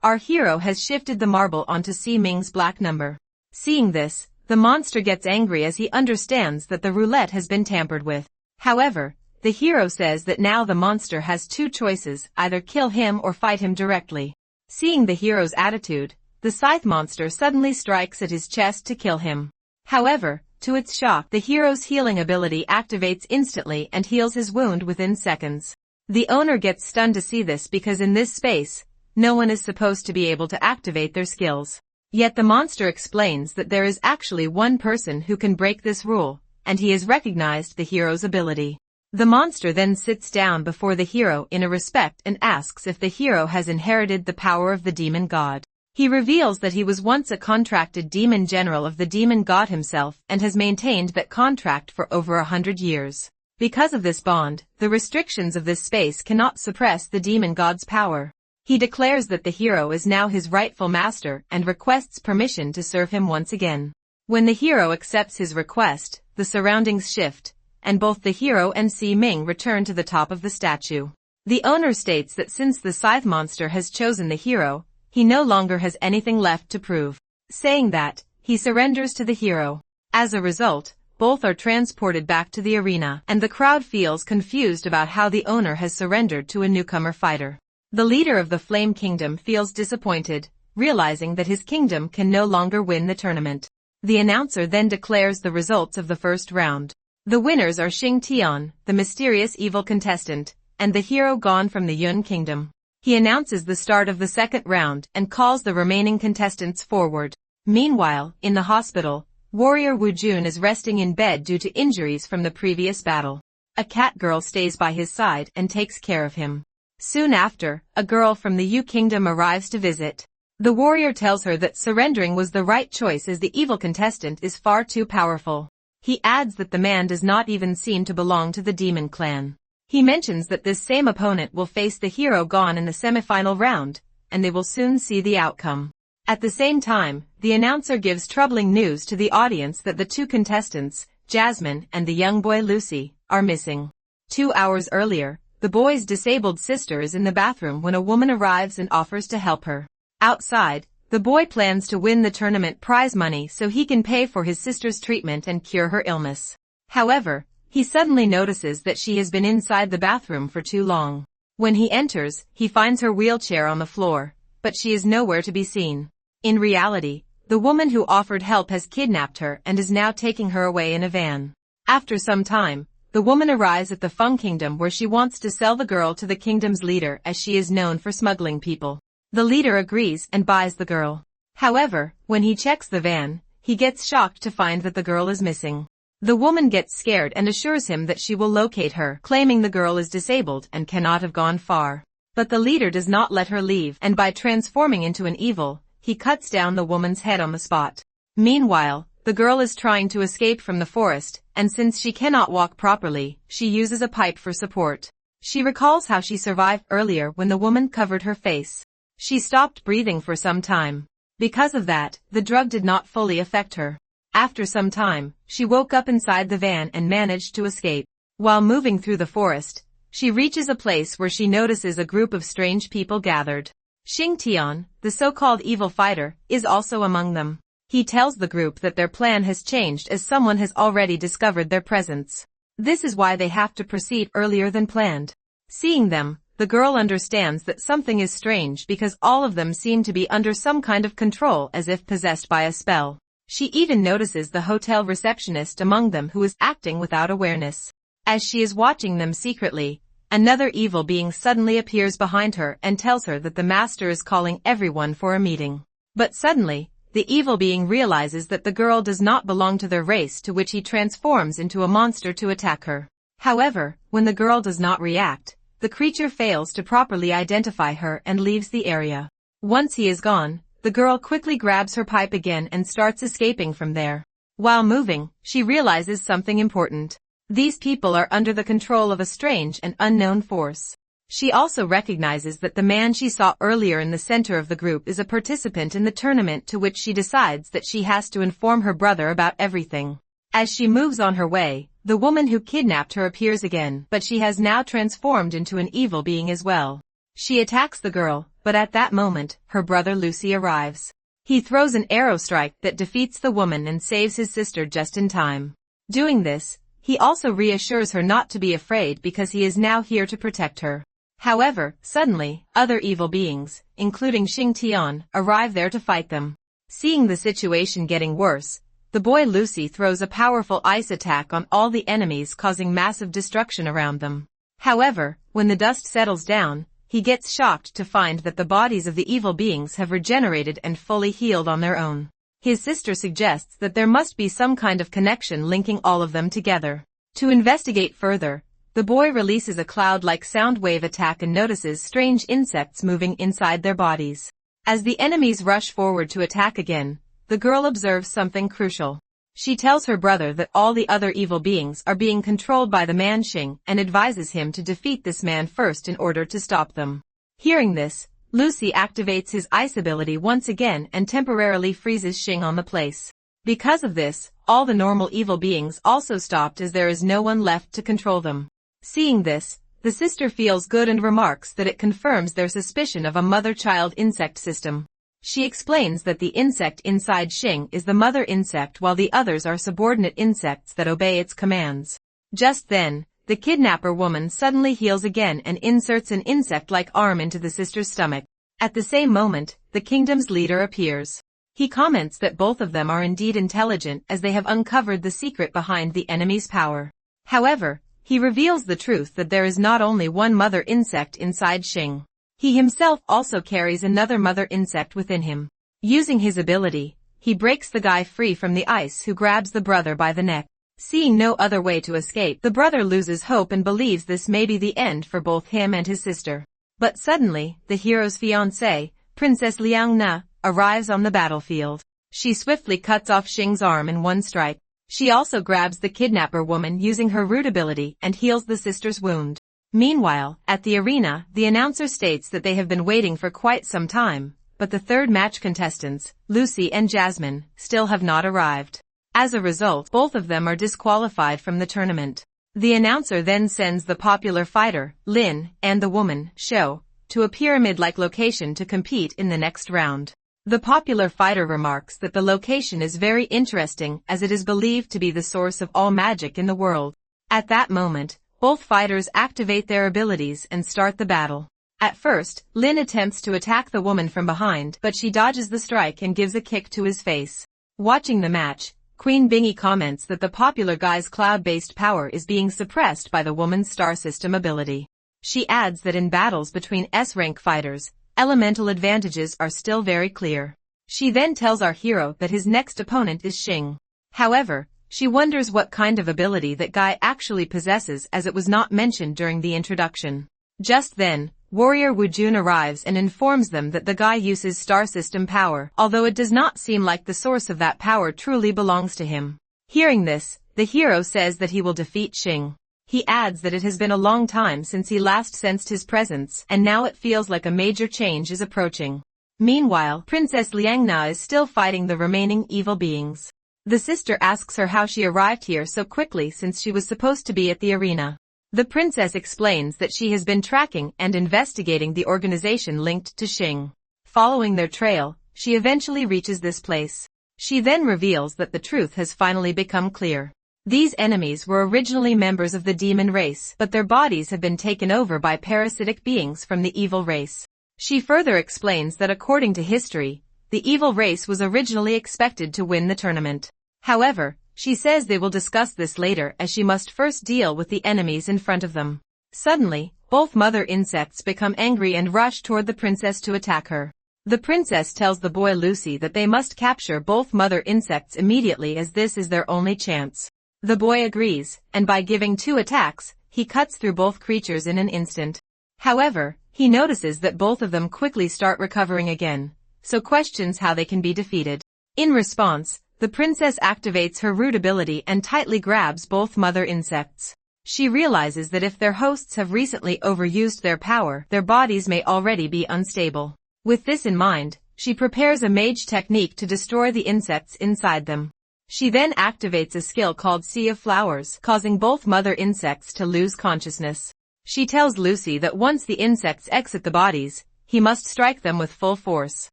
our hero has shifted the marble onto Si Ming's black number. Seeing this, the monster gets angry as he understands that the roulette has been tampered with. However, the hero says that now the monster has two choices, either kill him or fight him directly. Seeing the hero's attitude, the scythe monster suddenly strikes at his chest to kill him. However, to its shock, the hero's healing ability activates instantly and heals his wound within seconds. The owner gets stunned to see this because in this space, no one is supposed to be able to activate their skills. Yet the monster explains that there is actually one person who can break this rule, and he has recognized the hero's ability. The monster then sits down before the hero in a respect and asks if the hero has inherited the power of the demon god. He reveals that he was once a contracted demon general of the demon god himself and has maintained that contract for over 100 years. Because of this bond, the restrictions of this space cannot suppress the demon god's power. He declares that the hero is now his rightful master and requests permission to serve him once again. When the hero accepts his request, the surroundings shift, and both the hero and Si Ming return to the top of the statue. The owner states that since the scythe monster has chosen the hero, he no longer has anything left to prove. Saying that, he surrenders to the hero. As a result, both are transported back to the arena, and the crowd feels confused about how the owner has surrendered to a newcomer fighter. The leader of the Flame Kingdom feels disappointed, realizing that his kingdom can no longer win the tournament. The announcer then declares the results of the first round. The winners are Xing Tian, the mysterious evil contestant, and the hero Gon from the Yun Kingdom. He announces the start of the second round and calls the remaining contestants forward. Meanwhile, in the hospital, warrior Wu Jun is resting in bed due to injuries from the previous battle. A cat girl stays by his side and takes care of him. Soon after, a girl from the Yu Kingdom arrives to visit. The warrior tells her that surrendering was the right choice as the evil contestant is far too powerful. He adds that the man does not even seem to belong to the demon clan. He mentions that this same opponent will face the hero Gon in the semifinal round, and they will soon see the outcome. At the same time, the announcer gives troubling news to the audience that the two contestants, Jasmine and the young boy Lucy, are missing. 2 hours earlier, the boy's disabled sister is in the bathroom when a woman arrives and offers to help her. Outside, the boy plans to win the tournament prize money so he can pay for his sister's treatment and cure her illness. However, he suddenly notices that she has been inside the bathroom for too long. When he enters, he finds her wheelchair on the floor, but she is nowhere to be seen. In reality, the woman who offered help has kidnapped her and is now taking her away in a van. After some time, the woman arrives at the Feng Kingdom where she wants to sell the girl to the kingdom's leader as she is known for smuggling people. The leader agrees and buys the girl. However, when he checks the van, he gets shocked to find that the girl is missing. The woman gets scared and assures him that she will locate her, claiming the girl is disabled and cannot have gone far. But the leader does not let her leave, and by transforming into an evil, he cuts down the woman's head on the spot. Meanwhile, the girl is trying to escape from the forest, and since she cannot walk properly, she uses a pipe for support. She recalls how she survived earlier when the woman covered her face. She stopped breathing for some time. Because of that, the drug did not fully affect her. After some time, she woke up inside the van and managed to escape. While moving through the forest, she reaches a place where she notices a group of strange people gathered. Xing Tian, the so-called evil fighter, is also among them. He tells the group that their plan has changed as someone has already discovered their presence. This is why they have to proceed earlier than planned. Seeing them, the girl understands that something is strange because all of them seem to be under some kind of control as if possessed by a spell. She even notices the hotel receptionist among them who is acting without awareness. As she is watching them secretly, another evil being suddenly appears behind her and tells her that the master is calling everyone for a meeting. But suddenly, the evil being realizes that the girl does not belong to their race, to which he transforms into a monster to attack her. However, when the girl does not react, the creature fails to properly identify her and leaves the area. Once he is gone, the girl quickly grabs her pipe again and starts escaping from there. While moving, she realizes something important. These people are under the control of a strange and unknown force. She also recognizes that the man she saw earlier in the center of the group is a participant in the tournament, to which she decides that she has to inform her brother about everything. As she moves on her way, the woman who kidnapped her appears again, but she has now transformed into an evil being as well. She attacks the girl, but at that moment, her brother Lucy arrives. He throws an arrow strike that defeats the woman and saves his sister just in time. Doing this, he also reassures her not to be afraid because he is now here to protect her. However, suddenly, other evil beings, including Xing Tian, arrive there to fight them. Seeing the situation getting worse, the boy Lucy throws a powerful ice attack on all the enemies, causing massive destruction around them. However, when the dust settles down, he gets shocked to find that the bodies of the evil beings have regenerated and fully healed on their own. His sister suggests that there must be some kind of connection linking all of them together. To investigate further, the boy releases a cloud-like sound wave attack and notices strange insects moving inside their bodies. As the enemies rush forward to attack again, the girl observes something crucial. She tells her brother that all the other evil beings are being controlled by the man Xing and advises him to defeat this man first in order to stop them. Hearing this, Lucy activates his ice ability once again and temporarily freezes Xing on the place. Because of this, all the normal evil beings also stopped as there is no one left to control them. Seeing this, the sister feels good and remarks that it confirms their suspicion of a mother-child insect system. She explains that the insect inside Xing is the mother insect while the others are subordinate insects that obey its commands. Just then, the kidnapper woman suddenly heals again and inserts an insect-like arm into the sister's stomach. At the same moment, the kingdom's leader appears. He comments that both of them are indeed intelligent as they have uncovered the secret behind the enemy's power. However, he reveals the truth that there is not only one mother insect inside Xing. He himself also carries another mother insect within him. Using his ability, he breaks the guy free from the ice who grabs the brother by the neck. Seeing no other way to escape, the brother loses hope and believes this may be the end for both him and his sister. But suddenly, the hero's fiancée, Princess Liang Na, arrives on the battlefield. She swiftly cuts off Xing's arm in one strike. She also grabs the kidnapper woman using her root ability and heals the sister's wound. Meanwhile, at the arena, the announcer states that they have been waiting for quite some time, but the third match contestants, Lucy and Jasmine, still have not arrived. As a result, both of them are disqualified from the tournament. The announcer then sends the popular fighter, Lin, and the woman, Shou, to a pyramid-like location to compete in the next round. The popular fighter remarks that the location is very interesting as it is believed to be the source of all magic in the world. At that moment, both fighters activate their abilities and start the battle. At first, Lin attempts to attack the woman from behind, but she dodges the strike and gives a kick to his face. Watching the match, Queen Bingy comments that the popular guy's cloud-based power is being suppressed by the woman's star system ability. She adds that in battles between S-rank fighters, elemental advantages are still very clear. She then tells our hero that his next opponent is Xing. However, she wonders what kind of ability that guy actually possesses as it was not mentioned during the introduction. Just then, Warrior Wu Jun arrives and informs them that the guy uses star system power, although it does not seem like the source of that power truly belongs to him. Hearing this, the hero says that he will defeat Xing. He adds that it has been a long time since he last sensed his presence, and now it feels like a major change is approaching. Meanwhile, Princess Liang Na is still fighting the remaining evil beings. The sister asks her how she arrived here so quickly since she was supposed to be at the arena. The princess explains that she has been tracking and investigating the organization linked to Xing. Following their trail, she eventually reaches this place. She then reveals that the truth has finally become clear. These enemies were originally members of the demon race, but their bodies have been taken over by parasitic beings from the evil race. She further explains that according to history, the evil race was originally expected to win the tournament. However, she says they will discuss this later as she must first deal with the enemies in front of them. Suddenly, both mother insects become angry and rush toward the princess to attack her. The princess tells the boy Lucy that they must capture both mother insects immediately as this is their only chance. The boy agrees, and by giving 2 attacks, he cuts through both creatures in an instant. However, he notices that both of them quickly start recovering again, so questions how they can be defeated. In response, the princess activates her root ability and tightly grabs both mother insects. She realizes that if their hosts have recently overused their power, their bodies may already be unstable. With this in mind, she prepares a mage technique to destroy the insects inside them. She then activates a skill called Sea of Flowers, causing both mother insects to lose consciousness. She tells Lucy that once the insects exit the bodies, he must strike them with full force.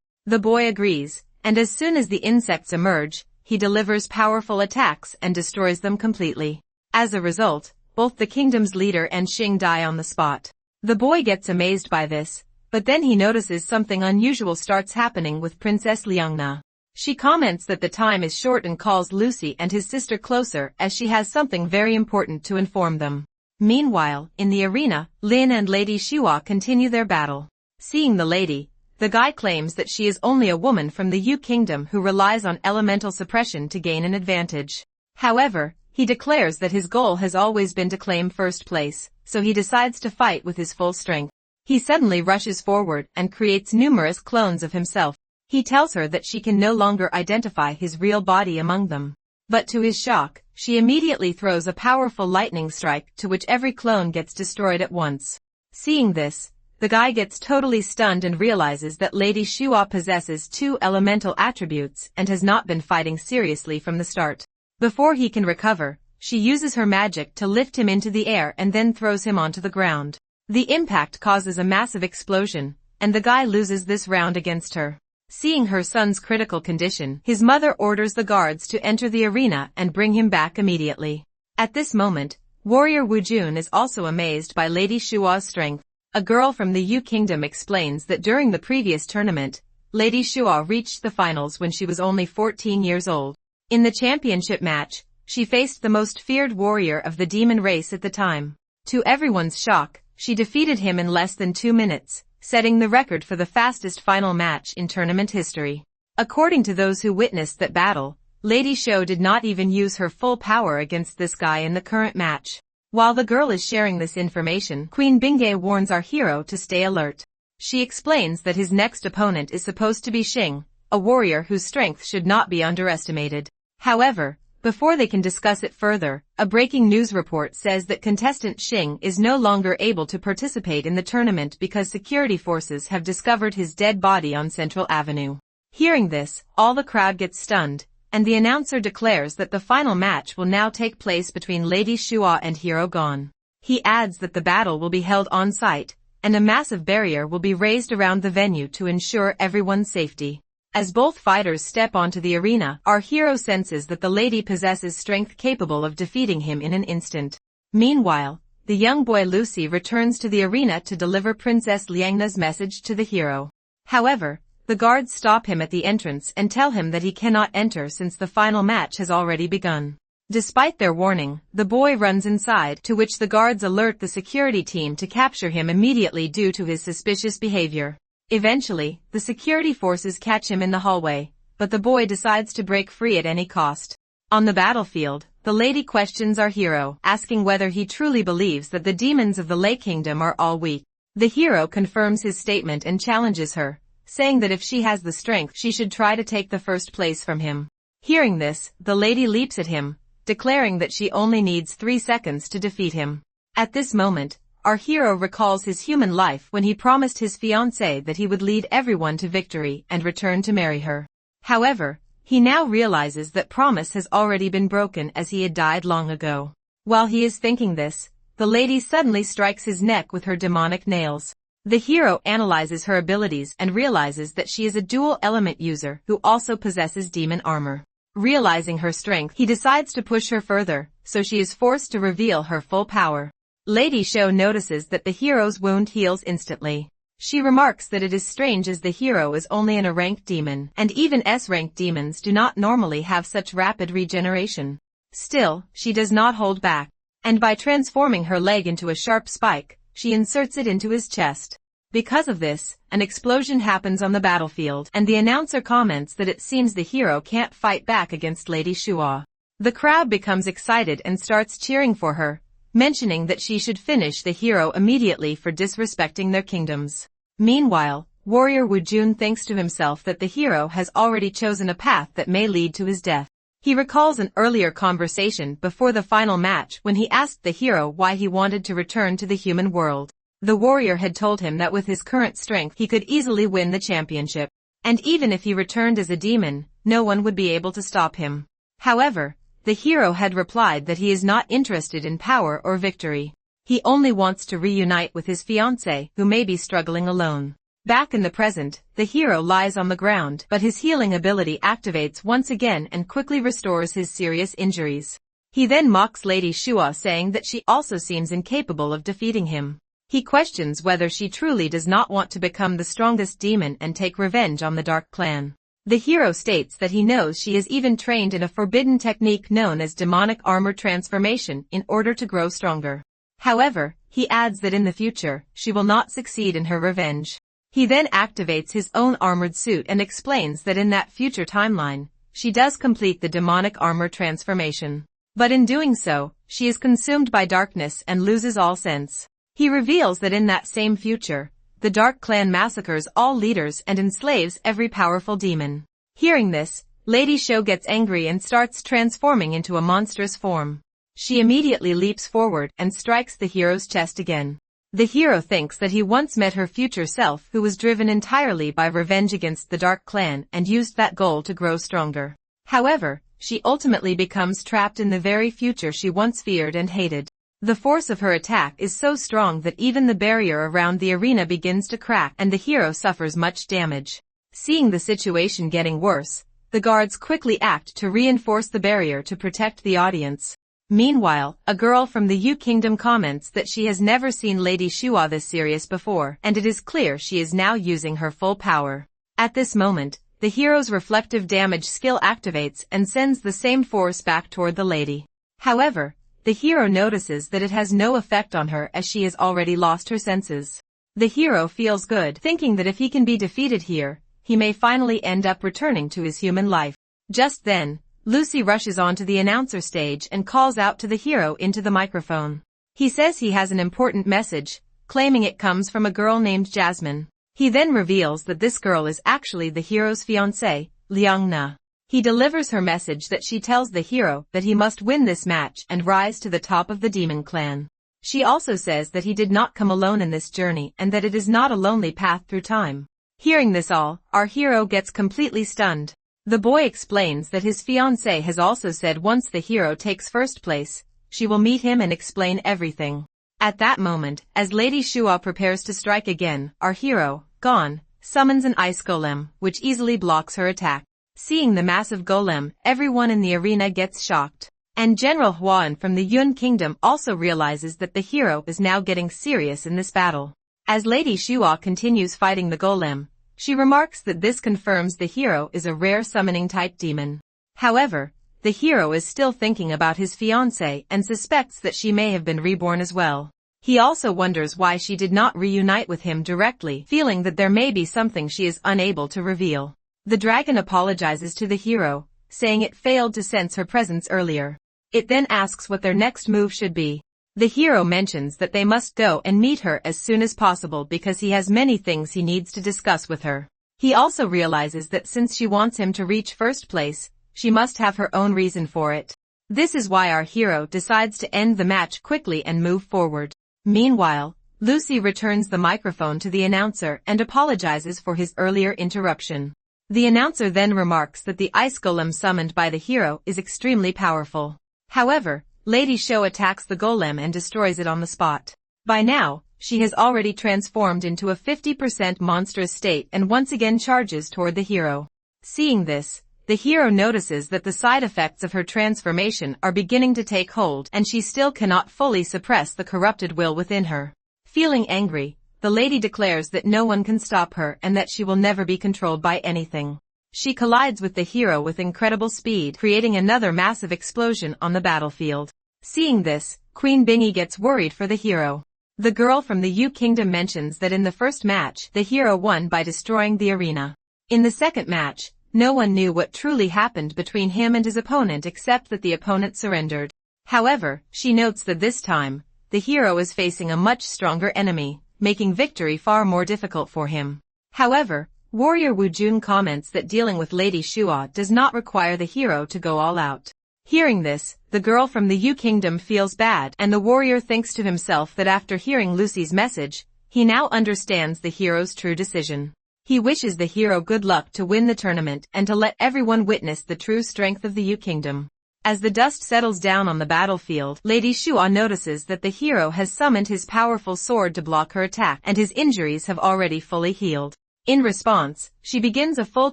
The boy agrees, and as soon as the insects emerge, he delivers powerful attacks and destroys them completely. As a result, both the kingdom's leader and Xing die on the spot. The boy gets amazed by this, but then he notices something unusual starts happening with Princess Liangna. She comments that the time is short and calls Lucy and his sister closer as she has something very important to inform them. Meanwhile, in the arena, Lin and Lady Xihua continue their battle. Seeing the lady, the guy claims that she is only a woman from the Yu Kingdom who relies on elemental suppression to gain an advantage. However, he declares that his goal has always been to claim first place, so he decides to fight with his full strength. He suddenly rushes forward and creates numerous clones of himself. He tells her that she can no longer identify his real body among them. But to his shock, she immediately throws a powerful lightning strike to which every clone gets destroyed at once. Seeing this, the guy gets totally stunned and realizes that Lady Xihua possesses 2 elemental attributes and has not been fighting seriously from the start. Before he can recover, she uses her magic to lift him into the air and then throws him onto the ground. The impact causes a massive explosion, and the guy loses this round against her. Seeing her son's critical condition, his mother orders the guards to enter the arena and bring him back immediately. At this moment, warrior Wu Jun is also amazed by Lady Shua's strength. A girl from the Yu Kingdom explains that during the previous tournament, Lady Shua reached the finals when she was only 14 years old. In the championship match, she faced the most feared warrior of the demon race at the time. To everyone's shock, she defeated him in less than 2 minutes, setting the record for the fastest final match in tournament history. According to those who witnessed that battle, Lady Shou did not even use her full power against this guy in the current match. While the girl is sharing this information, Queen Bingay warns our hero to stay alert. She explains that his next opponent is supposed to be Xing, a warrior whose strength should not be underestimated. However, before they can discuss it further, a breaking news report says that contestant Xing is no longer able to participate in the tournament because security forces have discovered his dead body on Central Avenue. Hearing this, all the crowd gets stunned, and the announcer declares that the final match will now take place between Lady Shua and Hero Gon. He adds that the battle will be held on site, and a massive barrier will be raised around the venue to ensure everyone's safety. As both fighters step onto the arena, our hero senses that the lady possesses strength capable of defeating him in an instant. Meanwhile, the young boy Lucy returns to the arena to deliver Princess Liangna's message to the hero. However, the guards stop him at the entrance and tell him that he cannot enter since the final match has already begun. Despite their warning, the boy runs inside, to which the guards alert the security team to capture him immediately due to his suspicious behavior. Eventually, the security forces catch him in the hallway, but the boy decides to break free at any cost. On the battlefield, the lady questions our hero, asking whether he truly believes that the demons of the Lei Kingdom are all weak. The hero confirms his statement and challenges her, saying that if she has the strength, she should try to take the first place from him. Hearing this, the lady leaps at him, declaring that she only needs 3 seconds to defeat him. At this moment, our hero recalls his human life when he promised his fiancée that he would lead everyone to victory and return to marry her. However, he now realizes that promise has already been broken as he had died long ago. While he is thinking this, the lady suddenly strikes his neck with her demonic nails. The hero analyzes her abilities and realizes that she is a dual element user who also possesses demon armor. Realizing her strength, he decides to push her further, so she is forced to reveal her full power. Lady Sho notices that the hero's wound heals instantly. She remarks that it is strange as the hero is only an A-ranked demon, and even S-ranked demons do not normally have such rapid regeneration. Still, she does not hold back, and by transforming her leg into a sharp spike, she inserts it into his chest. Because of this, an explosion happens on the battlefield, and the announcer comments that it seems the hero can't fight back against Lady Shua. The crowd becomes excited and starts cheering for her, mentioning that she should finish the hero immediately for disrespecting their kingdoms. Meanwhile, warrior Wu Jun thinks to himself that the hero has already chosen a path that may lead to his death. He recalls an earlier conversation before the final match when he asked the hero why he wanted to return to the human world. The warrior had told him that with his current strength he could easily win the championship, and even if he returned as a demon, no one would be able to stop him. However, the hero had replied that he is not interested in power or victory. He only wants to reunite with his fiancée, who may be struggling alone. Back in the present, the hero lies on the ground, but his healing ability activates once again and quickly restores his serious injuries. He then mocks Lady Shua, saying that she also seems incapable of defeating him. He questions whether she truly does not want to become the strongest demon and take revenge on the Dark Clan. The hero states that he knows she is even trained in a forbidden technique known as demonic armor transformation in order to grow stronger. However, he adds that in the future, she will not succeed in her revenge. He then activates his own armored suit and explains that in that future timeline, she does complete the demonic armor transformation. But in doing so, she is consumed by darkness and loses all sense. He reveals that in that same future, the Dark Clan massacres all leaders and enslaves every powerful demon. Hearing this, Lady Sho gets angry and starts transforming into a monstrous form. She immediately leaps forward and strikes the hero's chest again. The hero thinks that he once met her future self, who was driven entirely by revenge against the Dark Clan and used that goal to grow stronger. However, she ultimately becomes trapped in the very future she once feared and hated. The force of her attack is so strong that even the barrier around the arena begins to crack and the hero suffers much damage. Seeing the situation getting worse, the guards quickly act to reinforce the barrier to protect the audience. Meanwhile, a girl from the Yu Kingdom comments that she has never seen Lady Shua this serious before, and it is clear she is now using her full power. At this moment, the hero's reflective damage skill activates and sends the same force back toward the lady. However, the hero notices that it has no effect on her as she has already lost her senses. The hero feels good, thinking that if he can be defeated here, he may finally end up returning to his human life. Just then, Lucy rushes onto the announcer stage and calls out to the hero into the microphone. He says he has an important message, claiming it comes from a girl named Jasmine. He then reveals that this girl is actually the hero's fiancée, Liang Na. He delivers her message that she tells the hero that he must win this match and rise to the top of the demon clan. She also says that he did not come alone in this journey and that it is not a lonely path through time. Hearing this all, our hero gets completely stunned. The boy explains that his fiancée has also said once the hero takes first place, she will meet him and explain everything. At that moment, as Lady Shua prepares to strike again, our hero, Gon, summons an ice golem, which easily blocks her attack. Seeing the massive golem, everyone in the arena gets shocked. And General Huan from the Yun Kingdom also realizes that the hero is now getting serious in this battle. As Lady Shua continues fighting the golem, she remarks that this confirms the hero is a rare summoning type demon. However, the hero is still thinking about his fiancée and suspects that she may have been reborn as well. He also wonders why she did not reunite with him directly, feeling that there may be something she is unable to reveal. The dragon apologizes to the hero, saying it failed to sense her presence earlier. It then asks what their next move should be. The hero mentions that they must go and meet her as soon as possible because he has many things he needs to discuss with her. He also realizes that since she wants him to reach first place, she must have her own reason for it. This is why our hero decides to end the match quickly and move forward. Meanwhile, Lucy returns the microphone to the announcer and apologizes for his earlier interruption. The announcer then remarks that the ice golem summoned by the hero is extremely powerful. However, Lady Sho attacks the golem and destroys it on the spot. By now, she has already transformed into a 50% monstrous state and once again charges toward the hero. Seeing this, The hero notices that the side effects of her transformation are beginning to take hold and she still cannot fully suppress the corrupted will within her. Feeling angry, the lady declares that no one can stop her and that she will never be controlled by anything. She collides with the hero with incredible speed, creating another massive explosion on the battlefield. Seeing this, Queen Bingy gets worried for the hero. The girl from the U Kingdom mentions that in the first match, the hero won by destroying the arena. In the second match, no one knew what truly happened between him and his opponent except that the opponent surrendered. However, she notes that this time, the hero is facing a much stronger enemy, making victory far more difficult for him. However, Warrior Wu Jun comments that dealing with Lady Shua does not require the hero to go all out. Hearing this, the girl from the U Kingdom feels bad and the warrior thinks to himself that after hearing Lucy's message, he now understands the hero's true decision. He wishes the hero good luck to win the tournament and to let everyone witness the true strength of the U Kingdom. As the dust settles down on the battlefield, Lady Shua notices that the hero has summoned his powerful sword to block her attack and his injuries have already fully healed. In response, she begins a full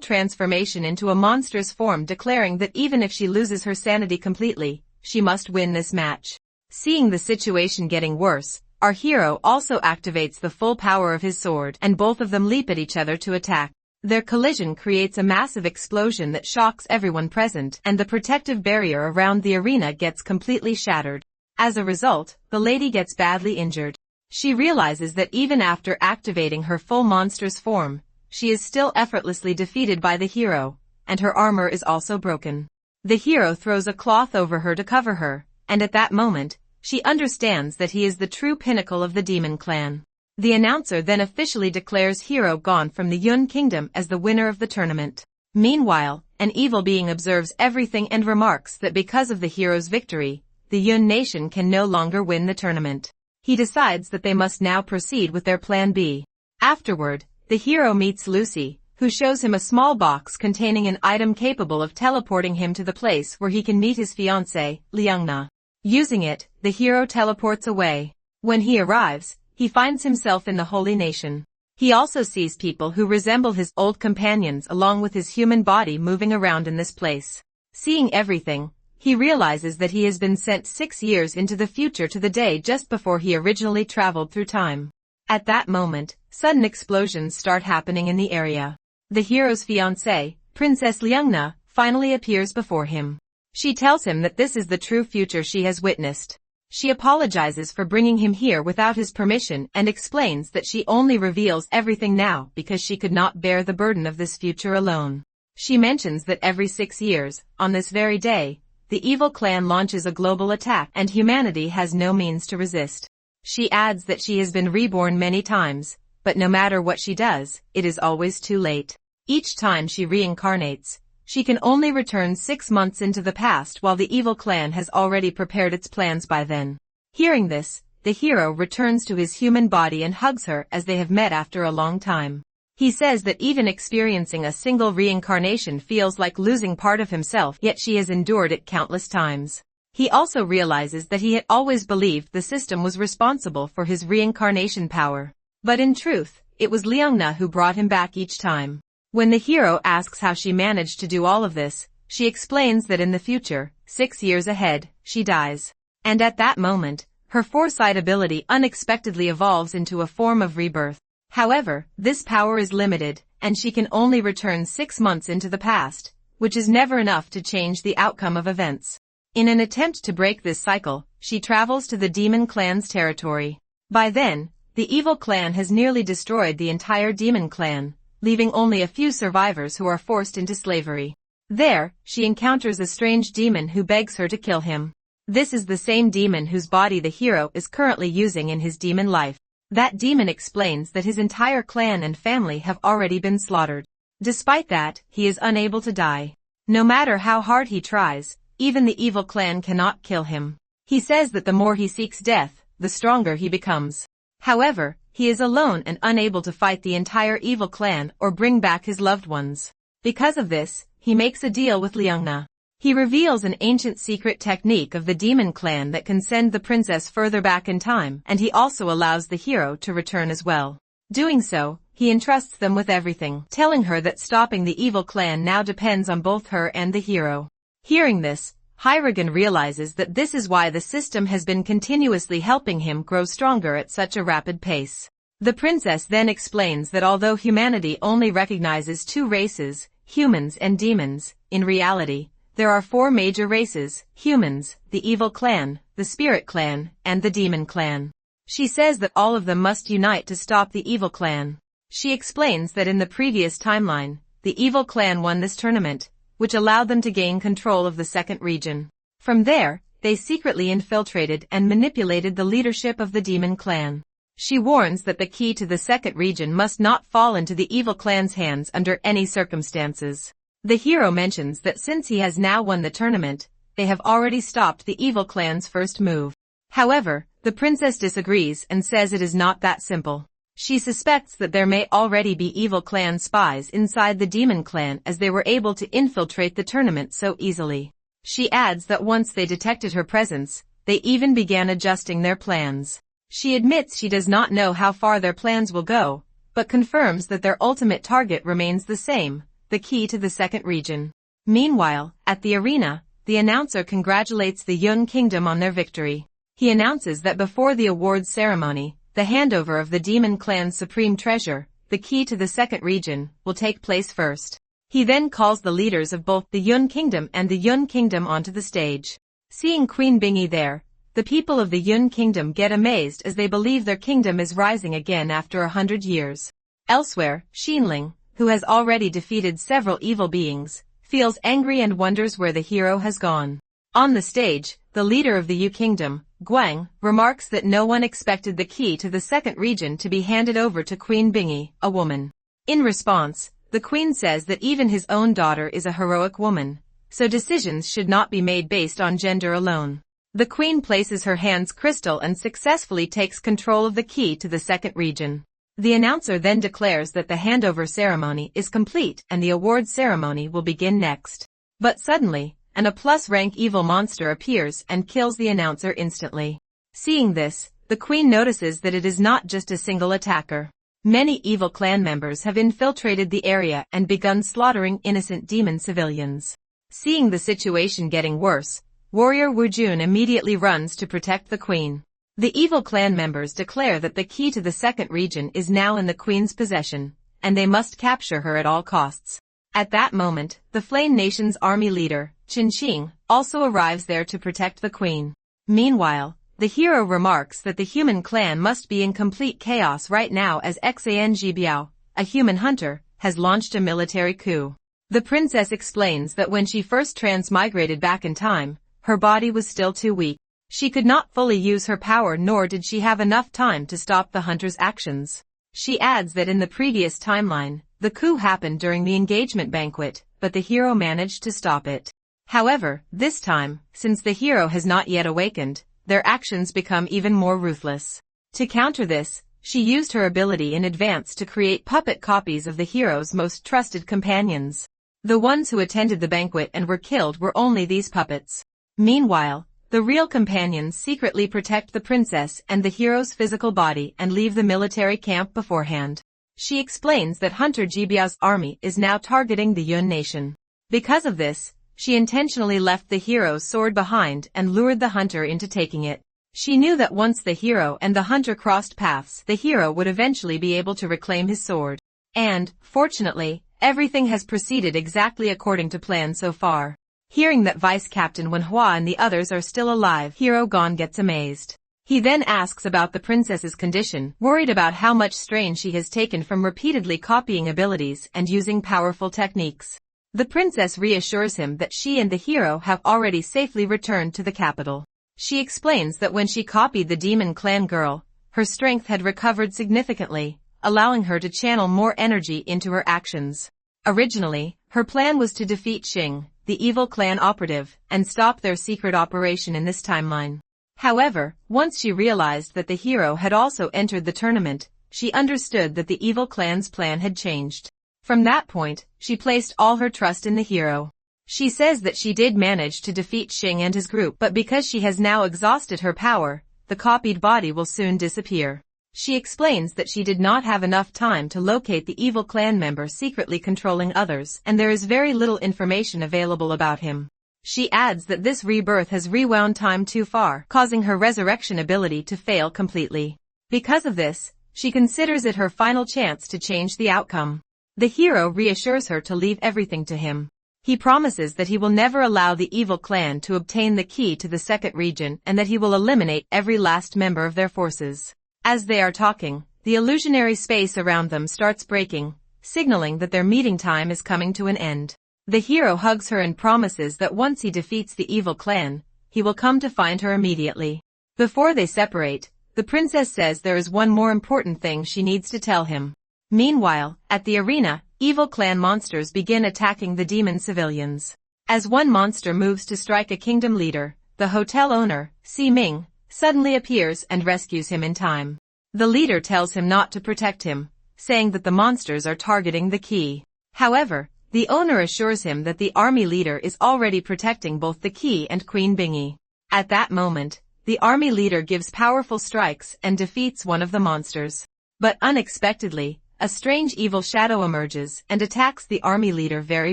transformation into a monstrous form, declaring that even if she loses her sanity completely, she must win this match. Seeing the situation getting worse, our hero also activates the full power of his sword and both of them leap at each other to attack. Their collision creates a massive explosion that shocks everyone present and the protective barrier around the arena gets completely shattered. As a result, the lady gets badly injured. She realizes that even after activating her full monstrous form, she is still effortlessly defeated by the hero, and her armor is also broken. The hero throws a cloth over her to cover her, and at that moment, she understands that he is the true pinnacle of the demon clan. The announcer then officially declares hero gone from the Yun Kingdom as the winner of the tournament. Meanwhile, an evil being observes everything and remarks that because of the hero's victory, the Yun nation can no longer win the tournament. He decides that they must now proceed with their plan B. Afterward, the hero meets Lucy, who shows him a small box containing an item capable of teleporting him to the place where he can meet his fiancée, Liangna. Using it, the hero teleports away. When he arrives, he finds himself in the Holy Nation. He also sees people who resemble his old companions along with his human body moving around in this place. Seeing everything, he realizes that he has been sent 6 years into the future to the day just before he originally traveled through time. At that moment, sudden explosions start happening in the area. The hero's fiancée, Princess Liangna, finally appears before him. She tells him that this is the true future she has witnessed. She apologizes for bringing him here without his permission and explains that she only reveals everything now because she could not bear the burden of this future alone. She mentions that every 6 years, on this very day, the evil clan launches a global attack and humanity has no means to resist. She adds that she has been reborn many times, but no matter what she does, it is always too late. Each time she reincarnates, she can only return 6 months into the past while the evil clan has already prepared its plans by then. Hearing this, the hero returns to his human body and hugs her as they have met after a long time. He says that even experiencing a single reincarnation feels like losing part of himself, yet she has endured it countless times. He also realizes that he had always believed the system was responsible for his reincarnation power. But in truth, it was Liangna who brought him back each time. When the hero asks how she managed to do all of this, she explains that in the future, 6 years ahead, she dies. And at that moment, her foresight ability unexpectedly evolves into a form of rebirth. However, this power is limited, and she can only return 6 months into the past, which is never enough to change the outcome of events. In an attempt to break this cycle, she travels to the demon clan's territory. By then, the evil clan has nearly destroyed the entire demon clan, leaving only a few survivors who are forced into slavery. There, she encounters a strange demon who begs her to kill him. This is the same demon whose body the hero is currently using in his demon life. That demon explains that his entire clan and family have already been slaughtered. Despite that, he is unable to die. No matter how hard he tries, even the evil clan cannot kill him. He says that the more he seeks death, the stronger he becomes. However, he is alone and unable to fight the entire evil clan or bring back his loved ones. Because of this, he makes a deal with Liangna. He reveals an ancient secret technique of the demon clan that can send the princess further back in time, and he also allows the hero to return as well. Doing so, he entrusts them with everything, telling her that stopping the evil clan now depends on both her and the hero. Hearing this, Hiragan realizes that this is why the system has been continuously helping him grow stronger at such a rapid pace. The princess then explains that although humanity only recognizes two races, humans and demons, in reality, there are four major races: humans, the evil clan, the spirit clan, and the demon clan. She says that all of them must unite to stop the evil clan. She explains that in the previous timeline, the evil clan won this tournament, which allowed them to gain control of the second region. From there, they secretly infiltrated and manipulated the leadership of the demon clan. She warns that the key to the second region must not fall into the evil clan's hands under any circumstances. The hero mentions that since he has now won the tournament, they have already stopped the evil clan's first move. However, the princess disagrees and says it is not that simple. She suspects that there may already be evil clan spies inside the demon clan, as they were able to infiltrate the tournament so easily. She adds that once they detected her presence, they even began adjusting their plans. She admits she does not know how far their plans will go, but confirms that their ultimate target remains the same: the key to the second region. Meanwhile, at the arena, the announcer congratulates the Yun Kingdom on their victory. He announces that before the awards ceremony, the handover of the demon clan's supreme treasure, the key to the second region, will take place first. He then calls the leaders of both the Yun Kingdom and the Yun Kingdom onto the stage. Seeing Queen Bingy there, the people of the Yun Kingdom get amazed as they believe their kingdom is rising again after 100 years. Elsewhere, Xinling, who has already defeated several evil beings, feels angry and wonders where the hero has gone. On the stage, the leader of the Yu Kingdom, Guang, remarks that no one expected the key to the second region to be handed over to Queen Bingy, a woman. In response, the queen says that even his own daughter is a heroic woman, so decisions should not be made based on gender alone. The queen places her hands crystal and successfully takes control of the key to the second region. The announcer then declares that the handover ceremony is complete and the award ceremony will begin next. But suddenly, an A+ rank evil monster appears and kills the announcer instantly. Seeing this, the queen notices that it is not just a single attacker. Many evil clan members have infiltrated the area and begun slaughtering innocent demon civilians. Seeing the situation getting worse, warrior Wu Jun immediately runs to protect the queen. The evil clan members declare that the key to the second region is now in the queen's possession, and they must capture her at all costs. At that moment, the Flame Nation's army leader, Qin Xing, also arrives there to protect the queen. Meanwhile, the hero remarks that the human clan must be in complete chaos right now as Xan Jibiao, a human hunter, has launched a military coup. The princess explains that when she first transmigrated back in time, her body was still too weak. She could not fully use her power, nor did she have enough time to stop the hunter's actions. She adds that in the previous timeline, the coup happened during the engagement banquet, but the hero managed to stop it. However, this time, since the hero has not yet awakened, their actions become even more ruthless. To counter this, she used her ability in advance to create puppet copies of the hero's most trusted companions. The ones who attended the banquet and were killed were only these puppets. Meanwhile, the real companions secretly protect the princess and the hero's physical body and leave the military camp beforehand. She explains that Hunter Jibiao's army is now targeting the Yun nation. Because of this, she intentionally left the hero's sword behind and lured the hunter into taking it. She knew that once the hero and the hunter crossed paths, the hero would eventually be able to reclaim his sword. And, fortunately, everything has proceeded exactly according to plan so far. Hearing that Vice Captain Manhwa and the others are still alive, Hero Gon gets amazed. He then asks about the princess's condition, worried about how much strain she has taken from repeatedly copying abilities and using powerful techniques. The princess reassures him that she and the hero have already safely returned to the capital. She explains that when she copied the demon clan girl, her strength had recovered significantly, allowing her to channel more energy into her actions. Originally, her plan was to defeat Xing, the evil clan operative, and stop their secret operation in this timeline. However, once she realized that the hero had also entered the tournament, she understood that the evil clan's plan had changed. From that point, she placed all her trust in the hero. She says that she did manage to defeat Xing and his group, but because she has now exhausted her power, the copied body will soon disappear. She explains that she did not have enough time to locate the evil clan member secretly controlling others, and there is very little information available about him. She adds that this rebirth has rewound time too far, causing her resurrection ability to fail completely. Because of this, she considers it her final chance to change the outcome. The hero reassures her to leave everything to him. He promises that he will never allow the evil clan to obtain the key to the second region and that he will eliminate every last member of their forces. As they are talking, the illusionary space around them starts breaking, signaling that their meeting time is coming to an end. The hero hugs her and promises that once he defeats the evil clan, he will come to find her immediately. Before they separate, the princess says there is one more important thing she needs to tell him. Meanwhile, at the arena, evil clan monsters begin attacking the demon civilians. As one monster moves to strike a kingdom leader, the hotel owner, Si Ming, suddenly appears and rescues him in time. The leader tells him not to protect him, saying that the monsters are targeting the key. However, the owner assures him that the army leader is already protecting both the key and Queen Bingy. At that moment, the army leader gives powerful strikes and defeats one of the monsters. But unexpectedly, a strange evil shadow emerges and attacks the army leader very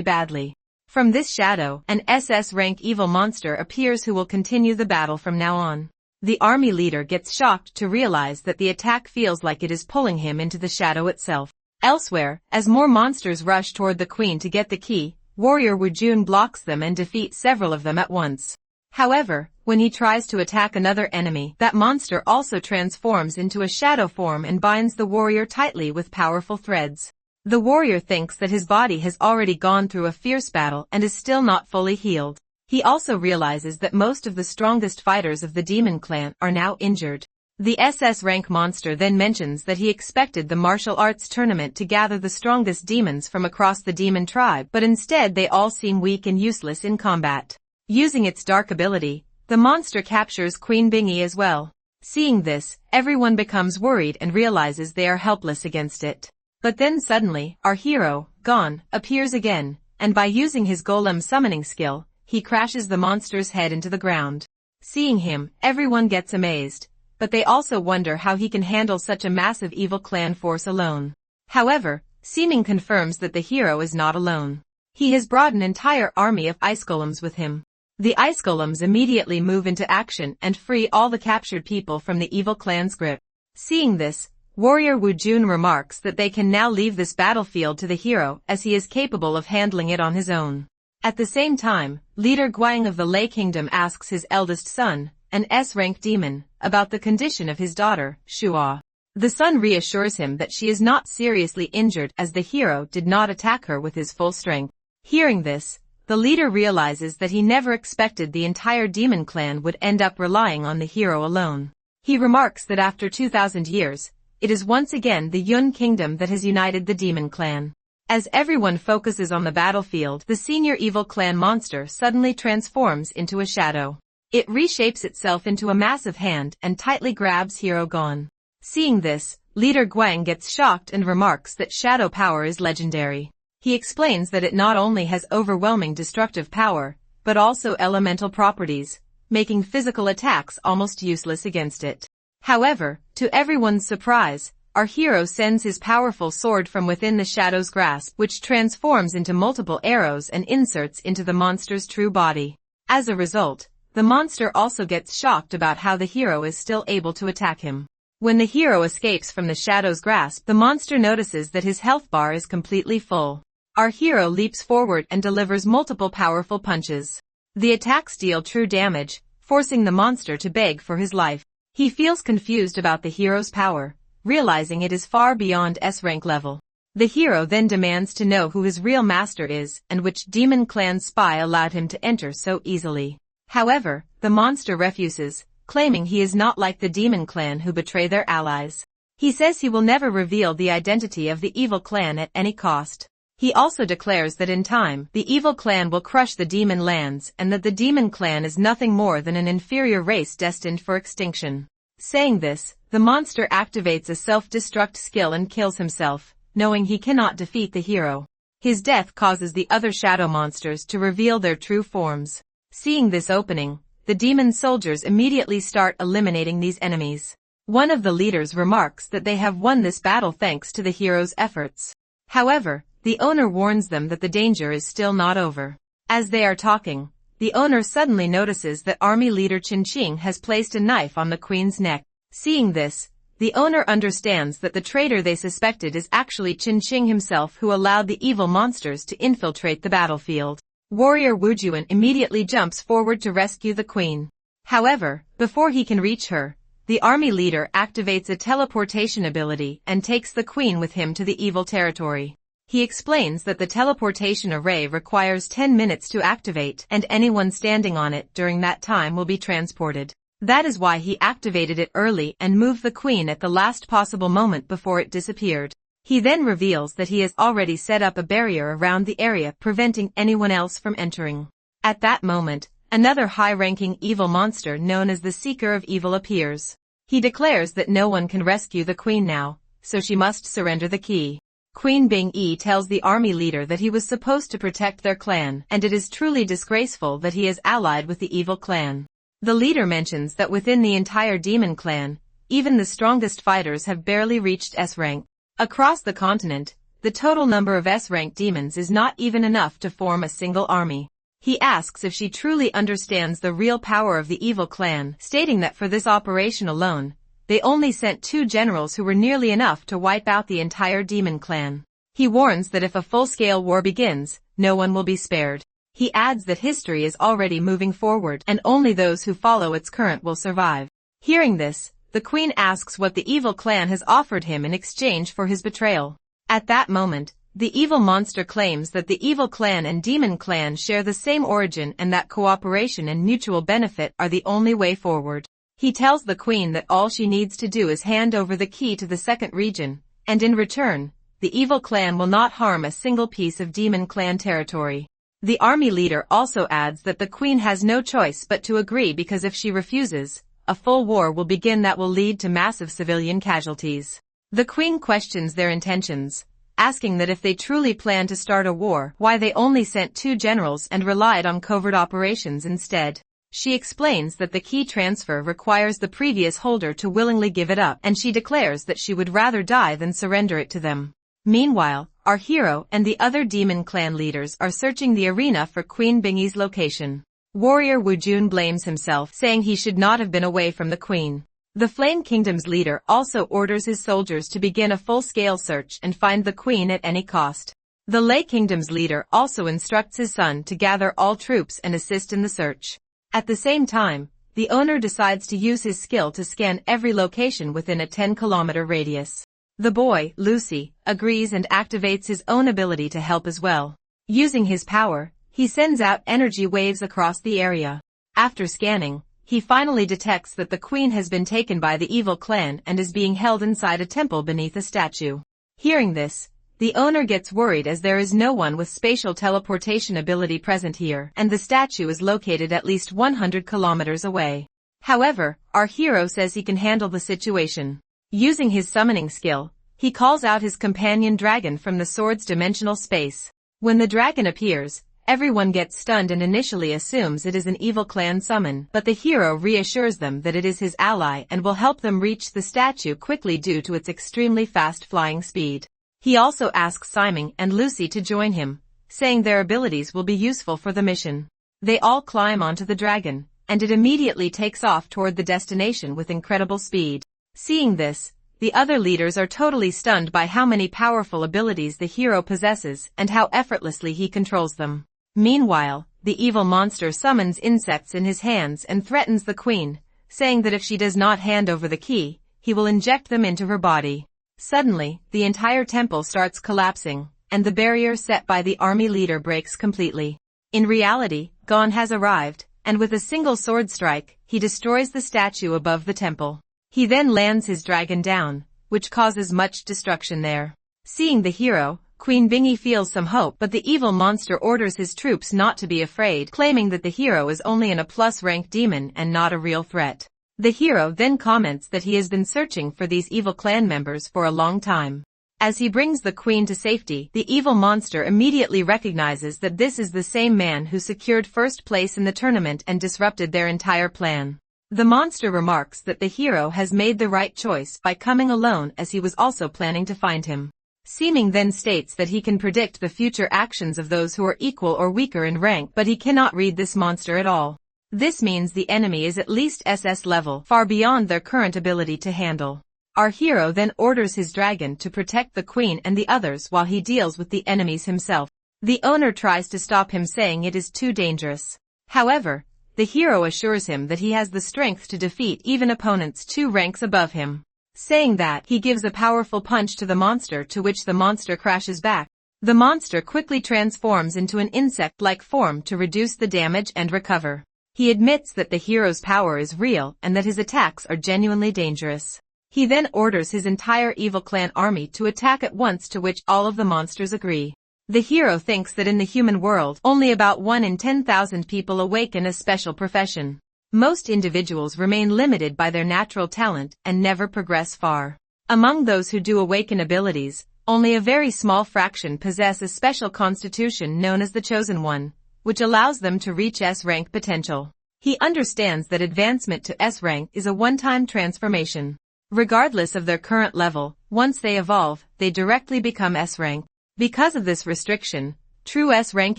badly. From this shadow, an SS-rank evil monster appears who will continue the battle from now on. The army leader gets shocked to realize that the attack feels like it is pulling him into the shadow itself. Elsewhere, as more monsters rush toward the queen to get the key, warrior Wu Jun blocks them and defeats several of them at once. However, when he tries to attack another enemy, that monster also transforms into a shadow form and binds the warrior tightly with powerful threads. The warrior thinks that his body has already gone through a fierce battle and is still not fully healed. He also realizes that most of the strongest fighters of the demon clan are now injured. The SS rank monster then mentions that he expected the martial arts tournament to gather the strongest demons from across the demon tribe, but instead they all seem weak and useless in combat. Using its dark ability, the monster captures Queen Bingy as well. Seeing this, everyone becomes worried and realizes they are helpless against it. But then suddenly, our hero, Gon, appears again, and by using his golem summoning skill, he crashes the monster's head into the ground. Seeing him, everyone gets amazed, but they also wonder how he can handle such a massive evil clan force alone. However, Seeming confirms that the hero is not alone. He has brought an entire army of ice golems with him. The ice golems immediately move into action and free all the captured people from the evil clan's grip. Seeing this, warrior Wu Jun remarks that they can now leave this battlefield to the hero as he is capable of handling it on his own. At the same time, leader Guang of the Lei Kingdom asks his eldest son, an S-rank demon, about the condition of his daughter, Shua. The son reassures him that she is not seriously injured as the hero did not attack her with his full strength. Hearing this, the leader realizes that he never expected the entire demon clan would end up relying on the hero alone. He remarks that after 2,000 years, it is once again the Yun Kingdom that has united the demon clan. As everyone focuses on the battlefield, the senior evil clan monster suddenly transforms into a shadow. It reshapes itself into a massive hand and tightly grabs hero Gon. Seeing this, leader Guang gets shocked and remarks that shadow power is legendary. He explains that it not only has overwhelming destructive power, but also elemental properties, making physical attacks almost useless against it. However, to everyone's surprise, our hero sends his powerful sword from within the shadow's grasp, which transforms into multiple arrows and inserts into the monster's true body. As a result, the monster also gets shocked about how the hero is still able to attack him. When the hero escapes from the shadow's grasp, the monster notices that his health bar is completely full. Our hero leaps forward and delivers multiple powerful punches. The attacks deal true damage, forcing the monster to beg for his life. He feels confused about the hero's power, realizing it is far beyond S-rank level. The hero then demands to know who his real master is and which demon clan spy allowed him to enter so easily. However, the monster refuses, claiming he is not like the demon clan who betray their allies. He says he will never reveal the identity of the evil clan at any cost. He also declares that in time, the evil clan will crush the demon lands and that the demon clan is nothing more than an inferior race destined for extinction. Saying this, the monster activates a self-destruct skill and kills himself, knowing he cannot defeat the hero. His death causes the other shadow monsters to reveal their true forms. Seeing this opening, the demon soldiers immediately start eliminating these enemies. One of the leaders remarks that they have won this battle thanks to the hero's efforts. However, the owner warns them that the danger is still not over. As they are talking, the owner suddenly notices that army leader Qingqing has placed a knife on the queen's neck. Seeing this, the owner understands that the traitor they suspected is actually Qingqing himself, who allowed the evil monsters to infiltrate the battlefield. Warrior Wujuan immediately jumps forward to rescue the queen. However, before he can reach her, the army leader activates a teleportation ability and takes the queen with him to the evil territory. He explains that the teleportation array requires 10 minutes to activate, and anyone standing on it during that time will be transported. That is why he activated it early and moved the queen at the last possible moment before it disappeared. He then reveals that he has already set up a barrier around the area, preventing anyone else from entering. At that moment, another high-ranking evil monster known as the Seeker of Evil appears. He declares that no one can rescue the queen now, so she must surrender the key. Queen Bing-yi tells the army leader that he was supposed to protect their clan, and it is truly disgraceful that he is allied with the evil clan. The leader mentions that within the entire demon clan, even the strongest fighters have barely reached S rank. Across the continent, the total number of S-rank demons is not even enough to form a single army. He asks if she truly understands the real power of the evil clan, stating that for this operation alone, they only sent 2 generals who were nearly enough to wipe out the entire demon clan. He warns that if a full-scale war begins, no one will be spared. He adds that history is already moving forward and only those who follow its current will survive. Hearing this, the queen asks what the evil clan has offered him in exchange for his betrayal. At that moment, the evil monster claims that the evil clan and demon clan share the same origin and that cooperation and mutual benefit are the only way forward. He tells the queen that all she needs to do is hand over the key to the second region, and in return, the evil clan will not harm a single piece of demon clan territory. The army leader also adds that the queen has no choice but to agree, because if she refuses, a full war will begin that will lead to massive civilian casualties. The queen questions their intentions, asking that if they truly plan to start a war, why they only sent 2 generals and relied on covert operations instead. She explains that the key transfer requires the previous holder to willingly give it up, and she declares that she would rather die than surrender it to them. Meanwhile, our hero and the other demon clan leaders are searching the arena for Queen Bingyi's location. Warrior Wujun blames himself, saying he should not have been away from the queen. The Flame Kingdom's leader also orders his soldiers to begin a full-scale search and find the queen at any cost. The Lei Kingdom's leader also instructs his son to gather all troops and assist in the search. At the same time, the owner decides to use his skill to scan every location within a 10-kilometer radius. The boy, Lucy, agrees and activates his own ability to help as well. Using his power, he sends out energy waves across the area. After scanning, he finally detects that the queen has been taken by the evil clan and is being held inside a temple beneath a statue. Hearing this, the owner gets worried as there is no one with spatial teleportation ability present here, and the statue is located at least 100 kilometers away. However, our hero says he can handle the situation. Using his summoning skill, he calls out his companion dragon from the sword's dimensional space. When the dragon appears, everyone gets stunned and initially assumes it is an evil clan summon, but the hero reassures them that it is his ally and will help them reach the statue quickly due to its extremely fast flying speed. He also asks Simon and Lucy to join him, saying their abilities will be useful for the mission. They all climb onto the dragon, and it immediately takes off toward the destination with incredible speed. Seeing this, the other leaders are totally stunned by how many powerful abilities the hero possesses and how effortlessly he controls them. Meanwhile, the evil monster summons insects in his hands and threatens the queen, saying that if she does not hand over the key, he will inject them into her body. Suddenly, the entire temple starts collapsing, and the barrier set by the army leader breaks completely. In reality, Gon has arrived, and with a single sword strike, he destroys the statue above the temple. He then lands his dragon down, which causes much destruction there. Seeing the hero, Queen Bingyi feels some hope, but the evil monster orders his troops not to be afraid, claiming that the hero is only an A+ rank demon and not a real threat. The hero then comments that he has been searching for these evil clan members for a long time. As he brings the queen to safety, the evil monster immediately recognizes that this is the same man who secured first place in the tournament and disrupted their entire plan. The monster remarks that the hero has made the right choice by coming alone, as he was also planning to find him. Seeming then states that he can predict the future actions of those who are equal or weaker in rank, but he cannot read this monster at all. This means the enemy is at least SS level, far beyond their current ability to handle. Our hero then orders his dragon to protect the queen and the others while he deals with the enemies himself. The owner tries to stop him, saying it is too dangerous. However, the hero assures him that he has the strength to defeat even opponents 2 ranks above him. Saying that, he gives a powerful punch to the monster, to which the monster crashes back. The monster quickly transforms into an insect-like form to reduce the damage and recover. He admits that the hero's power is real and that his attacks are genuinely dangerous. He then orders his entire evil clan army to attack at once, to which all of the monsters agree. The hero thinks that in the human world, only about 1 in 10,000 people awaken a special profession. Most individuals remain limited by their natural talent and never progress far. Among those who do awaken abilities, only a very small fraction possess a special constitution known as the Chosen One, which allows them to reach S rank potential. He understands that advancement to S rank is a one-time transformation. Regardless of their current level, once they evolve, they directly become S rank. Because of this restriction, true S-rank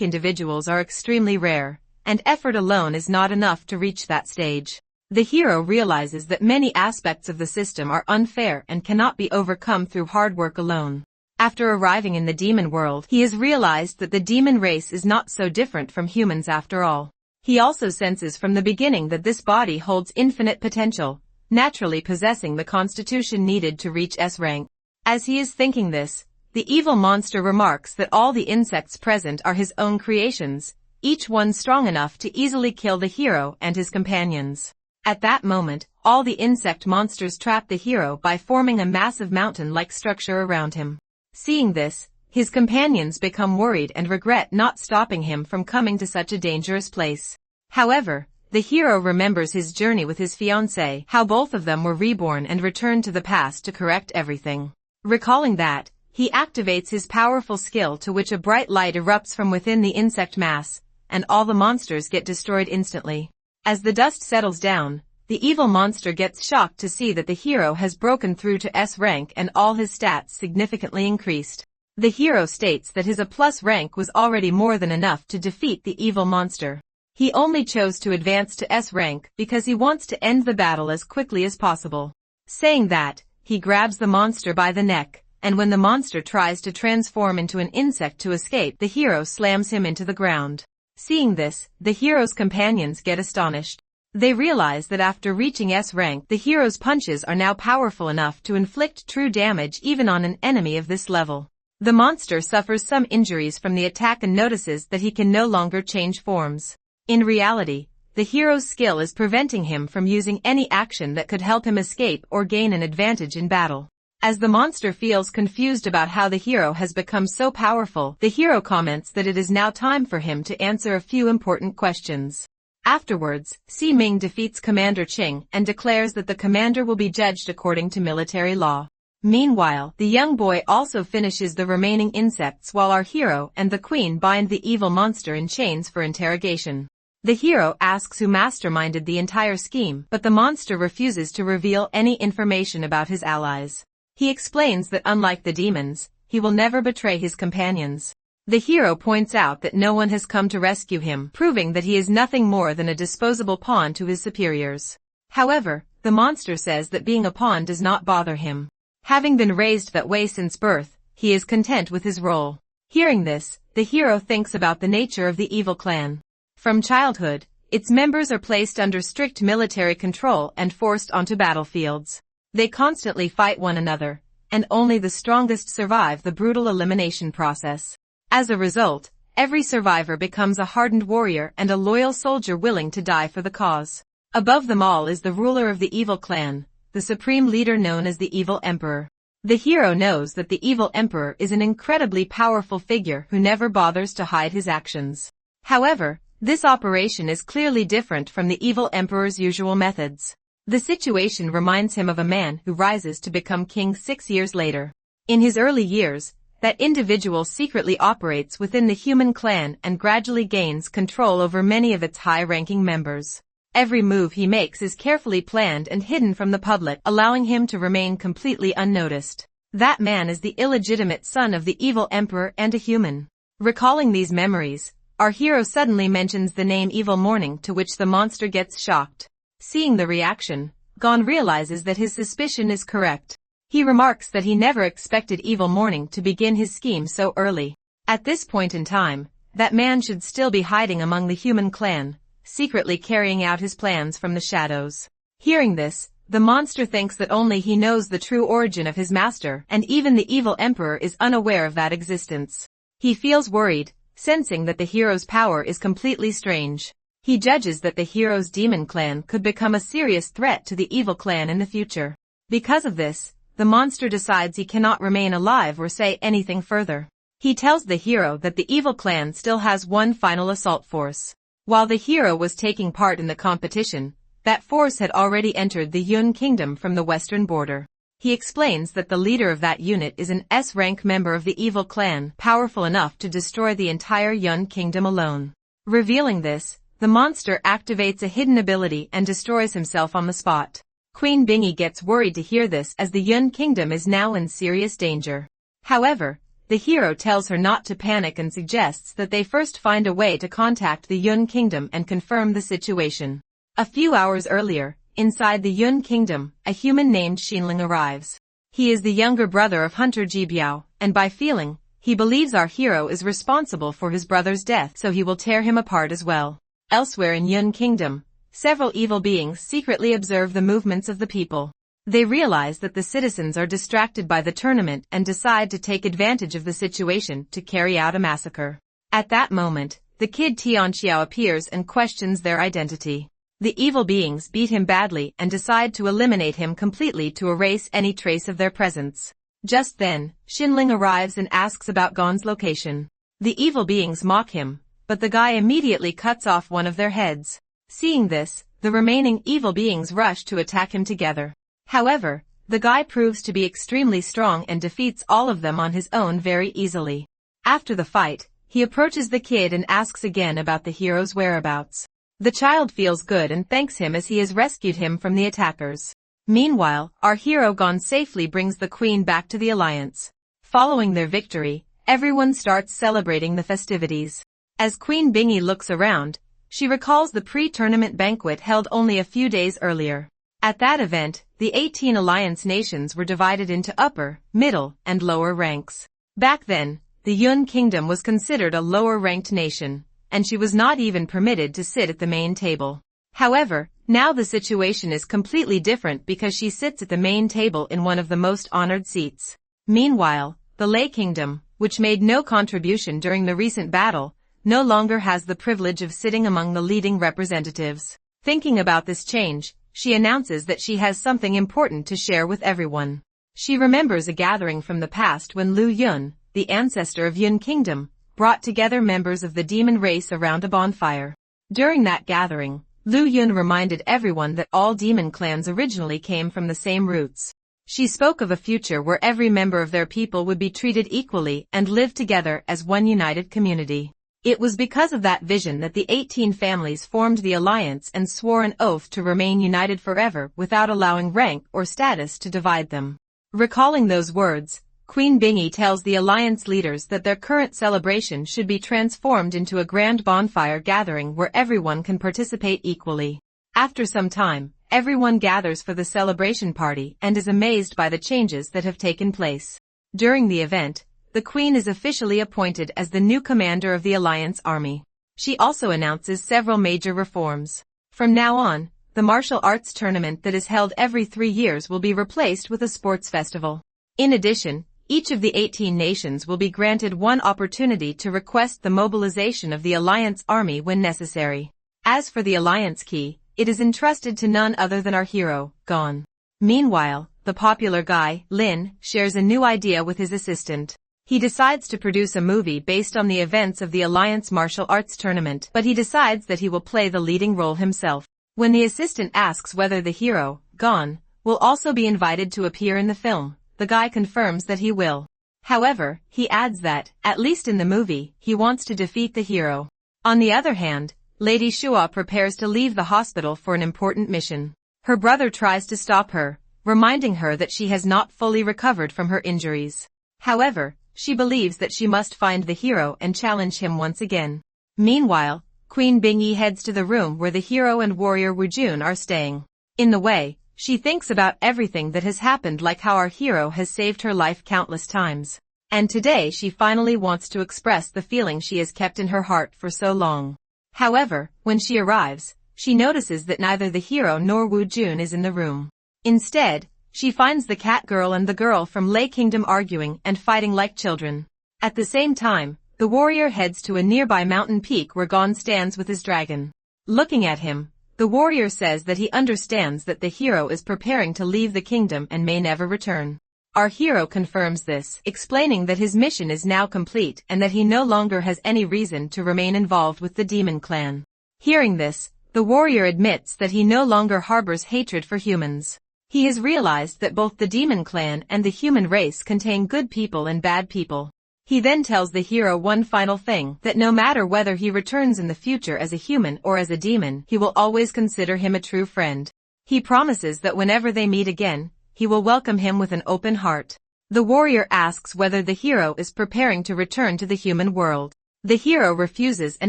individuals are extremely rare, and effort alone is not enough to reach that stage. The hero realizes that many aspects of the system are unfair and cannot be overcome through hard work alone. After arriving in the demon world, he has realized that the demon race is not so different from humans after all. He also senses from the beginning that this body holds infinite potential, naturally possessing the constitution needed to reach S-rank. As he is thinking this, the evil monster remarks that all the insects present are his own creations, each one strong enough to easily kill the hero and his companions. At that moment, all the insect monsters trap the hero by forming a massive mountain-like structure around him. Seeing this, his companions become worried and regret not stopping him from coming to such a dangerous place. However, the hero remembers his journey with his fiancée, how both of them were reborn and returned to the past to correct everything. Recalling that, he activates his powerful skill, to which a bright light erupts from within the insect mass, and all the monsters get destroyed instantly. As the dust settles down, the evil monster gets shocked to see that the hero has broken through to S rank and all his stats significantly increased. The hero states that his A+ rank was already more than enough to defeat the evil monster. He only chose to advance to S rank because he wants to end the battle as quickly as possible. Saying that, he grabs the monster by the neck, and when the monster tries to transform into an insect to escape, the hero slams him into the ground. Seeing this, the hero's companions get astonished. They realize that after reaching S rank, the hero's punches are now powerful enough to inflict true damage even on an enemy of this level. The monster suffers some injuries from the attack and notices that he can no longer change forms. In reality, the hero's skill is preventing him from using any action that could help him escape or gain an advantage in battle. As the monster feels confused about how the hero has become so powerful, the hero comments that it is now time for him to answer a few important questions. Afterwards, Si Ming defeats Commander Ching and declares that the commander will be judged according to military law. Meanwhile, the young boy also finishes the remaining insects while our hero and the queen bind the evil monster in chains for interrogation. The hero asks who masterminded the entire scheme, but the monster refuses to reveal any information about his allies. He explains that unlike the demons, he will never betray his companions. The hero points out that no one has come to rescue him, proving that he is nothing more than a disposable pawn to his superiors. However, the monster says that being a pawn does not bother him. Having been raised that way since birth, he is content with his role. Hearing this, the hero thinks about the nature of the evil clan. From childhood, its members are placed under strict military control and forced onto battlefields. They constantly fight one another, and only the strongest survive the brutal elimination process. As a result, every survivor becomes a hardened warrior and a loyal soldier willing to die for the cause. Above them all is the ruler of the evil clan, the supreme leader known as the evil emperor. The hero knows that the evil emperor is an incredibly powerful figure who never bothers to hide his actions. However, this operation is clearly different from the evil emperor's usual methods. The situation reminds him of a man who rises to become king 6 years later. In his early years, that individual secretly operates within the human clan and gradually gains control over many of its high-ranking members. Every move he makes is carefully planned and hidden from the public, allowing him to remain completely unnoticed. That man is the illegitimate son of the evil emperor and a human. Recalling these memories, our hero suddenly mentions the name Evil Morning, to which the monster gets shocked. Seeing the reaction, Gon realizes that his suspicion is correct. He remarks that he never expected Evil Morning to begin his scheme so early. At this point in time, that man should still be hiding among the human clan, secretly carrying out his plans from the shadows. Hearing this, the monster thinks that only he knows the true origin of his master, and even the evil emperor is unaware of that existence. He feels worried, sensing that the hero's power is completely strange. He judges that the hero's demon clan could become a serious threat to the evil clan in the future. Because of this, the monster decides he cannot remain alive or say anything further. He tells the hero that the evil clan still has one final assault force. While the hero was taking part in the competition, that force had already entered the Yun Kingdom from the western border. He explains that the leader of that unit is an S-rank member of the evil clan, powerful enough to destroy the entire Yun Kingdom alone. Revealing this, the monster activates a hidden ability and destroys himself on the spot. Queen Bingy gets worried to hear this, as the Yun Kingdom is now in serious danger. However, the hero tells her not to panic and suggests that they first find a way to contact the Yun Kingdom and confirm the situation. A few hours earlier, inside the Yun Kingdom, a human named Xinling arrives. He is the younger brother of Hunter Jibiao, and by feeling, he believes our hero is responsible for his brother's death, so he will tear him apart as well. Elsewhere in Yun Kingdom, several evil beings secretly observe the movements of the people. They realize that the citizens are distracted by the tournament and decide to take advantage of the situation to carry out a massacre. At that moment, the kid Tianxiao appears and questions their identity. The evil beings beat him badly and decide to eliminate him completely to erase any trace of their presence. Just then, Xinling arrives and asks about Gon's location. The evil beings mock him, but the guy immediately cuts off one of their heads. Seeing this, the remaining evil beings rush to attack him together. However, the guy proves to be extremely strong and defeats all of them on his own very easily. After the fight, he approaches the kid and asks again about the hero's whereabouts. The child feels good and thanks him as he has rescued him from the attackers. Meanwhile, our hero Gon safely brings the queen back to the alliance. Following their victory, everyone starts celebrating the festivities. As Queen Bingy looks around, she recalls the pre-tournament banquet held only a few days earlier. At that event, the 18 alliance nations were divided into upper, middle, and lower ranks. Back then, the Yun Kingdom was considered a lower-ranked nation, and she was not even permitted to sit at the main table. However, now the situation is completely different because she sits at the main table in one of the most honored seats. Meanwhile, the Lei Kingdom, which made no contribution during the recent battle, no longer has the privilege of sitting among the leading representatives. Thinking about this change, she announces that she has something important to share with everyone. She remembers a gathering from the past when Lu Yun, the ancestor of Yun Kingdom, brought together members of the demon race around a bonfire. During that gathering, Lu Yun reminded everyone that all demon clans originally came from the same roots. She spoke of a future where every member of their people would be treated equally and live together as one united community. It was because of that vision that the 18 families formed the alliance and swore an oath to remain united forever without allowing rank or status to divide them. Recalling those words, Queen Bingy tells the alliance leaders that their current celebration should be transformed into a grand bonfire gathering where everyone can participate equally. After some time, everyone gathers for the celebration party and is amazed by the changes that have taken place. During the event, the Queen is officially appointed as the new commander of the Alliance Army. She also announces several major reforms. From now on, the martial arts tournament that is held every 3 years will be replaced with a sports festival. In addition, each of the 18 nations will be granted one opportunity to request the mobilization of the Alliance Army when necessary. As for the Alliance Key, it is entrusted to none other than our hero, Gon. Meanwhile, the popular guy, Lin, shares a new idea with his assistant. He decides to produce a movie based on the events of the Alliance Martial Arts Tournament, but he decides that he will play the leading role himself. When the assistant asks whether the hero, Gon, will also be invited to appear in the film, the guy confirms that he will. However, he adds that, at least in the movie, he wants to defeat the hero. On the other hand, Lady Shua prepares to leave the hospital for an important mission. Her brother tries to stop her, reminding her that she has not fully recovered from her injuries. However, she believes that she must find the hero and challenge him once again. Meanwhile, Queen Bingyi heads to the room where the hero and warrior Wu Jun are staying. In the way, she thinks about everything that has happened, like how our hero has saved her life countless times. And today she finally wants to express the feeling she has kept in her heart for so long. However, when she arrives, she notices that neither the hero nor Wu Jun is in the room. Instead, she finds the cat girl and the girl from Lei Kingdom arguing and fighting like children. At the same time, the warrior heads to a nearby mountain peak where Gon stands with his dragon. Looking at him, the warrior says that he understands that the hero is preparing to leave the kingdom and may never return. Our hero confirms this, explaining that his mission is now complete and that he no longer has any reason to remain involved with the demon clan. Hearing this, the warrior admits that he no longer harbors hatred for humans. He has realized that both the demon clan and the human race contain good people and bad people. He then tells the hero one final thing, that no matter whether he returns in the future as a human or as a demon, he will always consider him a true friend. He promises that whenever they meet again, he will welcome him with an open heart. The warrior asks whether the hero is preparing to return to the human world. The hero refuses and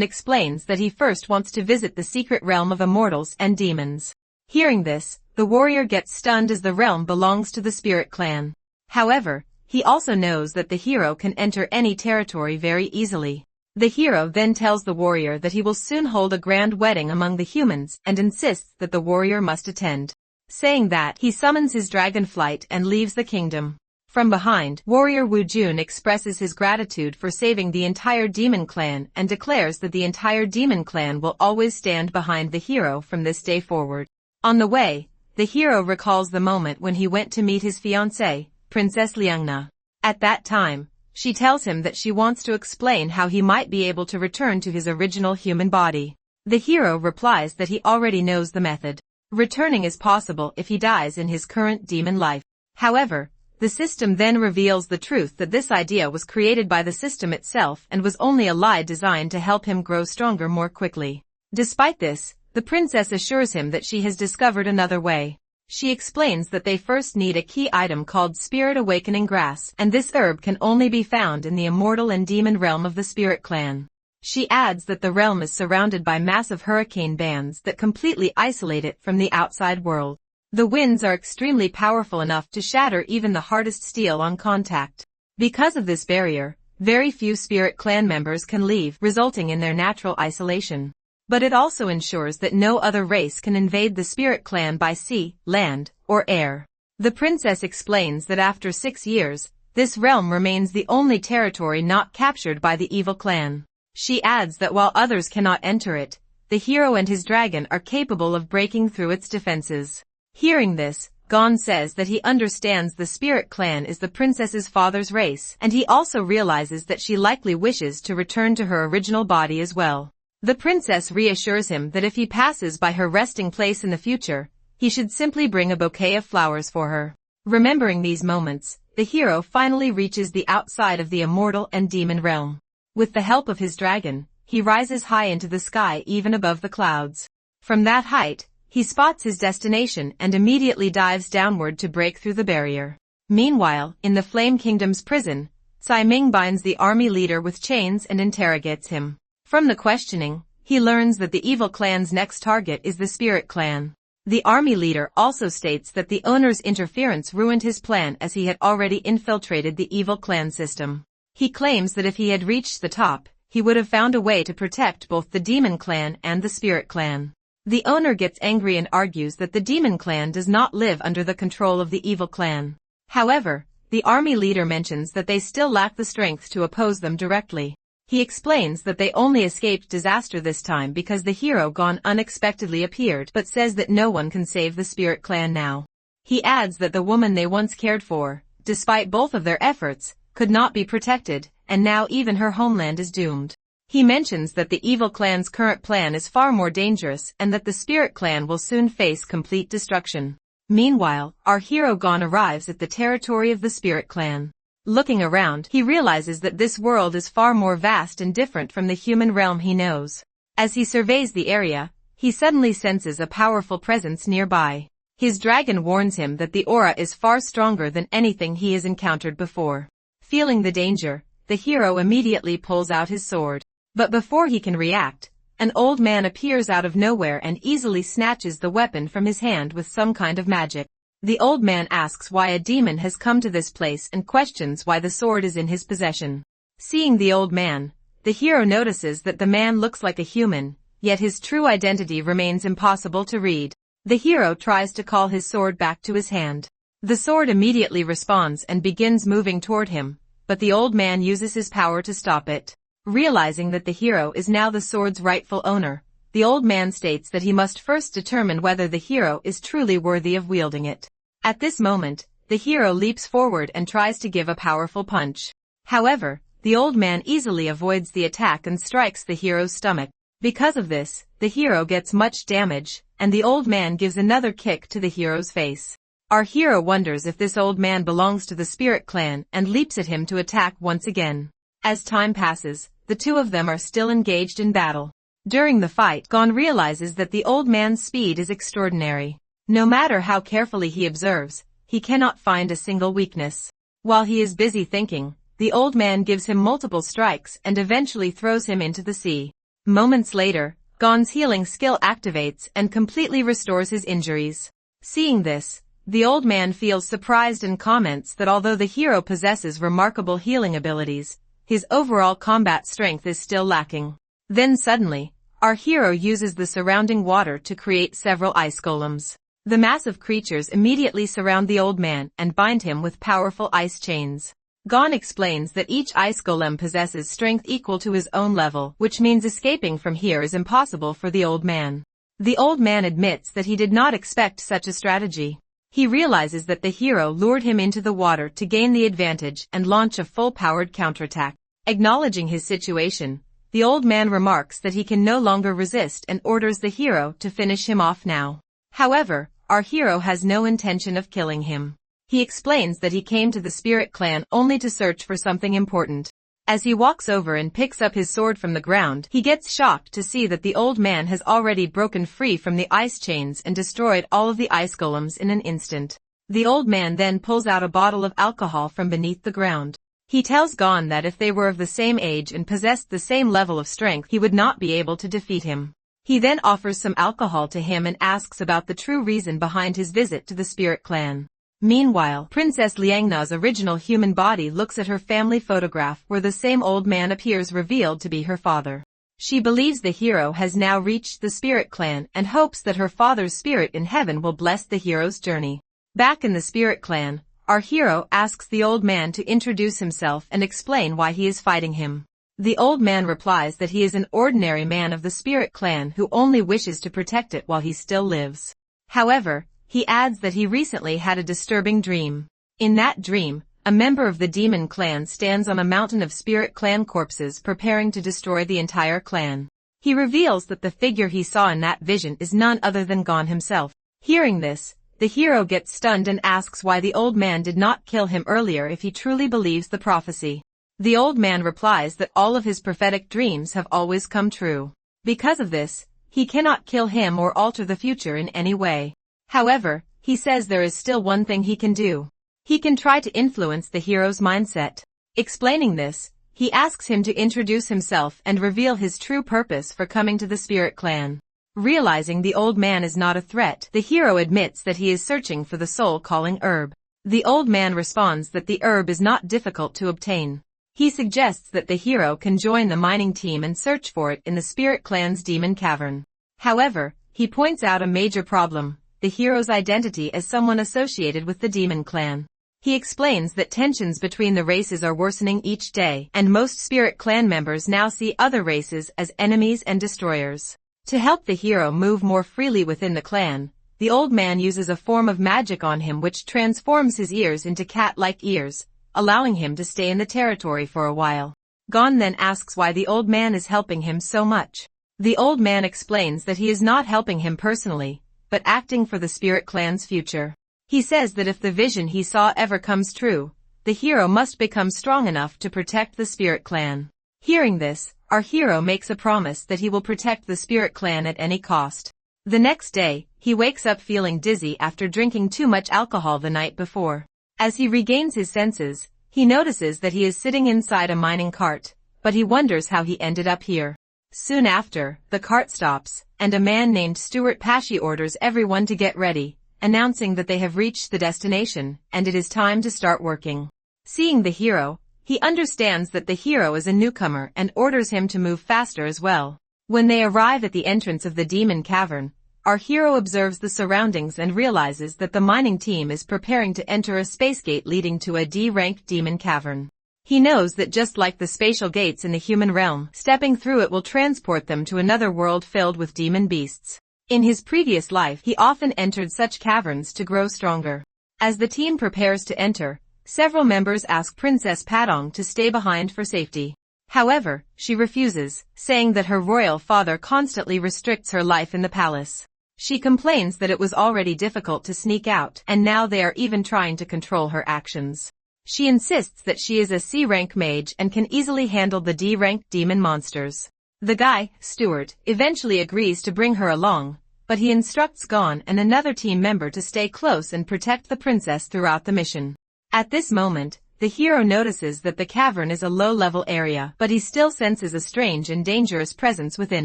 explains that he first wants to visit the secret realm of immortals and demons. Hearing this, the warrior gets stunned as the realm belongs to the spirit clan. However, he also knows that the hero can enter any territory very easily. The hero then tells the warrior that he will soon hold a grand wedding among the humans and insists that the warrior must attend. Saying that, he summons his dragonflight and leaves the kingdom. From behind, warrior Wu Jun expresses his gratitude for saving the entire demon clan and declares that the entire demon clan will always stand behind the hero from this day forward. On the way, the hero recalls the moment when he went to meet his fiancée, Princess Liangna. At that time, she tells him that she wants to explain how he might be able to return to his original human body. The hero replies that he already knows the method. Returning is possible if he dies in his current demon life. However, the system then reveals the truth that this idea was created by the system itself and was only a lie designed to help him grow stronger more quickly. Despite this, the princess assures him that she has discovered another way. She explains that they first need a key item called Spirit Awakening Grass, and this herb can only be found in the immortal and demon realm of the Spirit Clan. She adds that the realm is surrounded by massive hurricane bands that completely isolate it from the outside world. The winds are extremely powerful enough to shatter even the hardest steel on contact. Because of this barrier, very few Spirit Clan members can leave, resulting in their natural isolation. But it also ensures that no other race can invade the Spirit Clan by sea, land, or air. The princess explains that after 6 years, this realm remains the only territory not captured by the evil clan. She adds that while others cannot enter it, the hero and his dragon are capable of breaking through its defenses. Hearing this, Gon says that he understands the Spirit Clan is the princess's father's race, and he also realizes that she likely wishes to return to her original body as well. The princess reassures him that if he passes by her resting place in the future, he should simply bring a bouquet of flowers for her. Remembering these moments, the hero finally reaches the outside of the immortal and demon realm. With the help of his dragon, he rises high into the sky even above the clouds. From that height, he spots his destination and immediately dives downward to break through the barrier. Meanwhile, in the Flame Kingdom's prison, Cai Ming binds the army leader with chains and interrogates him. From the questioning, he learns that the evil clan's next target is the Spirit Clan. The army leader also states that the owner's interference ruined his plan as he had already infiltrated the evil clan system. He claims that if he had reached the top, he would have found a way to protect both the Demon Clan and the Spirit Clan. The owner gets angry and argues that the Demon Clan does not live under the control of the evil clan. However, the army leader mentions that they still lack the strength to oppose them directly. He explains that they only escaped disaster this time because the hero Gon unexpectedly appeared, but says that no one can save the Spirit Clan now. He adds that the woman they once cared for, despite both of their efforts, could not be protected, and now even her homeland is doomed. He mentions that the evil clan's current plan is far more dangerous and that the Spirit Clan will soon face complete destruction. Meanwhile, our hero Gon arrives at the territory of the Spirit Clan. Looking around, he realizes that this world is far more vast and different from the human realm he knows. As he surveys the area, he suddenly senses a powerful presence nearby. His dragon warns him that the aura is far stronger than anything he has encountered before. Feeling the danger, the hero immediately pulls out his sword. But before he can react, an old man appears out of nowhere and easily snatches the weapon from his hand with some kind of magic. The old man asks why a demon has come to this place and questions why the sword is in his possession. Seeing the old man, the hero notices that the man looks like a human, yet his true identity remains impossible to read. The hero tries to call his sword back to his hand. The sword immediately responds and begins moving toward him, but the old man uses his power to stop it. Realizing that the hero is now the sword's rightful owner, the old man states that he must first determine whether the hero is truly worthy of wielding it. At this moment, the hero leaps forward and tries to give a powerful punch. However, the old man easily avoids the attack and strikes the hero's stomach. Because of this, the hero gets much damage, and the old man gives another kick to the hero's face. Our hero wonders if this old man belongs to the spirit clan and leaps at him to attack once again. As time passes, the two of them are still engaged in battle. During the fight, Gon realizes that the old man's speed is extraordinary. No matter how carefully he observes, he cannot find a single weakness. While he is busy thinking, the old man gives him multiple strikes and eventually throws him into the sea. Moments later, Gon's healing skill activates and completely restores his injuries. Seeing this, the old man feels surprised and comments that although the hero possesses remarkable healing abilities, his overall combat strength is still lacking. Then suddenly, our hero uses the surrounding water to create several ice golems. The massive creatures immediately surround the old man and bind him with powerful ice chains. Gon explains that each ice golem possesses strength equal to his own level, which means escaping from here is impossible for the old man. The old man admits that he did not expect such a strategy. He realizes that the hero lured him into the water to gain the advantage and launch a full-powered counterattack. Acknowledging his situation, the old man remarks that he can no longer resist and orders the hero to finish him off now. However, our hero has no intention of killing him. He explains that he came to the spirit clan only to search for something important. As he walks over and picks up his sword from the ground, he gets shocked to see that the old man has already broken free from the ice chains and destroyed all of the ice golems in an instant. The old man then pulls out a bottle of alcohol from beneath the ground. He tells Gon that if they were of the same age and possessed the same level of strength, he would not be able to defeat him. He then offers some alcohol to him and asks about the true reason behind his visit to the spirit clan. Meanwhile, Princess Liangna's original human body looks at her family photograph where the same old man appears revealed to be her father. She believes the hero has now reached the spirit clan and hopes that her father's spirit in heaven will bless the hero's journey. Back in the spirit clan, our hero asks the old man to introduce himself and explain why he is fighting him. The old man replies that he is an ordinary man of the spirit clan who only wishes to protect it while he still lives. However, he adds that he recently had a disturbing dream. In that dream, a member of the demon clan stands on a mountain of spirit clan corpses preparing to destroy the entire clan. He reveals that the figure he saw in that vision is none other than Gon himself. Hearing this, the hero gets stunned and asks why the old man did not kill him earlier if he truly believes the prophecy. The old man replies that all of his prophetic dreams have always come true. Because of this, he cannot kill him or alter the future in any way. However, he says there is still one thing he can do. He can try to influence the hero's mindset. Explaining this, he asks him to introduce himself and reveal his true purpose for coming to the spirit clan. Realizing the old man is not a threat, the hero admits that he is searching for the soul-calling herb. The old man responds that the herb is not difficult to obtain. He suggests that the hero can join the mining team and search for it in the spirit clan's demon cavern. However, he points out a major problem: the hero's identity as someone associated with the demon clan. He explains that tensions between the races are worsening each day, and most spirit clan members now see other races as enemies and destroyers. To help the hero move more freely within the clan, the old man uses a form of magic on him which transforms his ears into cat-like ears, allowing him to stay in the territory for a while. Gon then asks why the old man is helping him so much. The old man explains that he is not helping him personally, but acting for the spirit clan's future. He says that if the vision he saw ever comes true, the hero must become strong enough to protect the spirit clan. Hearing this, our hero makes a promise that he will protect the spirit clan at any cost. The next day, he wakes up feeling dizzy after drinking too much alcohol the night before. As he regains his senses, he notices that he is sitting inside a mining cart, but he wonders how he ended up here. Soon after, the cart stops, and a man named Stuart Pashy orders everyone to get ready, announcing that they have reached the destination, and it is time to start working. Seeing the hero, he understands that the hero is a newcomer and orders him to move faster as well. When they arrive at the entrance of the demon cavern, our hero observes the surroundings and realizes that the mining team is preparing to enter a space gate leading to a D-ranked demon cavern. He knows that just like the spatial gates in the human realm, stepping through it will transport them to another world filled with demon beasts. In his previous life, he often entered such caverns to grow stronger. As the team prepares to enter, several members ask Princess Padong to stay behind for safety. However, she refuses, saying that her royal father constantly restricts her life in the palace. She complains that it was already difficult to sneak out, and now they are even trying to control her actions. She insists that she is a C-rank mage and can easily handle the D-rank demon monsters. The guy, Stuart, eventually agrees to bring her along, but he instructs Gon and another team member to stay close and protect the princess throughout the mission. At this moment, the hero notices that the cavern is a low-level area, but he still senses a strange and dangerous presence within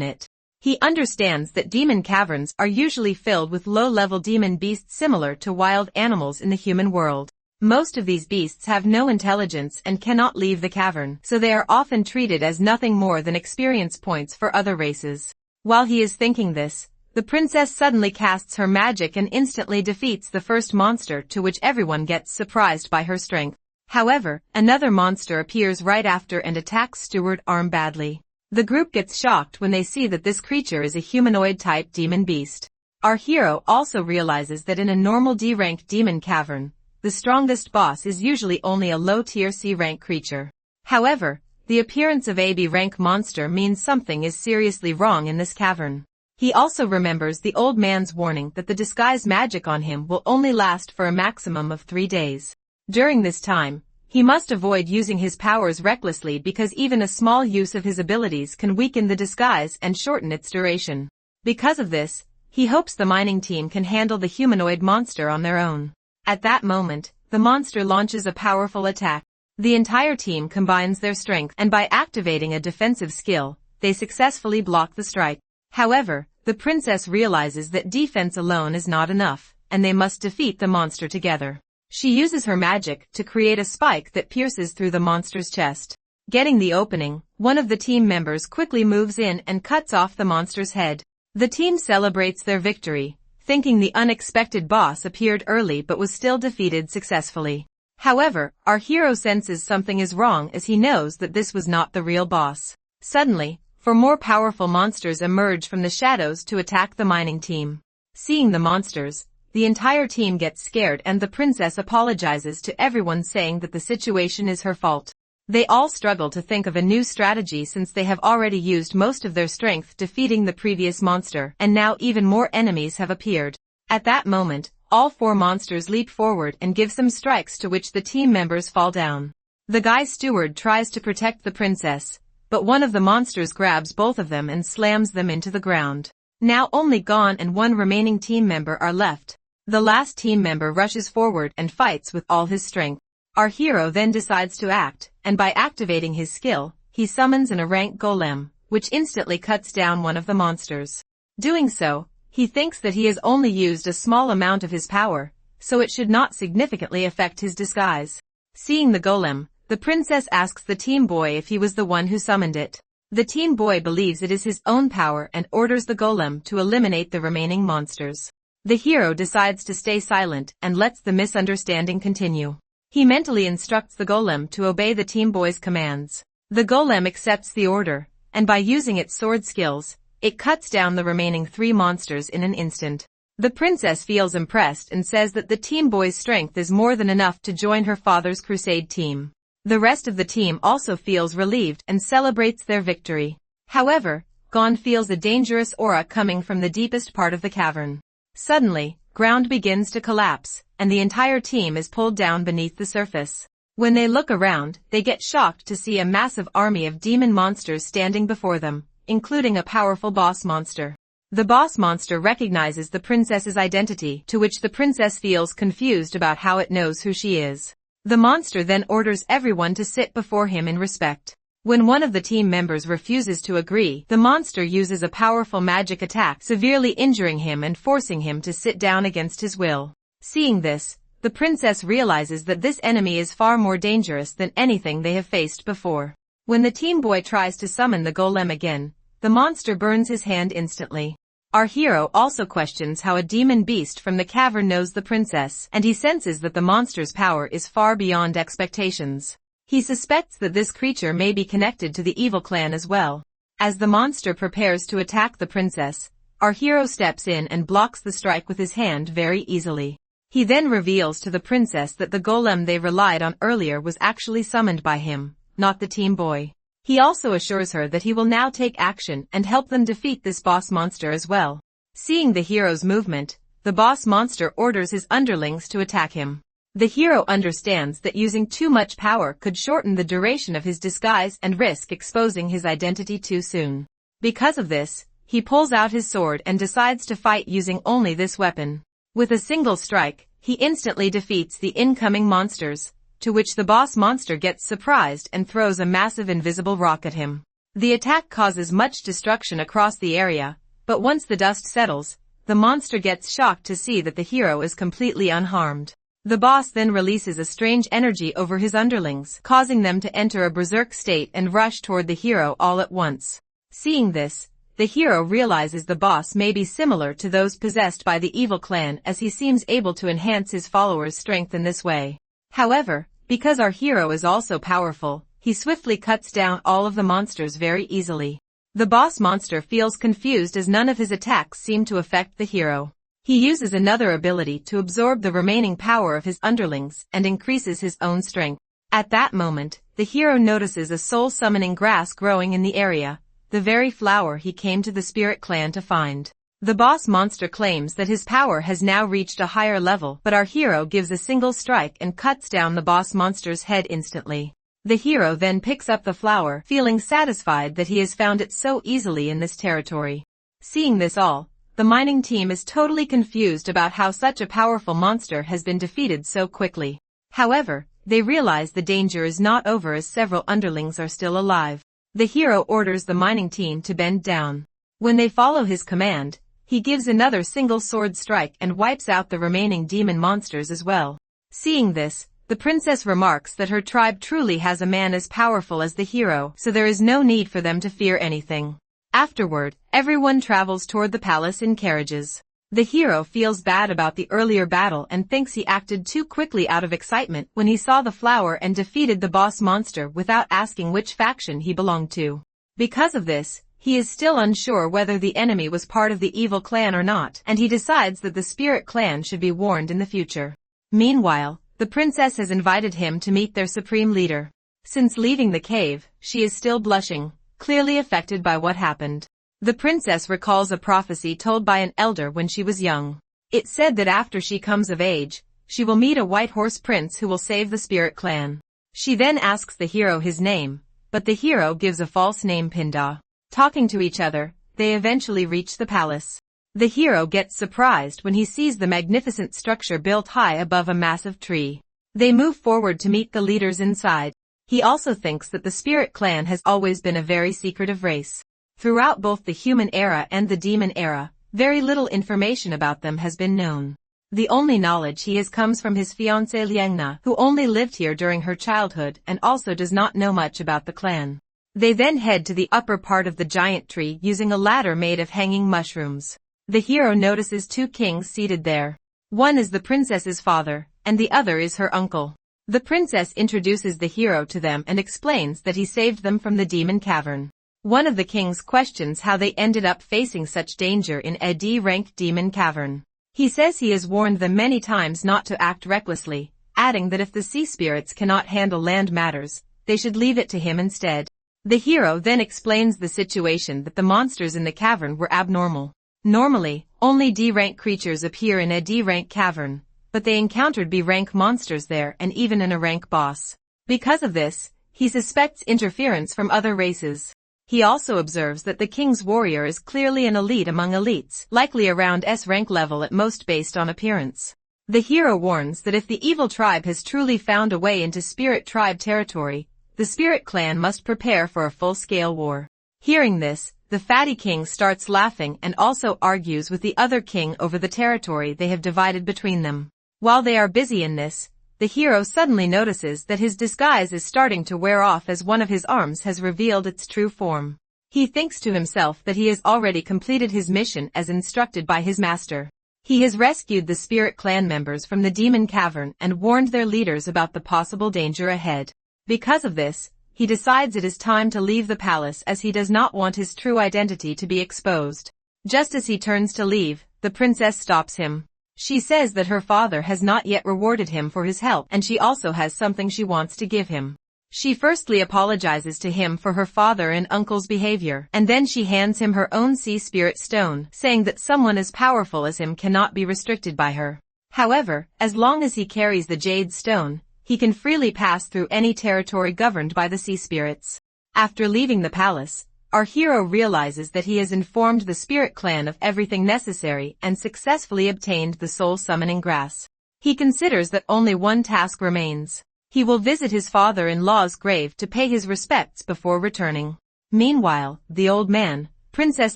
it. He understands that demon caverns are usually filled with low-level demon beasts similar to wild animals in the human world. Most of these beasts have no intelligence and cannot leave the cavern, so they are often treated as nothing more than experience points for other races. While he is thinking this, the princess suddenly casts her magic and instantly defeats the first monster, to which everyone gets surprised by her strength. However, another monster appears right after and attacks Stuart Arm badly. The group gets shocked when they see that this creature is a humanoid-type demon beast. Our hero also realizes that in a normal D-rank demon cavern, the strongest boss is usually only a low-tier C-rank creature. However, the appearance of a B-rank monster means something is seriously wrong in this cavern. He also remembers the old man's warning that the disguise magic on him will only last for a maximum of 3 days. During this time, he must avoid using his powers recklessly because even a small use of his abilities can weaken the disguise and shorten its duration. Because of this, he hopes the mining team can handle the humanoid monster on their own. At that moment, the monster launches a powerful attack. The entire team combines their strength, and by activating a defensive skill, they successfully block the strike. However, the princess realizes that defense alone is not enough, and they must defeat the monster together. She uses her magic to create a spike that pierces through the monster's chest. Getting the opening, one of the team members quickly moves in and cuts off the monster's head. The team celebrates their victory, thinking the unexpected boss appeared early but was still defeated successfully. However, our hero senses something is wrong as he knows that this was not the real boss. Suddenly, 4 more powerful monsters emerge from the shadows to attack the mining team. Seeing the monsters, the entire team gets scared and the princess apologizes to everyone, saying that the situation is her fault. They all struggle to think of a new strategy since they have already used most of their strength defeating the previous monster, and now even more enemies have appeared. At that moment, all 4 monsters leap forward and give some strikes to which the team members fall down. The guy steward tries to protect the princess, but one of the monsters grabs both of them and slams them into the ground. Now only Gon and 1 remaining team member are left. The last team member rushes forward and fights with all his strength. Our hero then decides to act, and by activating his skill, he summons an rank golem, which instantly cuts down one of the monsters. Doing so, he thinks that he has only used a small amount of his power, so it should not significantly affect his disguise. Seeing the golem, the princess asks the team boy if he was the one who summoned it. The team boy believes it is his own power and orders the golem to eliminate the remaining monsters. The hero decides to stay silent and lets the misunderstanding continue. He mentally instructs the golem to obey the team boy's commands. The golem accepts the order, and by using its sword skills, it cuts down the remaining 3 monsters in an instant. The princess feels impressed and says that the team boy's strength is more than enough to join her father's crusade team. The rest of the team also feels relieved and celebrates their victory. However, Gon feels a dangerous aura coming from the deepest part of the cavern. Suddenly, ground begins to collapse, and the entire team is pulled down beneath the surface. When they look around, they get shocked to see a massive army of demon monsters standing before them, including a powerful boss monster. The boss monster recognizes the princess's identity, to which the princess feels confused about how it knows who she is. The monster then orders everyone to sit before him in respect. When one of the team members refuses to agree, the monster uses a powerful magic attack, severely injuring him and forcing him to sit down against his will. Seeing this, the princess realizes that this enemy is far more dangerous than anything they have faced before. When the team boy tries to summon the golem again, the monster burns his hand instantly. Our hero also questions how a demon beast from the cavern knows the princess, and he senses that the monster's power is far beyond expectations. He suspects that this creature may be connected to the evil clan as well. As the monster prepares to attack the princess, our hero steps in and blocks the strike with his hand very easily. He then reveals to the princess that the golem they relied on earlier was actually summoned by him, not the team boy. He also assures her that he will now take action and help them defeat this boss monster as well. Seeing the hero's movement, the boss monster orders his underlings to attack him. The hero understands that using too much power could shorten the duration of his disguise and risk exposing his identity too soon. Because of this, he pulls out his sword and decides to fight using only this weapon. With a single strike, he instantly defeats the incoming monsters, to which the boss monster gets surprised and throws a massive invisible rock at him. The attack causes much destruction across the area, but once the dust settles, the monster gets shocked to see that the hero is completely unharmed. The boss then releases a strange energy over his underlings, causing them to enter a berserk state and rush toward the hero all at once. Seeing this, the hero realizes the boss may be similar to those possessed by the evil clan, as he seems able to enhance his followers' strength in this way. However, because our hero is also powerful, he swiftly cuts down all of the monsters very easily. The boss monster feels confused as none of his attacks seem to affect the hero. He uses another ability to absorb the remaining power of his underlings and increases his own strength. At that moment, the hero notices a soul-summoning grass growing in the area, the very flower he came to the spirit clan to find. The boss monster claims that his power has now reached a higher level, but our hero gives a single strike and cuts down the boss monster's head instantly. The hero then picks up the flower, feeling satisfied that he has found it so easily in this territory. Seeing this all, the mining team is totally confused about how such a powerful monster has been defeated so quickly. However, they realize the danger is not over as several underlings are still alive. The hero orders the mining team to bend down. When they follow his command, he gives another single sword strike and wipes out the remaining demon monsters as well. Seeing this, the princess remarks that her tribe truly has a man as powerful as the hero, so there is no need for them to fear anything. Afterward, everyone travels toward the palace in carriages. The hero feels bad about the earlier battle and thinks he acted too quickly out of excitement when he saw the flower and defeated the boss monster without asking which faction he belonged to. Because of this, he is still unsure whether the enemy was part of the evil clan or not, and he decides that the spirit clan should be warned in the future. Meanwhile, the princess has invited him to meet their supreme leader. Since leaving the cave, she is still blushing, clearly affected by what happened. The princess recalls a prophecy told by an elder when she was young. It said that after she comes of age, she will meet a white horse prince who will save the spirit clan. She then asks the hero his name, but the hero gives a false name Pinda. Talking to each other, they eventually reach the palace. The hero gets surprised when he sees the magnificent structure built high above a massive tree. They move forward to meet the leaders inside. He also thinks that the spirit clan has always been a very secretive race. Throughout both the human era and the demon era, very little information about them has been known. The only knowledge he has comes from his fiancée Liangna, who only lived here during her childhood and also does not know much about the clan. They then head to the upper part of the giant tree using a ladder made of hanging mushrooms. The hero notices two kings seated there. One is the princess's father, and the other is her uncle. The princess introduces the hero to them and explains that he saved them from the demon cavern. One of the kings questions how they ended up facing such danger in a D-rank demon cavern. He says he has warned them many times not to act recklessly, adding that if the sea spirits cannot handle land matters, they should leave it to him instead. The hero then explains the situation that the monsters in the cavern were abnormal. Normally, only D-rank creatures appear in a D-rank cavern, but they encountered B-rank monsters there and even an A-rank boss. Because of this, he suspects interference from other races. He also observes that the king's warrior is clearly an elite among elites, likely around S rank level at most based on appearance. The hero warns that if the evil tribe has truly found a way into Spirit Tribe territory, the Spirit Clan must prepare for a full-scale war. Hearing this, the fatty king starts laughing and also argues with the other king over the territory they have divided between them. While they are busy in this, the hero suddenly notices that his disguise is starting to wear off as one of his arms has revealed its true form. He thinks to himself that he has already completed his mission as instructed by his master. He has rescued the Spirit Clan members from the demon cavern and warned their leaders about the possible danger ahead. Because of this, he decides it is time to leave the palace as he does not want his true identity to be exposed. Just as he turns to leave, the princess stops him. She says that her father has not yet rewarded him for his help and she also has something she wants to give him. She firstly apologizes to him for her father and uncle's behavior, and then she hands him her own sea spirit stone, saying that someone as powerful as him cannot be restricted by her. However, as long as he carries the jade stone, he can freely pass through any territory governed by the sea spirits. After leaving the palace, our hero realizes that he has informed the Spirit Clan of everything necessary and successfully obtained the soul summoning grass. He considers that only one task remains. He will visit his father-in-law's grave to pay his respects before returning. Meanwhile, the old man, Princess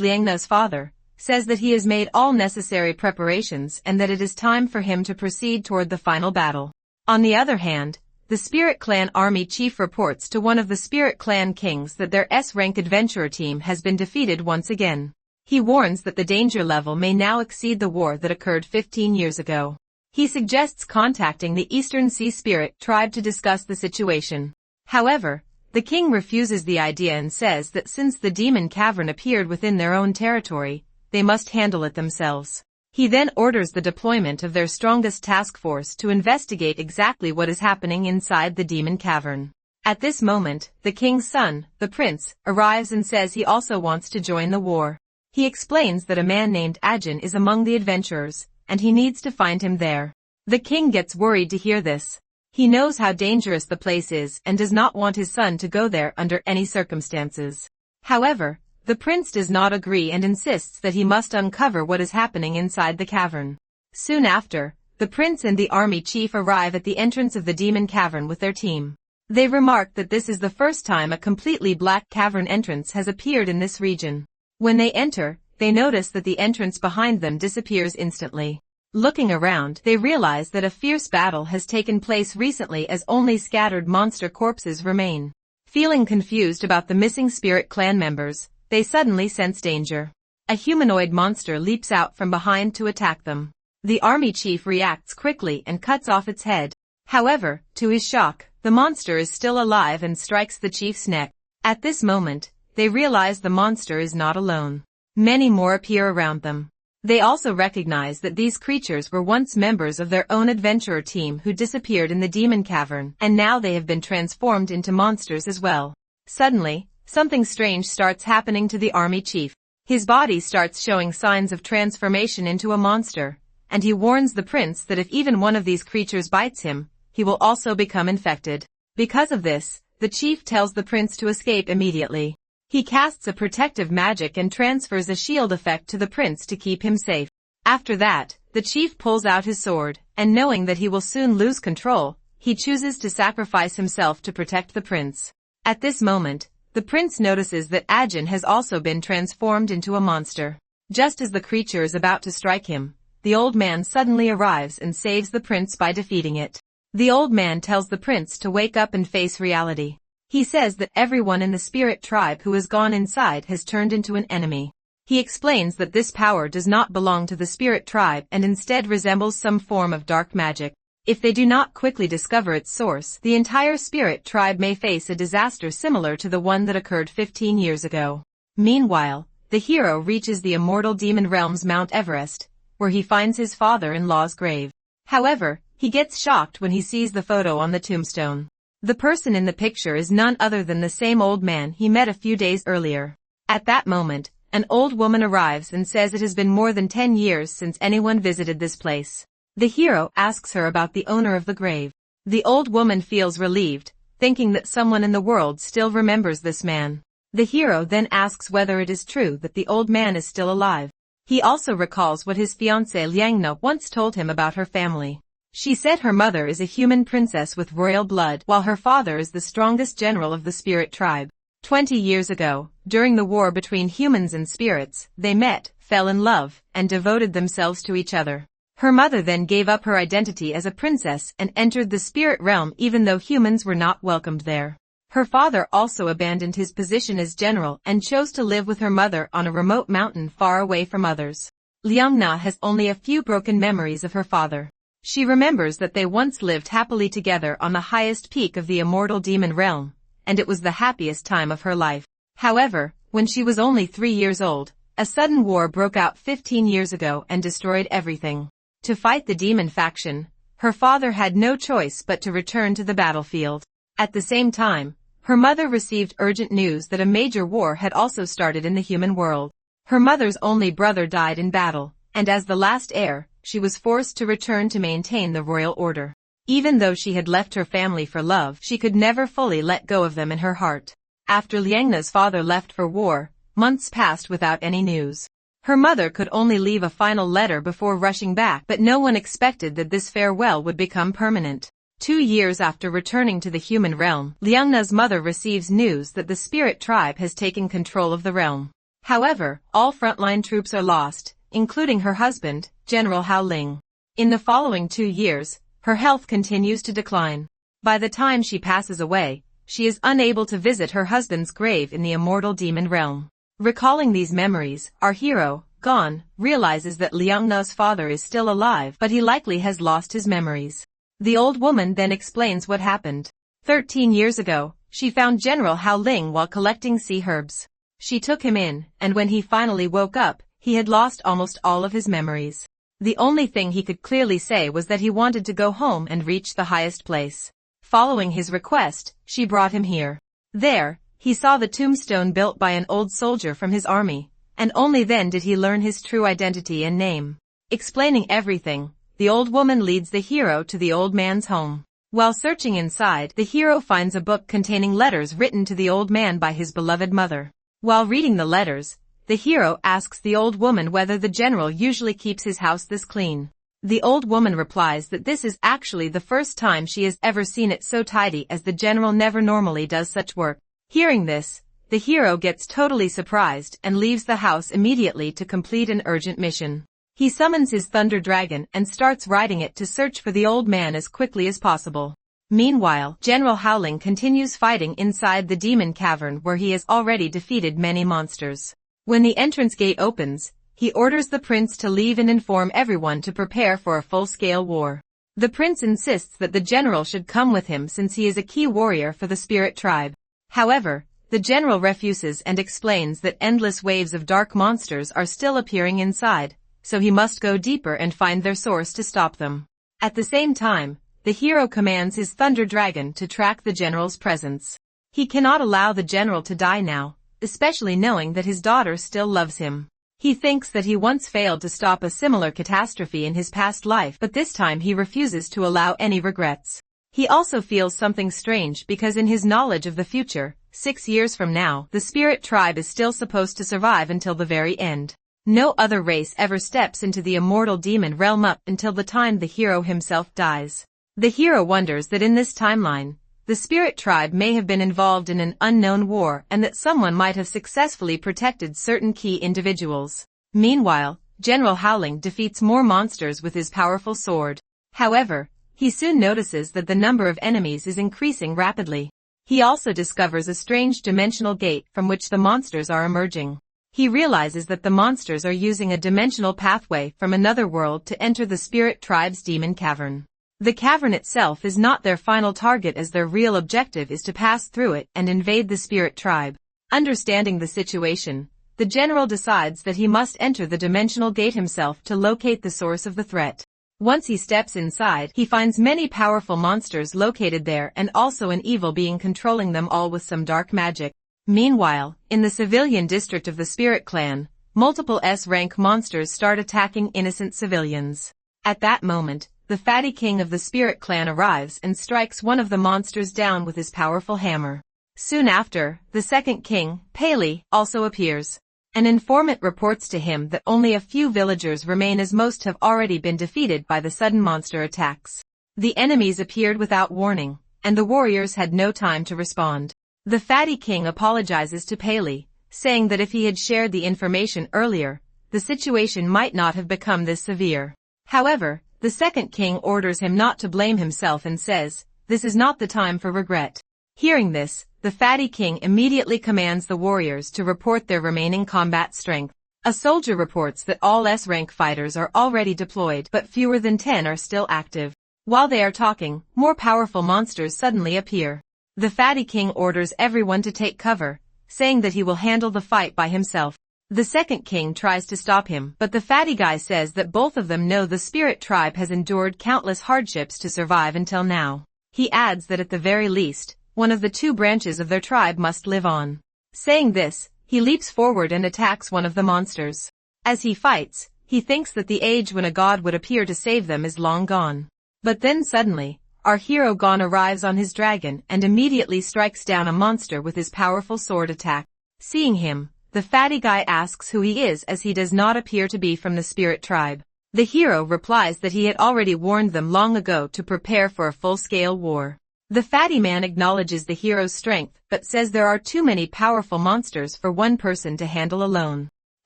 Liangna's father, says that he has made all necessary preparations and that it is time for him to proceed toward the final battle. On the other hand, the Spirit Clan army chief reports to one of the Spirit Clan kings that their S-rank adventurer team has been defeated once again. He warns that the danger level may now exceed the war that occurred 15 years ago. He suggests contacting the Eastern Sea Spirit tribe to discuss the situation. However, the king refuses the idea and says that since the demon cavern appeared within their own territory, they must handle it themselves. He then orders the deployment of their strongest task force to investigate exactly what is happening inside the demon cavern. At this moment, the king's son, the prince, arrives and says he also wants to join the war. He explains that a man named Ajin is among the adventurers, and he needs to find him there. The king gets worried to hear this. He knows how dangerous the place is and does not want his son to go there under any circumstances. However, the prince does not agree and insists that he must uncover what is happening inside the cavern. Soon after, the prince and the army chief arrive at the entrance of the demon cavern with their team. They remark that this is the first time a completely black cavern entrance has appeared in this region. When they enter, they notice that the entrance behind them disappears instantly. Looking around, they realize that a fierce battle has taken place recently as only scattered monster corpses remain. Feeling confused about the missing Spirit Clan members, they suddenly sense danger. A humanoid monster leaps out from behind to attack them. The army chief reacts quickly and cuts off its head. However, to his shock, the monster is still alive and strikes the chief's neck. At this moment, they realize the monster is not alone. Many more appear around them. They also recognize that these creatures were once members of their own adventurer team who disappeared in the demon cavern, and now they have been transformed into monsters as well. Suddenly, something strange starts happening to the army chief. His body starts showing signs of transformation into a monster, and he warns the prince that if even one of these creatures bites him, he will also become infected. Because of this, the chief tells the prince to escape immediately. He casts a protective magic and transfers a shield effect to the prince to keep him safe. After that, the chief pulls out his sword, and knowing that he will soon lose control, he chooses to sacrifice himself to protect the prince. At this moment, the prince notices that Ajin has also been transformed into a monster. Just as the creature is about to strike him, the old man suddenly arrives and saves the prince by defeating it. The old man tells the prince to wake up and face reality. He says that everyone in the spirit tribe who has gone inside has turned into an enemy. He explains that this power does not belong to the spirit tribe and instead resembles some form of dark magic. If they do not quickly discover its source, the entire spirit tribe may face a disaster similar to the one that occurred 15 years ago. Meanwhile, the hero reaches the immortal demon realm's Mount Everest, where he finds his father-in-law's grave. However, he gets shocked when he sees the photo on the tombstone. The person in the picture is none other than the same old man he met a few days earlier. At that moment, an old woman arrives and says it has been more than 10 years since anyone visited this place. The hero asks her about the owner of the grave. The old woman feels relieved, thinking that someone in the world still remembers this man. The hero then asks whether it is true that the old man is still alive. He also recalls what his fiancée Liangna once told him about her family. She said her mother is a human princess with royal blood, while her father is the strongest general of the spirit tribe. 20 years ago, during the war between humans and spirits, they met, fell in love, and devoted themselves to each other. Her mother then gave up her identity as a princess and entered the spirit realm even though humans were not welcomed there. Her father also abandoned his position as general and chose to live with her mother on a remote mountain far away from others. Liangna has only a few broken memories of her father. She remembers that they once lived happily together on the highest peak of the immortal demon realm, and it was the happiest time of her life. However, when she was only 3 years old, a sudden war broke out 15 years ago and destroyed everything. To fight the demon faction, her father had no choice but to return to the battlefield. At the same time, her mother received urgent news that a major war had also started in the human world. Her mother's only brother died in battle, and as the last heir, she was forced to return to maintain the royal order. Even though she had left her family for love, she could never fully let go of them in her heart. After Liangna's father left for war, months passed without any news. Her mother could only leave a final letter before rushing back, but no one expected that this farewell would become permanent. 2 years after returning to the human realm, Liangna's mother receives news that the spirit tribe has taken control of the realm. However, all frontline troops are lost, including her husband, General Hao Ling. In the following 2 years, her health continues to decline. By the time she passes away, she is unable to visit her husband's grave in the immortal demon realm. Recalling these memories, our hero, Gon, realizes that Liangna's father is still alive, but he likely has lost his memories. The old woman then explains what happened. 13 years ago, she found General Hao Ling while collecting sea herbs. She took him in, and when he finally woke up, he had lost almost all of his memories. The only thing he could clearly say was that he wanted to go home and reach the highest place. Following his request, she brought him here. There, he saw the tombstone built by an old soldier from his army, and only then did he learn his true identity and name. Explaining everything, the old woman leads the hero to the old man's home. While searching inside, the hero finds a book containing letters written to the old man by his beloved mother. While reading the letters, the hero asks the old woman whether the general usually keeps his house this clean. The old woman replies that this is actually the first time she has ever seen it so tidy, as the general never normally does such work. Hearing this, the hero gets totally surprised and leaves the house immediately to complete an urgent mission. He summons his thunder dragon and starts riding it to search for the old man as quickly as possible. Meanwhile, General Hao Ling continues fighting inside the demon cavern where he has already defeated many monsters. When the entrance gate opens, he orders the prince to leave and inform everyone to prepare for a full-scale war. The prince insists that the general should come with him since he is a key warrior for the spirit tribe. However, the general refuses and explains that endless waves of dark monsters are still appearing inside, so he must go deeper and find their source to stop them. At the same time, the hero commands his thunder dragon to track the general's presence. He cannot allow the general to die now, especially knowing that his daughter still loves him. He thinks that he once failed to stop a similar catastrophe in his past life, but this time he refuses to allow any regrets. He also feels something strange because in his knowledge of the future, 6 years from now, the spirit tribe is still supposed to survive until the very end. No other race ever steps into the immortal demon realm up until the time the hero himself dies. The hero wonders that in this timeline, the spirit tribe may have been involved in an unknown war and that someone might have successfully protected certain key individuals. Meanwhile, General Hao Ling defeats more monsters with his powerful sword. However, he soon notices that the number of enemies is increasing rapidly. He also discovers a strange dimensional gate from which the monsters are emerging. He realizes that the monsters are using a dimensional pathway from another world to enter the spirit tribe's demon cavern. The cavern itself is not their final target, as their real objective is to pass through it and invade the spirit tribe. Understanding the situation, the general decides that he must enter the dimensional gate himself to locate the source of the threat. Once he steps inside, he finds many powerful monsters located there and also an evil being controlling them all with some dark magic. Meanwhile, in the civilian district of the Spirit Clan, multiple S-rank monsters start attacking innocent civilians. At that moment, the fatty king of the spirit clan arrives and strikes one of the monsters down with his powerful hammer. Soon after, the second king, Paley, also appears. An informant reports to him that only a few villagers remain as most have already been defeated by the sudden monster attacks. The enemies appeared without warning, and the warriors had no time to respond. The fatty king apologizes to Paley, saying that if he had shared the information earlier, the situation might not have become this severe. However, the second king orders him not to blame himself and says, "This is not the time for regret." Hearing this, the fatty king immediately commands the warriors to report their remaining combat strength. A soldier reports that all S-rank fighters are already deployed but fewer than 10 are still active. While they are talking, more powerful monsters suddenly appear. The fatty king orders everyone to take cover, saying that he will handle the fight by himself. The second king tries to stop him, but the fatty guy says that both of them know the spirit tribe has endured countless hardships to survive until now. He adds that at the very least, one of the two branches of their tribe must live on. Saying this, he leaps forward and attacks one of the monsters. As he fights, he thinks that the age when a god would appear to save them is long gone. But then suddenly, our hero Gon arrives on his dragon and immediately strikes down a monster with his powerful sword attack. Seeing him, the fatty guy asks who he is as he does not appear to be from the spirit tribe. The hero replies that he had already warned them long ago to prepare for a full-scale war. The fatty man acknowledges the hero's strength but says there are too many powerful monsters for one person to handle alone.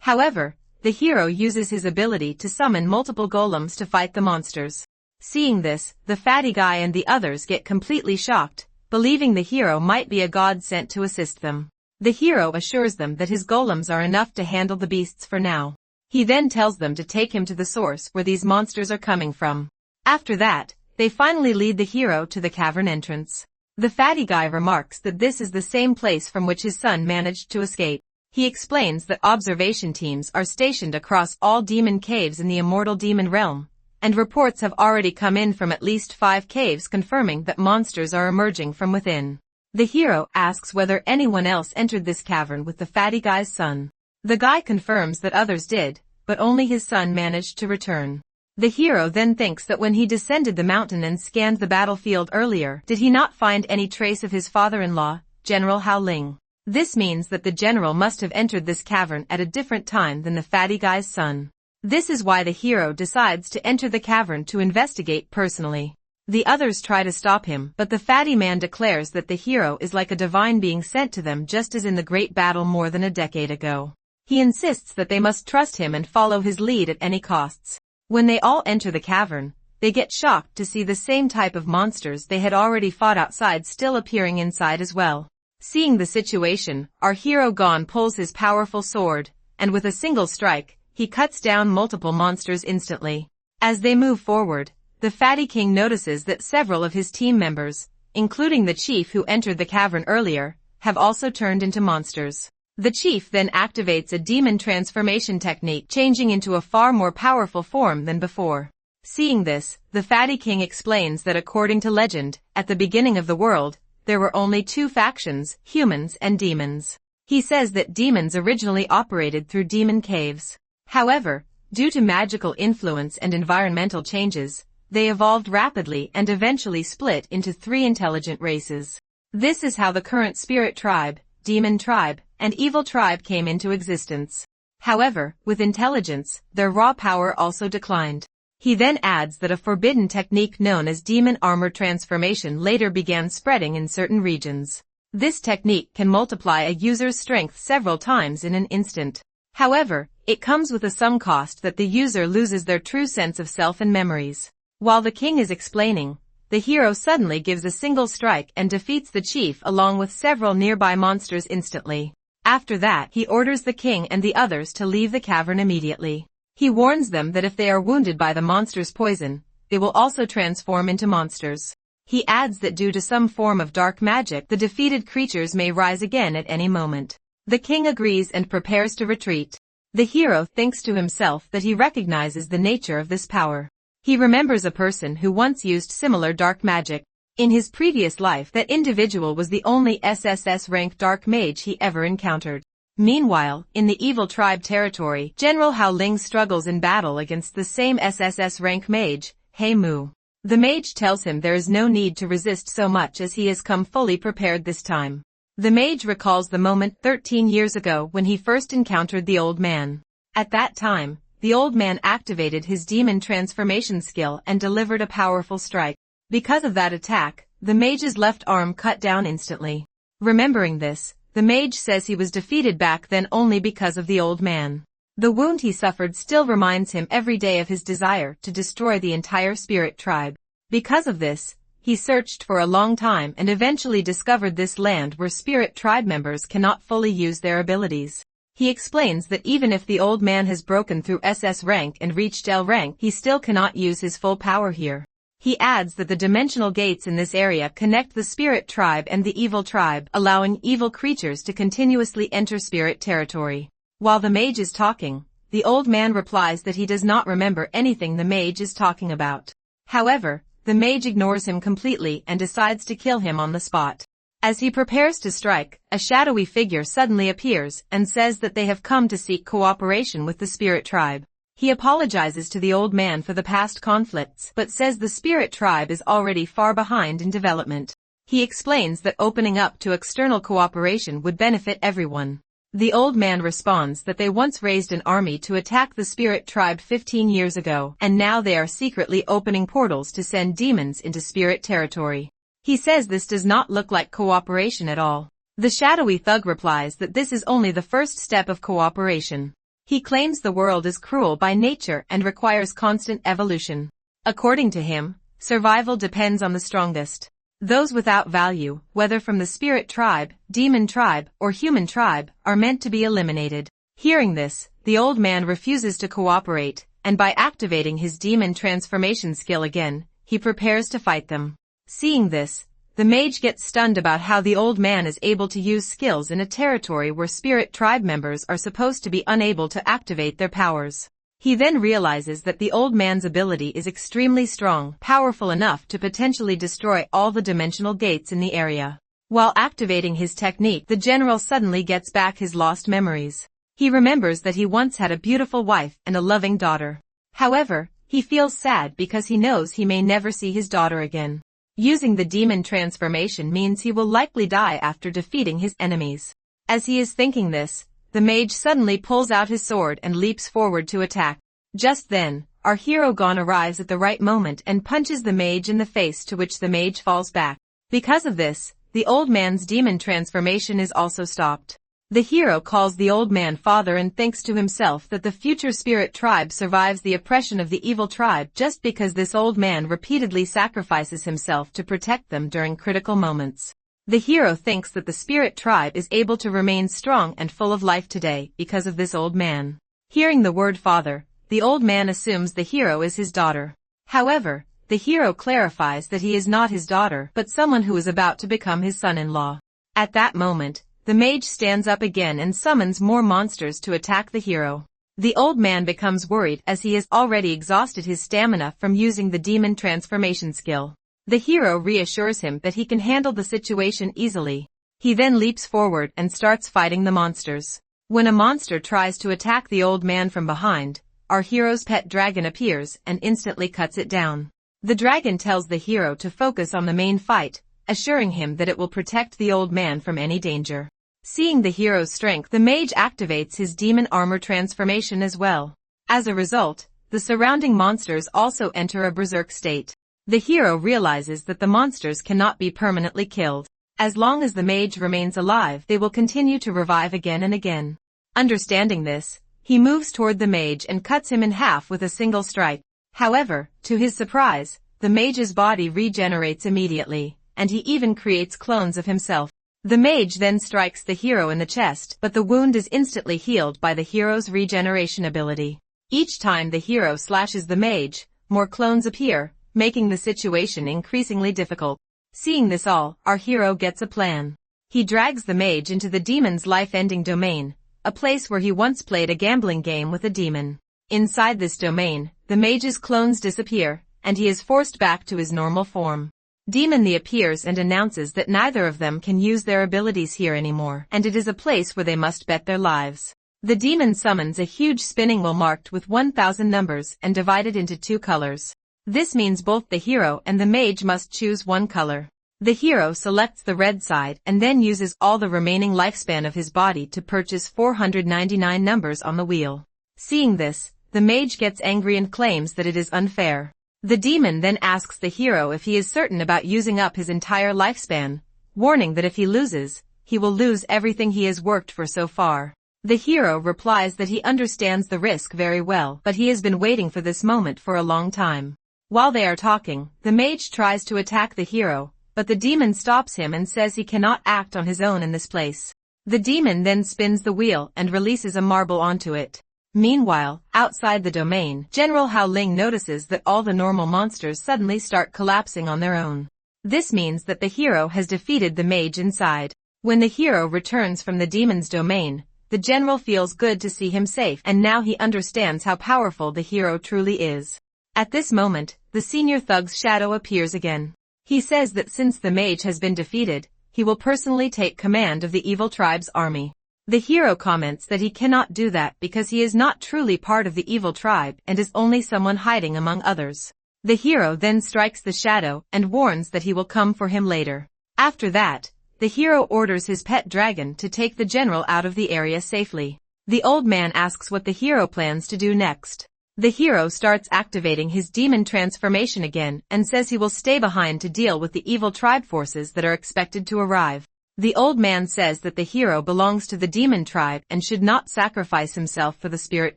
However, the hero uses his ability to summon multiple golems to fight the monsters. Seeing this, the fatty guy and the others get completely shocked, believing the hero might be a god sent to assist them. The hero assures them that his golems are enough to handle the beasts for now. He then tells them to take him to the source where these monsters are coming from. After that, they finally lead the hero to the cavern entrance. The fatty guy remarks that this is the same place from which his son managed to escape. He explains that observation teams are stationed across all demon caves in the immortal demon realm, and reports have already come in from at least 5 caves confirming that monsters are emerging from within. The hero asks whether anyone else entered this cavern with the fatty guy's son. The guy confirms that others did, but only his son managed to return. The hero then thinks that when he descended the mountain and scanned the battlefield earlier, did he not find any trace of his father-in-law, General Hao Ling? This means that the general must have entered this cavern at a different time than the fatty guy's son. This is why the hero decides to enter the cavern to investigate personally. The others try to stop him, but the fatty man declares that the hero is like a divine being sent to them just as in the great battle more than a decade ago. He insists that they must trust him and follow his lead at any costs. When they all enter the cavern, they get shocked to see the same type of monsters they had already fought outside still appearing inside as well. Seeing the situation, our hero Gon pulls his powerful sword, and with a single strike, he cuts down multiple monsters instantly. As they move forward, the fatty king notices that several of his team members, including the chief who entered the cavern earlier, have also turned into monsters. The chief then activates a demon transformation technique, changing into a far more powerful form than before. Seeing this, the fatty king explains that according to legend, at the beginning of the world, there were only 2 factions, humans and demons. He says that demons originally operated through demon caves. However, due to magical influence and environmental changes, they evolved rapidly and eventually split into 3 intelligent races. This is how the current spirit tribe, demon tribe, and evil tribe came into existence. However, with intelligence, their raw power also declined. He then adds that a forbidden technique known as demon armor transformation later began spreading in certain regions. This technique can multiply a user's strength several times in an instant. However, it comes with a sum cost that the user loses their true sense of self and memories. While the king is explaining, the hero suddenly gives a single strike and defeats the chief along with several nearby monsters instantly. After that, he orders the king and the others to leave the cavern immediately. He warns them that if they are wounded by the monster's poison, they will also transform into monsters. He adds that due to some form of dark magic, the defeated creatures may rise again at any moment. The king agrees and prepares to retreat. The hero thinks to himself that he recognizes the nature of this power. He remembers a person who once used similar dark magic. In his previous life, that individual was the only SSS-rank dark mage he ever encountered. Meanwhile, in the evil tribe territory, General Hao Ling struggles in battle against the same SSS-rank mage, "Hey Moo." The mage tells him there is no need to resist so much as he has come fully prepared this time. The mage recalls the moment 13 years ago when he first encountered the old man. At that time, the old man activated his demon transformation skill and delivered a powerful strike. Because of that attack, the mage's left arm cut down instantly. Remembering this, the mage says he was defeated back then only because of the old man. The wound he suffered still reminds him every day of his desire to destroy the entire spirit tribe. Because of this, he searched for a long time and eventually discovered this land where spirit tribe members cannot fully use their abilities. He explains that even if the old man has broken through SS rank and reached L rank, he still cannot use his full power here. He adds that the dimensional gates in this area connect the spirit tribe and the evil tribe, allowing evil creatures to continuously enter spirit territory. While the mage is talking, the old man replies that he does not remember anything the mage is talking about. However, the mage ignores him completely and decides to kill him on the spot. As he prepares to strike, a shadowy figure suddenly appears and says that they have come to seek cooperation with the spirit tribe. He apologizes to the old man for the past conflicts, but says the spirit tribe is already far behind in development. He explains that opening up to external cooperation would benefit everyone. The old man responds that they once raised an army to attack the spirit tribe 15 years ago, and now they are secretly opening portals to send demons into spirit territory. He says this does not look like cooperation at all. The shadowy thug replies that this is only the first step of cooperation. He claims the world is cruel by nature and requires constant evolution. According to him, survival depends on the strongest. Those without value, whether from the spirit tribe, demon tribe, or human tribe, are meant to be eliminated. Hearing this, the old man refuses to cooperate, and by activating his demon transformation skill again, he prepares to fight them. Seeing this, the mage gets stunned about how the old man is able to use skills in a territory where spirit tribe members are supposed to be unable to activate their powers. He then realizes that the old man's ability is extremely strong, powerful enough to potentially destroy all the dimensional gates in the area. While activating his technique, the general suddenly gets back his lost memories. He remembers that he once had a beautiful wife and a loving daughter. However, he feels sad because he knows he may never see his daughter again. Using the demon transformation means he will likely die after defeating his enemies. As he is thinking this, the mage suddenly pulls out his sword and leaps forward to attack. Just then, our hero Gon arrives at the right moment and punches the mage in the face, to which the mage falls back. Because of this, the old man's demon transformation is also stopped. The hero calls the old man father and thinks to himself that the future spirit tribe survives the oppression of the evil tribe just because this old man repeatedly sacrifices himself to protect them during critical moments. The hero thinks that the spirit tribe is able to remain strong and full of life today because of this old man. Hearing the word father, the old man assumes the hero is his daughter. However, the hero clarifies that he is not his daughter but someone who is about to become his son-in-law. At that moment, the mage stands up again and summons more monsters to attack the hero. The old man becomes worried as he has already exhausted his stamina from using the demon transformation skill. The hero reassures him that he can handle the situation easily. He then leaps forward and starts fighting the monsters. When a monster tries to attack the old man from behind, our hero's pet dragon appears and instantly cuts it down. The dragon tells the hero to focus on the main fight, assuring him that it will protect the old man from any danger. Seeing the hero's strength, the mage activates his demon armor transformation as well. As a result, the surrounding monsters also enter a berserk state. The hero realizes that the monsters cannot be permanently killed. As long as the mage remains alive, they will continue to revive again and again. Understanding this, he moves toward the mage and cuts him in half with a single strike. However, to his surprise, the mage's body regenerates immediately, and he even creates clones of himself. The mage then strikes the hero in the chest, but the wound is instantly healed by the hero's regeneration ability. Each time the hero slashes the mage, more clones appear, making the situation increasingly difficult. Seeing this all, our hero gets a plan. He drags the mage into the demon's life-ending domain, a place where he once played a gambling game with a demon. Inside this domain, the mage's clones disappear, and he is forced back to his normal form. Demon The appears and announces that neither of them can use their abilities here anymore, and it is a place where they must bet their lives. The demon summons a huge spinning wheel marked with 1,000 numbers and divided into two colors. This means both the hero and the mage must choose one color. The hero selects the red side and then uses all the remaining lifespan of his body to purchase 499 numbers on the wheel. Seeing this, the mage gets angry and claims that it is unfair. The demon then asks the hero if he is certain about using up his entire lifespan, warning that if he loses, he will lose everything he has worked for so far. The hero replies that he understands the risk very well, but he has been waiting for this moment for a long time. While they are talking, the mage tries to attack the hero, but the demon stops him and says he cannot act on his own in this place. The demon then spins the wheel and releases a marble onto it. Meanwhile, outside the domain, General Hao Ling notices that all the normal monsters suddenly start collapsing on their own. This means that the hero has defeated the mage inside. When the hero returns from the demon's domain, the general feels good to see him safe, and now he understands how powerful the hero truly is. At this moment, the senior thug's shadow appears again. He says that since the mage has been defeated, he will personally take command of the evil tribe's army. The hero comments that he cannot do that because he is not truly part of the evil tribe and is only someone hiding among others. The hero then strikes the shadow and warns that he will come for him later. After that, the hero orders his pet dragon to take the general out of the area safely. The old man asks what the hero plans to do next. The hero starts activating his demon transformation again and says he will stay behind to deal with the evil tribe forces that are expected to arrive. The old man says that the hero belongs to the demon tribe and should not sacrifice himself for the spirit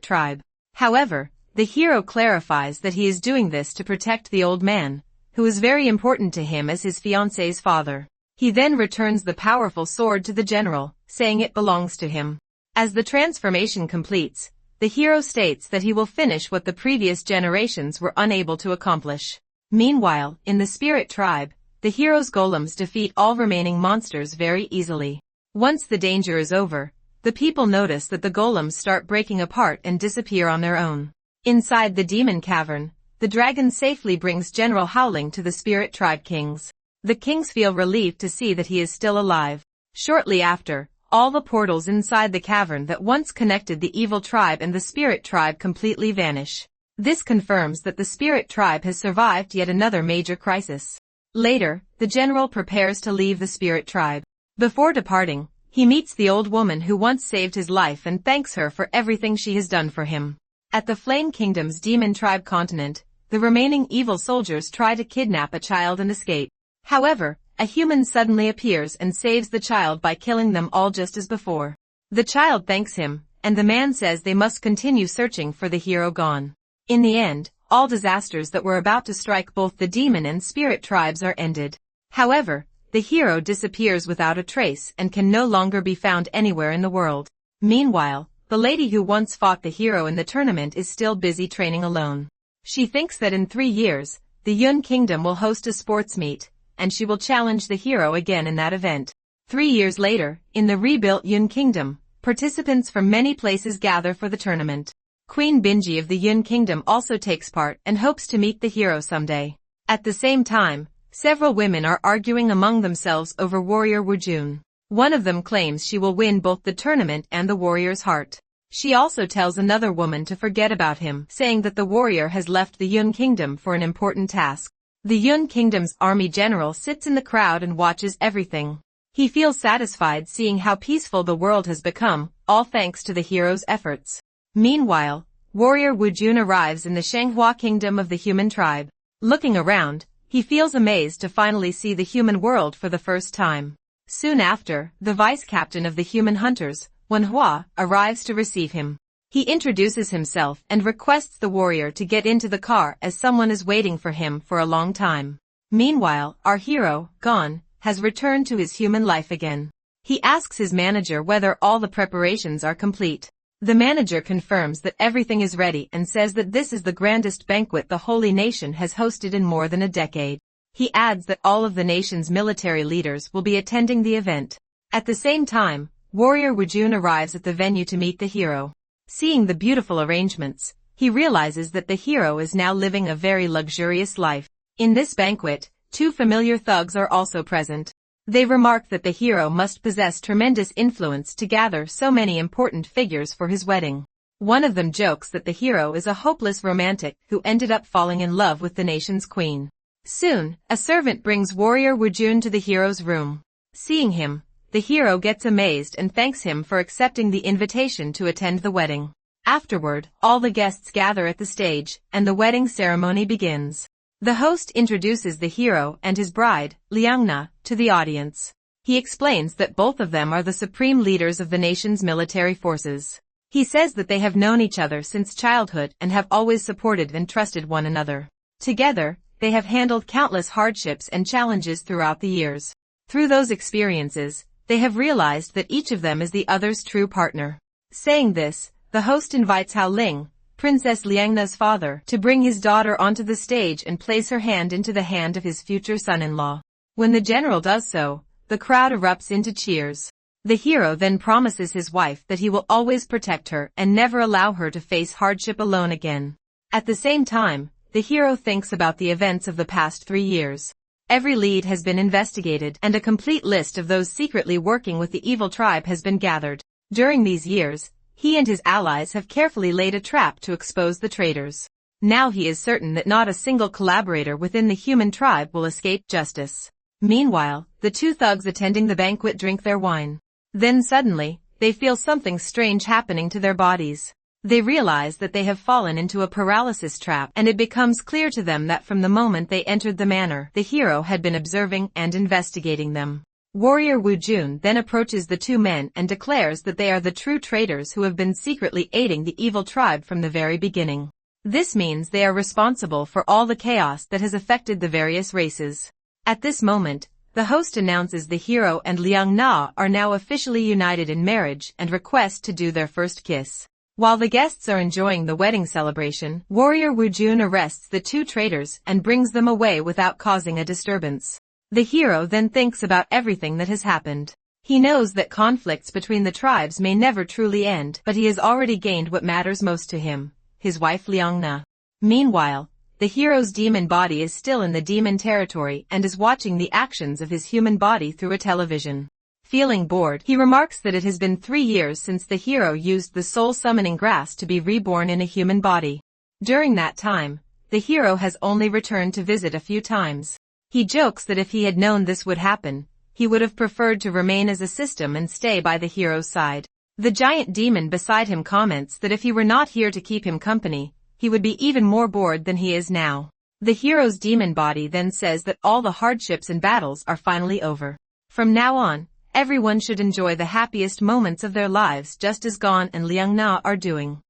tribe. However, the hero clarifies that he is doing this to protect the old man, who is very important to him as his fiancé's father. He then returns the powerful sword to the general, saying it belongs to him. As the transformation completes, the hero states that he will finish what the previous generations were unable to accomplish. Meanwhile, in the spirit tribe, the hero's golems defeat all remaining monsters very easily. Once the danger is over, the people notice that the golems start breaking apart and disappear on their own. Inside the demon cavern, the dragon safely brings General Howling to the spirit tribe kings. The kings feel relieved to see that he is still alive. Shortly after, all the portals inside the cavern that once connected the evil tribe and the spirit tribe completely vanish. This confirms that the spirit tribe has survived yet another major crisis. Later, the general prepares to leave the spirit tribe. Before departing, he meets the old woman who once saved his life and thanks her for everything she has done for him. At the Flame Kingdom's demon tribe continent, the remaining evil soldiers try to kidnap a child and escape. However, a human suddenly appears and saves the child by killing them all just as before. The child thanks him, and the man says they must continue searching for the hero gone. In the end, all disasters that were about to strike both the demon and spirit tribes are ended. However, the hero disappears without a trace and can no longer be found anywhere in the world. Meanwhile, the lady who once fought the hero in the tournament is still busy training alone. She thinks that in 3 years, the Yun Kingdom will host a sports meet, and she will challenge the hero again in that event. 3 years later, in the rebuilt Yun Kingdom, participants from many places gather for the tournament. Queen Binji of the Yun Kingdom also takes part and hopes to meet the hero someday. At the same time, several women are arguing among themselves over warrior Wujun. One of them claims she will win both the tournament and the warrior's heart. She also tells another woman to forget about him, saying that the warrior has left the Yun Kingdom for an important task. The Yun Kingdom's army general sits in the crowd and watches everything. He feels satisfied seeing how peaceful the world has become, all thanks to the hero's efforts. Meanwhile, warrior Wujun arrives in the Shanghua Kingdom of the human tribe. Looking around, he feels amazed to finally see the human world for the first time. Soon after, the vice-captain of the human hunters, Manhwa, arrives to receive him. He introduces himself and requests the warrior to get into the car as someone is waiting for him for a long time. Meanwhile, our hero, Gon, has returned to his human life again. He asks his manager whether all the preparations are complete. The manager confirms that everything is ready and says that this is the grandest banquet the Holy Nation has hosted in more than a decade. He adds that all of the nation's military leaders will be attending the event. At the same time, warrior Wujun arrives at the venue to meet the hero. Seeing the beautiful arrangements, he realizes that the hero is now living a very luxurious life. In this banquet, 2 familiar thugs are also present. They remark that the hero must possess tremendous influence to gather so many important figures for his wedding. One of them jokes that the hero is a hopeless romantic who ended up falling in love with the nation's queen. Soon, a servant brings warrior Woojun to the hero's room. Seeing him, the hero gets amazed and thanks him for accepting the invitation to attend the wedding. Afterward, all the guests gather at the stage, and the wedding ceremony begins. The host introduces the hero and his bride, Liangna, to the audience. He explains that both of them are the supreme leaders of the nation's military forces. He says that they have known each other since childhood and have always supported and trusted one another. Together, they have handled countless hardships and challenges throughout the years. Through those experiences, they have realized that each of them is the other's true partner. Saying this, the host invites Hao Ling, Princess Liangna's father, to bring his daughter onto the stage and place her hand into the hand of his future son-in-law. When the general does so, the crowd erupts into cheers. The hero then promises his wife that he will always protect her and never allow her to face hardship alone again. At the same time, the hero thinks about the events of the past 3 years. Every lead has been investigated and a complete list of those secretly working with the evil tribe has been gathered. During these years, he and his allies have carefully laid a trap to expose the traitors. Now he is certain that not a single collaborator within the human tribe will escape justice. Meanwhile, the two thugs attending the banquet drink their wine. Then suddenly, they feel something strange happening to their bodies. They realize that they have fallen into a paralysis trap and it becomes clear to them that from the moment they entered the manor, the hero had been observing and investigating them. Warrior Woojun then approaches the two men and declares that they are the true traitors who have been secretly aiding the evil tribe from the very beginning. This means they are responsible for all the chaos that has affected the various races. At this moment, the host announces the hero and Liang Na are now officially united in marriage and request to do their first kiss. While the guests are enjoying the wedding celebration, Warrior Woojun arrests the two traitors and brings them away without causing a disturbance. The hero then thinks about everything that has happened. He knows that conflicts between the tribes may never truly end, but he has already gained what matters most to him, his wife Liang Na. Meanwhile, the hero's demon body is still in the demon territory and is watching the actions of his human body through a television. Feeling bored, he remarks that it has been 3 years since the hero used the soul summoning grass to be reborn in a human body. During that time, the hero has only returned to visit a few times. He jokes that if he had known this would happen, he would have preferred to remain as a system and stay by the hero's side. The giant demon beside him comments that if he were not here to keep him company, he would be even more bored than he is now. The hero's demon body then says that all the hardships and battles are finally over. From now on, everyone should enjoy the happiest moments of their lives just as Gon and Liang Na are doing.